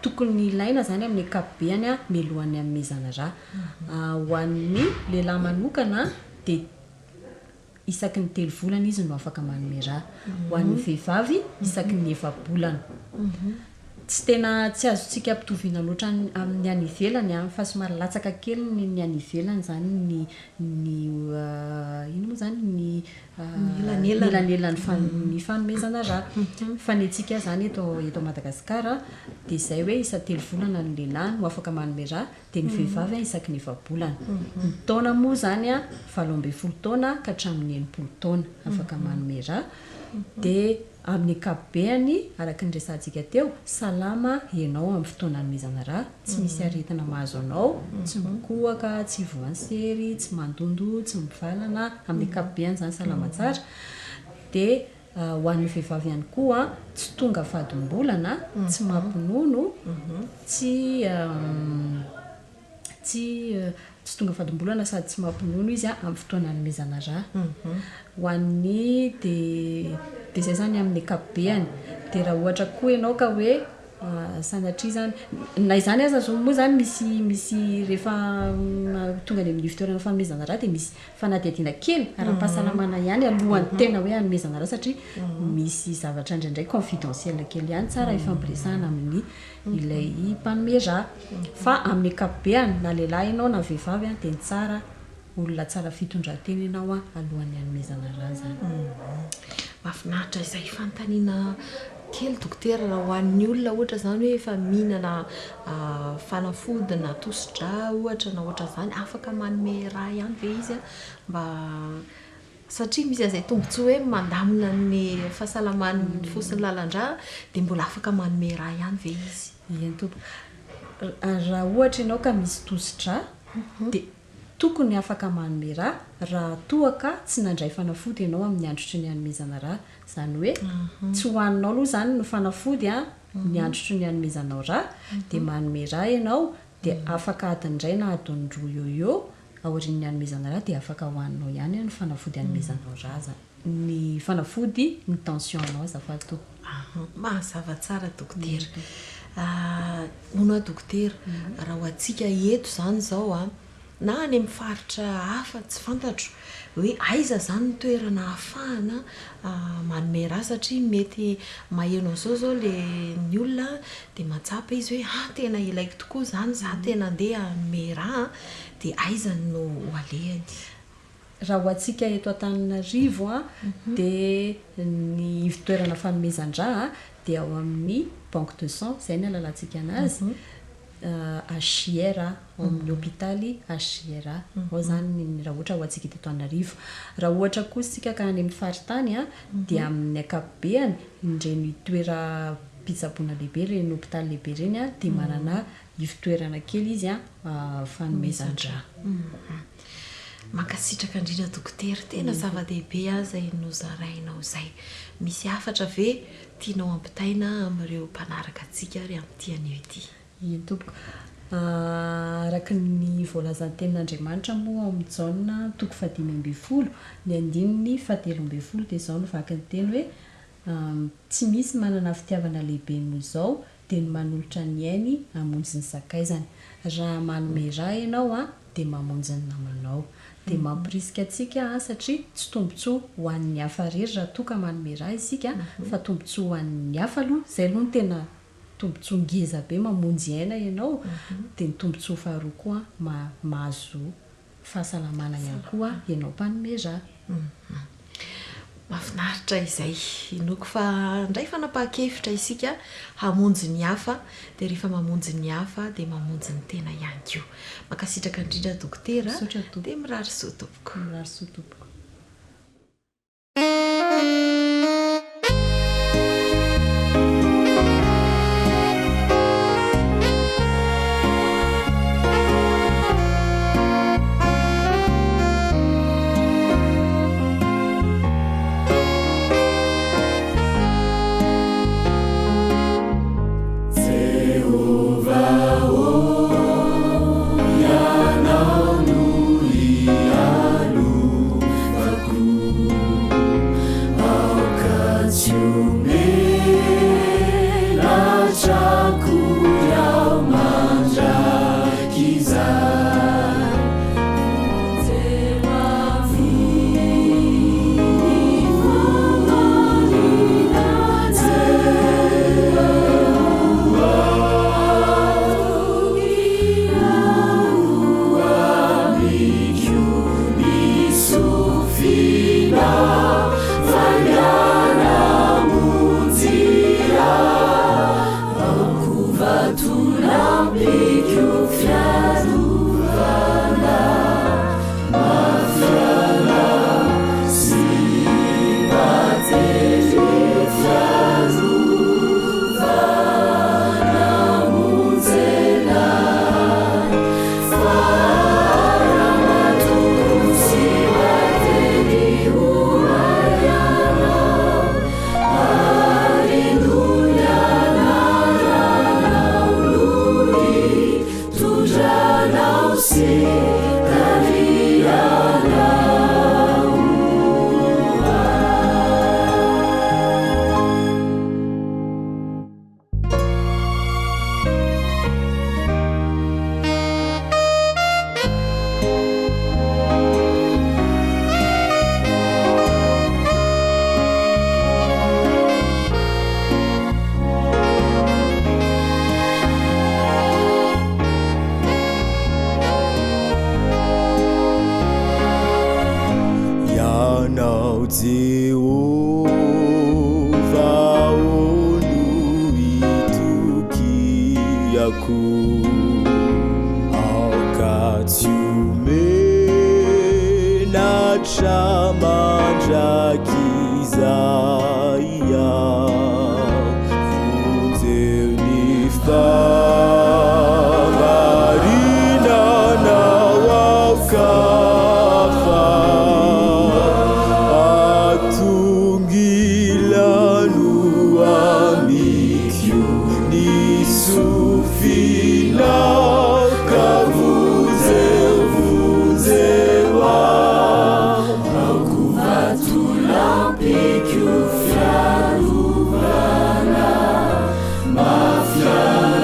tokony ilaina zany amin'ny akabeany a mialohan'ny hanomezana raha ho an'ny lehilahy manokana de isaky ny 3 volana izy no afaka manome raha ho an'ny vehivavy isaky ny 9 bolana tsy tena tsy azotsika ampitovina loatra amin'ny any ivelany fa somary latsaka kely ny any ivelany zany ny ino moa zany ny elanelany fanomezana raha fa ny antsika zany eto Madagasikara de zay hoe isa 3 volana ny lehilahy no afaka manome raha de ny vehivavy isaky ny 9 bolana ny taona moa zany a 12 taona ka hatramin'ny 80 taona afaka manome raha de amin'ny akabeany araka ny resantsika teo salama ianao amin'ny fotoana nomezana raha tsy misy aretina mahazo anao tsy mikohaka tsy voansery tsy mandondo tsy mivalana amin'ny akabeany zany salama tsara de ho an'ny vehivavy ihany koa tsy tonga fadimbolana tsy mampinono tsy tonga fadimbolana sady tsy mampinono izy amin'ny fotoana nomezana raha ho an'ny de zay zany amin'ny akabeany de raha ohatra koa ianao ka hoe sanatria zany na izany aza zo moa zany misy rehefa tonga de amin'ny fitoerana fanomezana raha de misy fanadihadiana kely ara-pahasalamana ihany alohan'ny tena hoe hanomezana raha satria misy zavatra indraindray confidentiel kely ihany tsara ifampiresahana amin'ny ilay mpanome raha fa amin'ny akabeany na lehilahy ianao na vehivavy de ny tsara olona tsara fitondran-tena ianao alohan'ny hanomezana raha zany mahafinaritra izay fanontaniana kely dokotera raha ho an'ny olona ohatra zany hoe efa mihinana fanafody na tosi-dra ohatra na ohatra zany afaka manome raha ihany ve izy mba satria misy an'izay tombontsoa hoe mandamina ny fahasalaman'ny fosiny lalandra de mbola afaka manome raha ihany ve izy eny tompo raha ohatra ianao ka misy tosi-dra de tokony afaka manome raha toaka tsy nandray fanafody ianao amin'ny androtry ny hanomezana raha zany hoe tsy hohaninao aloha zany no fanafody ny androtry ny hanomezanao raha de manome raha ianao de afaka adiny ray na adiny roa eo aorian'ny hanomezana raha de afaka hohaninao ihany ny fanafody hanomezanao raha zany ny fanafody ny tension anao azafady to mahazava tsara dokotera ona dokotera raha ho atsika eto zany zao a na any amin'ny faritra hafa tsy fantatro hoe aiza zany toerana ahafahana manome raha satria mety mahenao zao le ny olona de matsapa izy hoe tena ilaiko tokoa zany za tena andeha anome raha de aiza no alehany. Raha ho atsika eto Antananarivo a de ny fitoerana fanomezan-draha de ao amin'ny banque de sang zay ny alalantsika anazy HJR amin'ny hôpitaly HJR ao zany raha ohatra ho atsika eto Antananarivo. Raha ohatra kosa sika ka any amin'ny faritany a de amin'ny akapobeany indreny toera pitsaboana lehibe reny hôpitaly lehibe reny a de manana fitoerana kely izy a fanomezan-draha. Mankasitraka indrindra dokotera tena zava-dehibe zay nozarainao zay. Misy afatra ve tianao ampitaina amin'ireo mpanaraka antsika ary amin'ity anio ity? Tompoko araka ny voalazan'ny tenin'Andriamanitra moa ao amin'ny Jaona 5:12 ny andininy 7:12 de zao no vaky ny teny hoe tsy misy manana fitiavana lehibe noho izao de ny manolotra ny ainy hamonjy ny sakaizany. Raha manome raha ianao a de mamonjy ny namanao. De mampirisika atsika satria tsy tombontsoa ho an'ny hafa rery raha toka manome raha isika fa tombontsoa ho an'ny hafa aloha zay aloha no tena tombontsoa ngeza be mamonjy aina ianao de ny tombontsoa faharoa koa mahazo fahasalamana ihany koa ianao mpanome raha. Mafinaritra izay inoko fa ndray fanapaha-kevitra isika hamonjy ny hafa de rehefa mamonjy ny hafa de mamonjy ny tena ihany koa. Makasitraka indrindra dokotera de mirary soa tompoko. Mirary soa tompoko. Fiarovana, mafia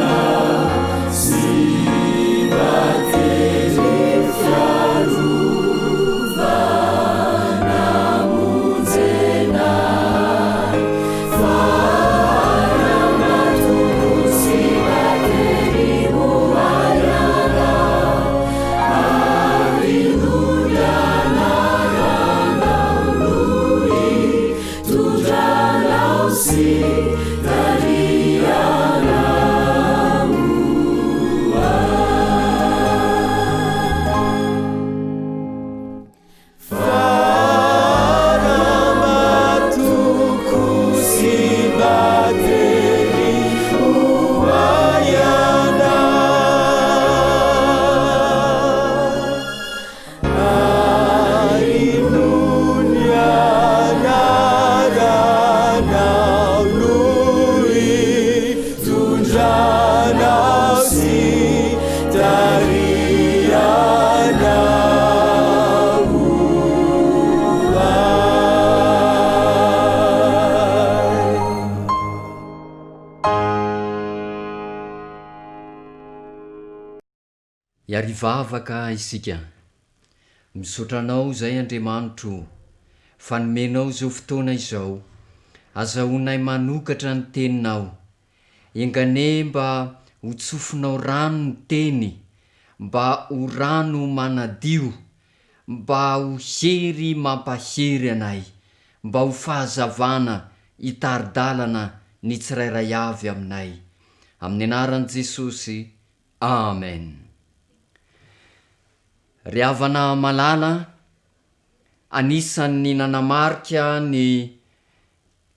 iarivavaka isika misotranao zay Andriamanitro fanomenao zao fotoana izao azahoinay manokatra ny teninao engane mba hotsofinao rano ny teny mba ho rano manadio mba ho hery mampahery anay mba ho fahazavana hitaridalana ny tsirairay avy aminay amin'ny anaran'i Jesosy amen. Ry havana malala, anisan'ny nanamarika ny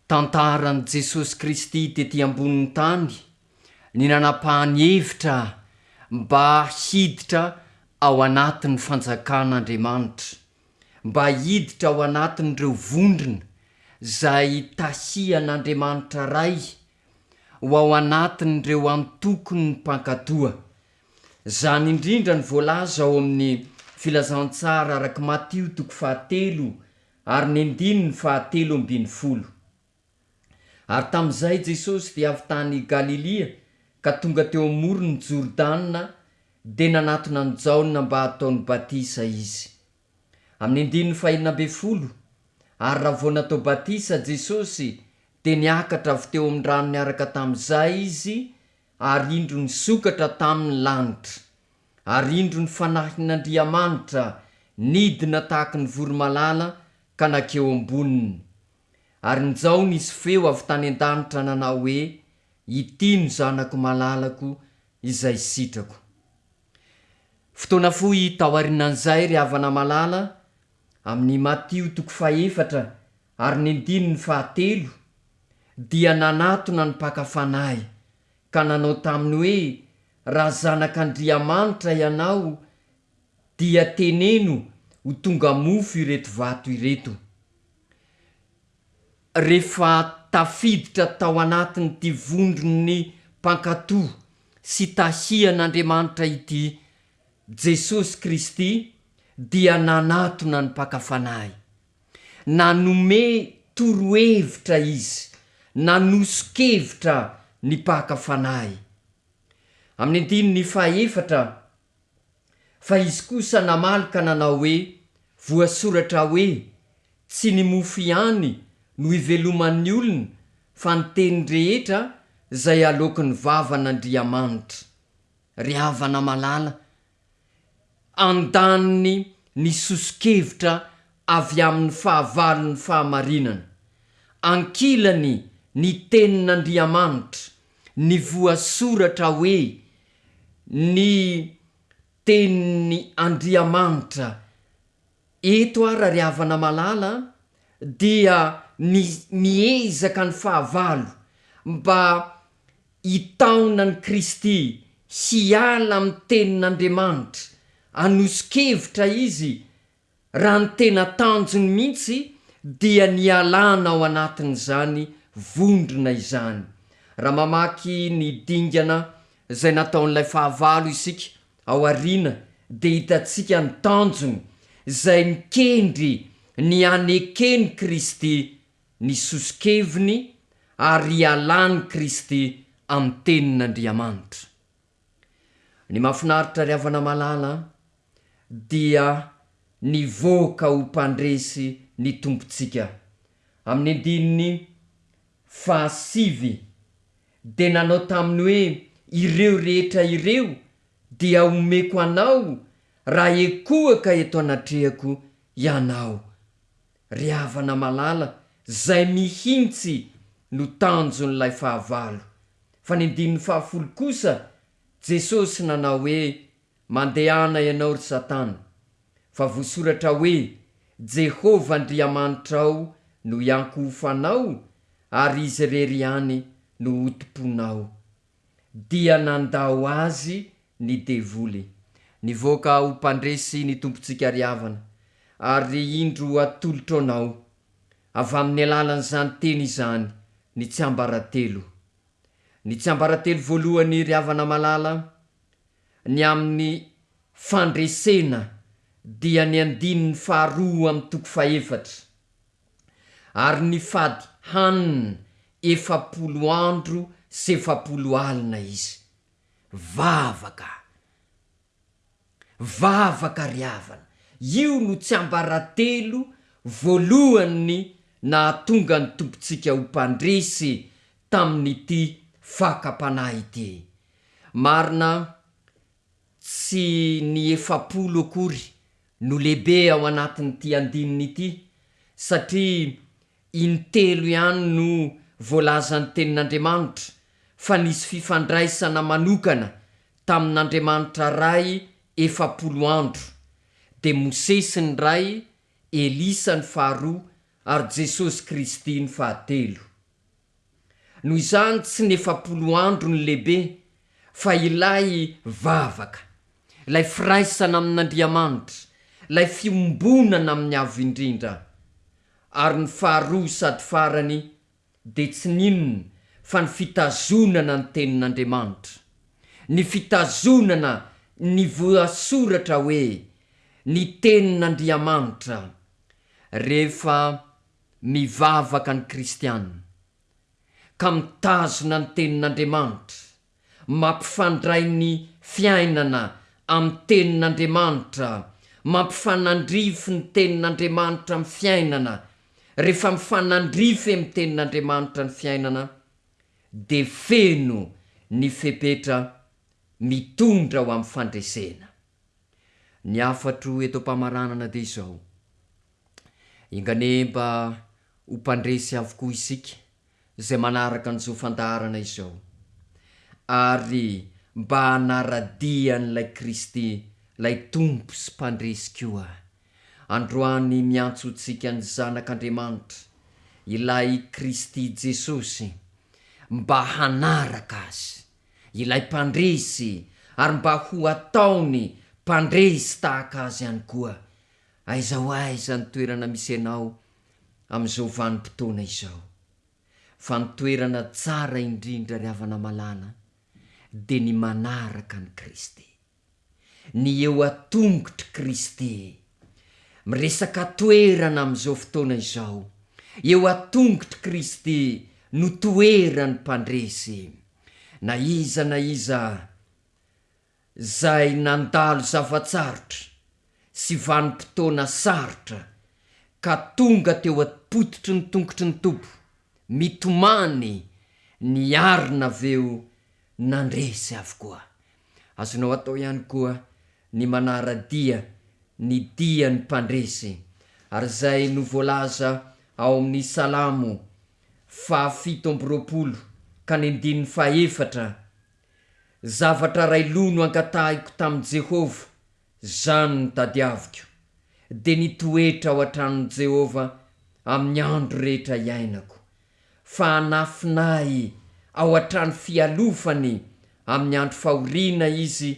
tantaran'i Jesosy Kristy tety ambonin'ny tany, ny nanapahany hevitra mba hiditra ao anatin'ny fanjakan'Andriamanitra, mba hiditra ao anatin'ireo vondrona zay tahian'Andriamanitra ray ho ao anatin'ireo antokony ny mpankatoa. Zany indrindra ny voalaza ao amin'ny filazantsara araka Matio 7 ary ny 7:10. Ary tamin'izay Jesosy dia avy tany Galilia ka tonga teo amorony Jordana dia nanatona ny Jaona mba ataony batisa izy. Amin'ny 9:20 ary raha vao natao batisa Jesosy dia niakatra avy teo amin'ny rano niaraka tamin'izay izy ary indro nisokatra tamin'ny lanitra. Ary indro ny fanahin'Andriamanitra nidina tahaka ny voromalala ka nakeo amboniny. Ary nizao nisy feo avy tany an-danitra nanao hoe, ity no zanako malalako izay sitrako. Fotoana fohy taoarinan'izay ry havana malala, amin'ny Matio 4 ary ny 9:3 dia nanatona ny mpakafanahy ka nanao taminy hoe, raha zanak'Andriamanitra ianao dia teneno ho tonga mofo ireto vato ireto. Rehefa tafiditra tao anatin'ity vondron'ny mpankatoa sy tahian'Andriamanitra ity Jesosy Kristy dia nanatona ny mpakafanahy, nanome torohevitra izy, nanosokevitra ny mpakafanahy. Amin'ny 9:4 fa izy kosa namalika nanao hoe, voasoratra hoe, tsy ny mofo ihany no iveloman'ny olona fa ny teny rehetra zay alokin'ny vavan'Andriamanitra. Ry havana malala, andaniny ny sosokevitra avy amin'ny fahavalon'ny fahamarinana, ankilany ny tenin'Andriamanitra, ny voasoratra hoe, ny tenin'ny Andriamanitra. Eto ara ry havana malala dia miezaka ny fahavalo mba hitaona ny Kristy hiala amin'ny tenin'Andriamanitra, anosokevitra izy raha ny tena tanjony mihitsy dia nialana ao anatin'izany vondrona izany. Raha mamaky ny dingana zay nataon'ilay fahavalo isika ao arina dia hitantsika ny tanjony zay mikendry ny anekeny Kristy ny sosokeviny ary ialany Kristy amin'ny tenin'Andriamanitra. Ny mahafinaritra ry havana malala dia nivoaka ho mpandresy ny tompontsika. Amin'ny 7 dia nanao taminy hoe, ireo rehetra ireo dia omeko anao raha ekoaka eto anatrehako ianao. Ry havana malala, zay mihintsy no tanjon'ilay fahavalo. Fa ny 10 kosa Jesosy nanao hoe, mandehana ianao ry Satana, fa voasoratra hoe, Jehova Andriamanitrao no iankofanao ary izy rery ihany no hotomponao. Dia nandao azy ny devoly. Nivoaka ho mpandresy ny tompontsika ry havana, ary indro atolotra anao avy amin'ny alalan'izany teny izany ny tsiambaratelo. Ny tsiambaratelo voalohany ry havana malala, ny amin'ny fandresena dia ny 2 amin'ny 4 ary ny fady hanina 70 andro sy 70 alina izy. Vavaka vavaka ryavana. Io no tsy ambaratelo voalohany nahatonga ny tompontsika ho mpandresy tamin'ity fakapanahy ity. Marina tsy ny 7 akory no lehibe ao anatin'ity andininy ity, satria intelo ihany no voalazan'ny tenin'Andriamanitra fa nisy fifandraisana manokana tamin'Andriamanitra ray 7 andro, de Mosesy ny ray, Elisa ny 2 ary Jesosy Kristy ny 3. Noho izany tsy ny 7 andro ny lehibe, fa ilay vavaka, ilay firaisana amin'Andriamanitra, ilay fiombonana amin'ny avo indrindra. Ary ny 2 sady farany de tsy ninona fa ny fitazonana ny tenin'Andriamanitra, ny fitazonana ny voasoratra hoe ny tenin'Andriamanitra. Rehefa mivavaka ny kristianina ka mitazona ny tenin'Andriamanitra, mampifandray ny fiainana amin'ny tenin'Andriamanitra, mampifanandrify ny tenin'Andriamanitra amin'ny fiainana. Rehefa mifanandrify amin'ny tenin'Andriamanitra ny fiainana, de feno ny fepetra mitondra ho amin'ny fandresena. Ny 4 eto am-pamaranana de izao: ingane mba ho mpandresy avokoa isika zay manaraka an'izao fandarana izao, ary mba hanaradian'ilay Kristy, lay tompo sy mpandresy koa. Androany miantsontsika ny zanak'Andriamanitra, ilay Kristy Jesosy, mba hanaraka azy, ilay mpandresy, ary mba ho ataony mpandresy tahaka azy ihany koa. Aiza ho aiza ny toerana misy ianao amin'izao vanim-potoana izao, fa ny toerana tsara indrindra ry havana malana de ny manaraka ny Kristy, ny eo atongotry Kristy. Miresaka toerana amin'izao fotoana izao, eo atongotry Kristy no toerany mpandresy. Na iza zay nandalo zavatsarotra sy vanim-potoana sarotra ka tonga teo apototry ny tongotry ny tompo, mitomany ny arina aveo nandresy avokoa. Azonao atao ihany koa ny manaradia ny dia ny mpandresy, ary zay no voalaza ao amin'ny Salamo 7:20 ka ny 4: zavatra ray lono angatahiko tamin'i Jehova, zany ny tadiaviko, de nitoetra ao an-tranon'i Jehova amin'ny andro rehetra iainako. Fa anafinay ao an-trano fialofany amin'ny andro fahoriana izy,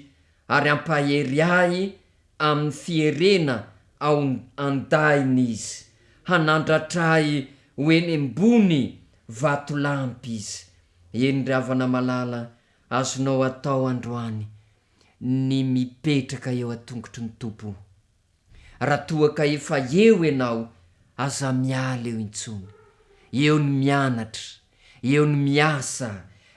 ary ampahery ahy amin'ny fierena ao andainy izy, hanandratray hoeny ambony vatolampy izy. Eny ry havana malala, azonao atao androany ny mipetraka eo atongotry ny tompo. Raha toa ka efa eo ianao, aza miala eo intsony, eo ny mianatra, eo ny miasa,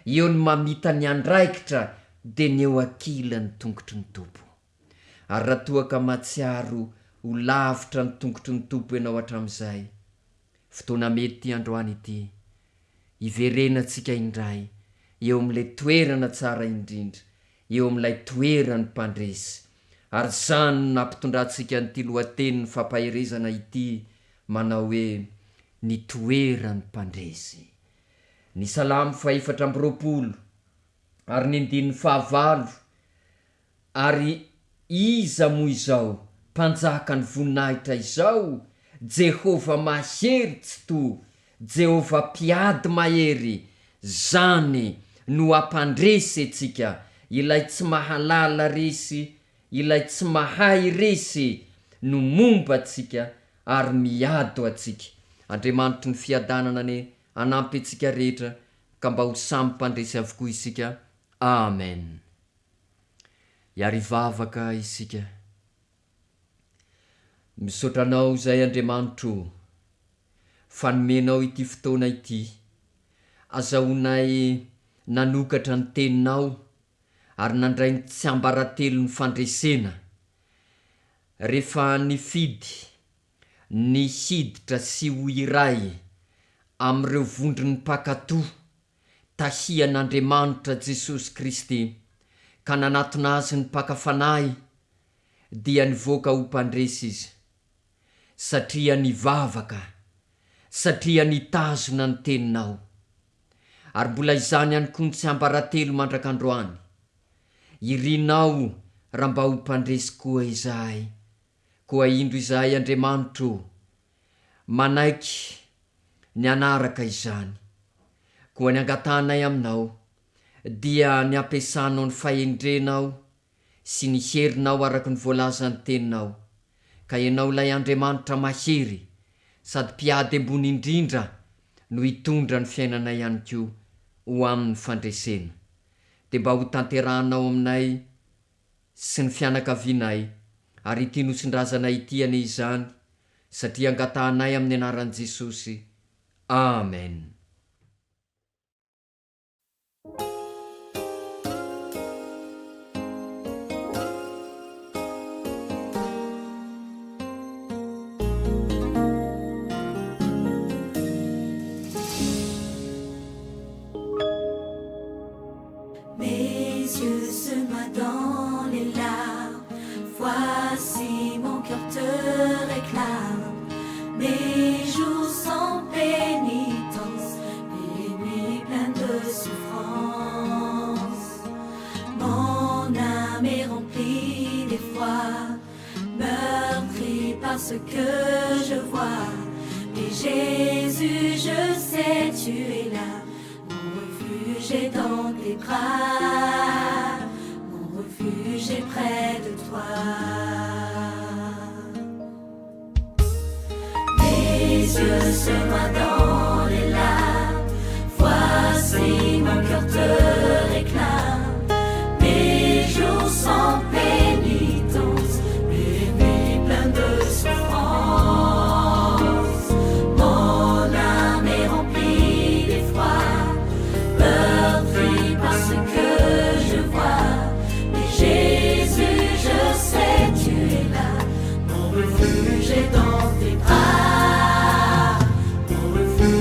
eo ny mamita ny andraikitra, de ny eo akila ny tongotry ny tompo. Ary raha toa ka matsiaro ho lavitra ny tongotry ny tompo ianao hatramin'izay, fotoana mety androany ity, iverenantsika indray eo amin'ilay toerana tsara indrindra, eo amin'ilay toerany mpandresy. Ary zany nampitondrantsika nyity lohateny ny fampaherezana ity, manao hoe ny toerany mpandresy. Ny Salamo 4:20 ary ny 5:9: ary iza moa izao mpanjaka ny voninahitra izao, Jehova mahery tsy to, Jehova mpiady mahery, zany no ampandresy antsika, ilay tsy mahalala resy, ilay tsy mahay resy no momba atsika ary miado atsika. Andriamanitra ny fiadanana ny anampy atsika rehetra, ka mba ho samy mpandresy avokoa isika. Amen. Iary vavaka isika. Misotranao zay Andriamanitro, fanomenao ity fotoana ity, azahoanay nanokatra ny teninao, ary nandray ny tsy ambaratelo ny fandresena, rehefa nifidy ny hiditra sy ho iray amin'ireo vondry ny mpakatoa tahian'Andriamanitra Jesosy Kristy ka nanatona azy ny mpakafanahy dia nivoaka ho mpandresy izy satria nivavaka satria nitazona ny teninao ary mbola izany ihany koa tsy ambaratelo mandrak'androany irinao raha mba ho mpandresy koa izahay koa indro izahay Andriamanitro manaiky ny anaraka izany koa ny angatanay aminao dia ny ampiasanao ny fahendrenao sy ny herinao araka ny voalazany teninao ka ianao lay Andriamanitra mahery sady mpiady ambony indrindra no hitondra ny fiainana ihany koa ho amin'ny fandresena dia mba ho tanterahanao aminay sy ny fianakavianay ary ity nosindrazanay ity ane izany satria angatahanay amin'ny anaran'i Jesosy. Amen. Mes yeux se noient dans les larmes, voici mon cœur te réclame. Mes jours sans pénitence, mes nuits pleines de souffrance. Mon âme est remplie d'effroi, meurtrie par ce que je vois. Mais Jésus, je sais, tu es là. J'ai dans tes bras, mon refuge est près de toi. Mes yeux se noient dans les larmes, voici mon cœur te réclame. Mes jours sans pénitence, mes nuits pleines de souffrance. Mon âme est remplie d'effroi, meurtrie par ce que je vois. Mais Jésus, je sais, tu es là. Mon refuge est dans tes bras. Mon refuge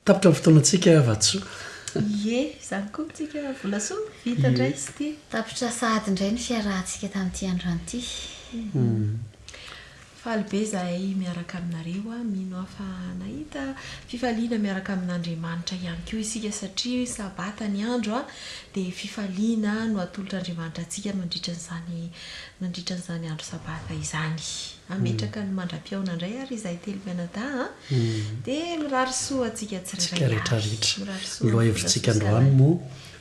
tapitra ny fotoanantsika vatsoa ie zany koa tsika volasoa vita indray sy ty tapitra sady indray ny fiarahantsika tamin'ity androany ity falybe zahay miaraka aminareo a mino afa nahita fifaliana miaraka amin'andriamanitra ihany koa isika satria sabata ny andro a dia fifaliana no atolotr'andriamanitra atsika nandritran'izany andro sabata izany ametraka ny mandra-piaona indray ary izahay telo mianada dia mirary soa atsika tsika rehetrarehetra loha hevitritsika androany moa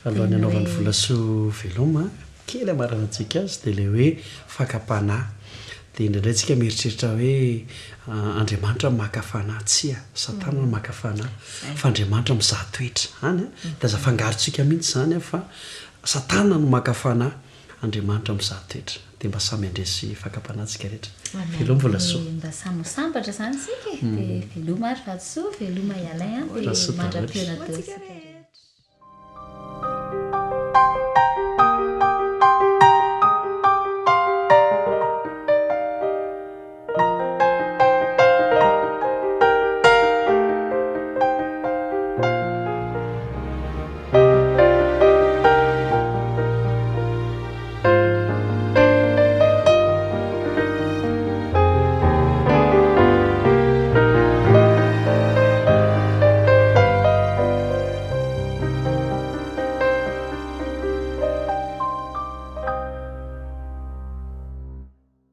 alohan'ny anaovan'ny volasoa veloma kely amaranantsika azy dia le hoe fakapanahy dia indraindray tsika mieritreritra hoe andriamanitra makafana tsia satana no makafana fa andriamanitra mizaha toetra any dia aza fangarontsika mihitsy zany fa satana no makafana andriamanitra mizaha toetra dia mba samy andresy fakapanahtsika rehetra veloma volasoa mba samosambatra zany sika dia veloma ary vatsoa veloma ialain dia mandra-piona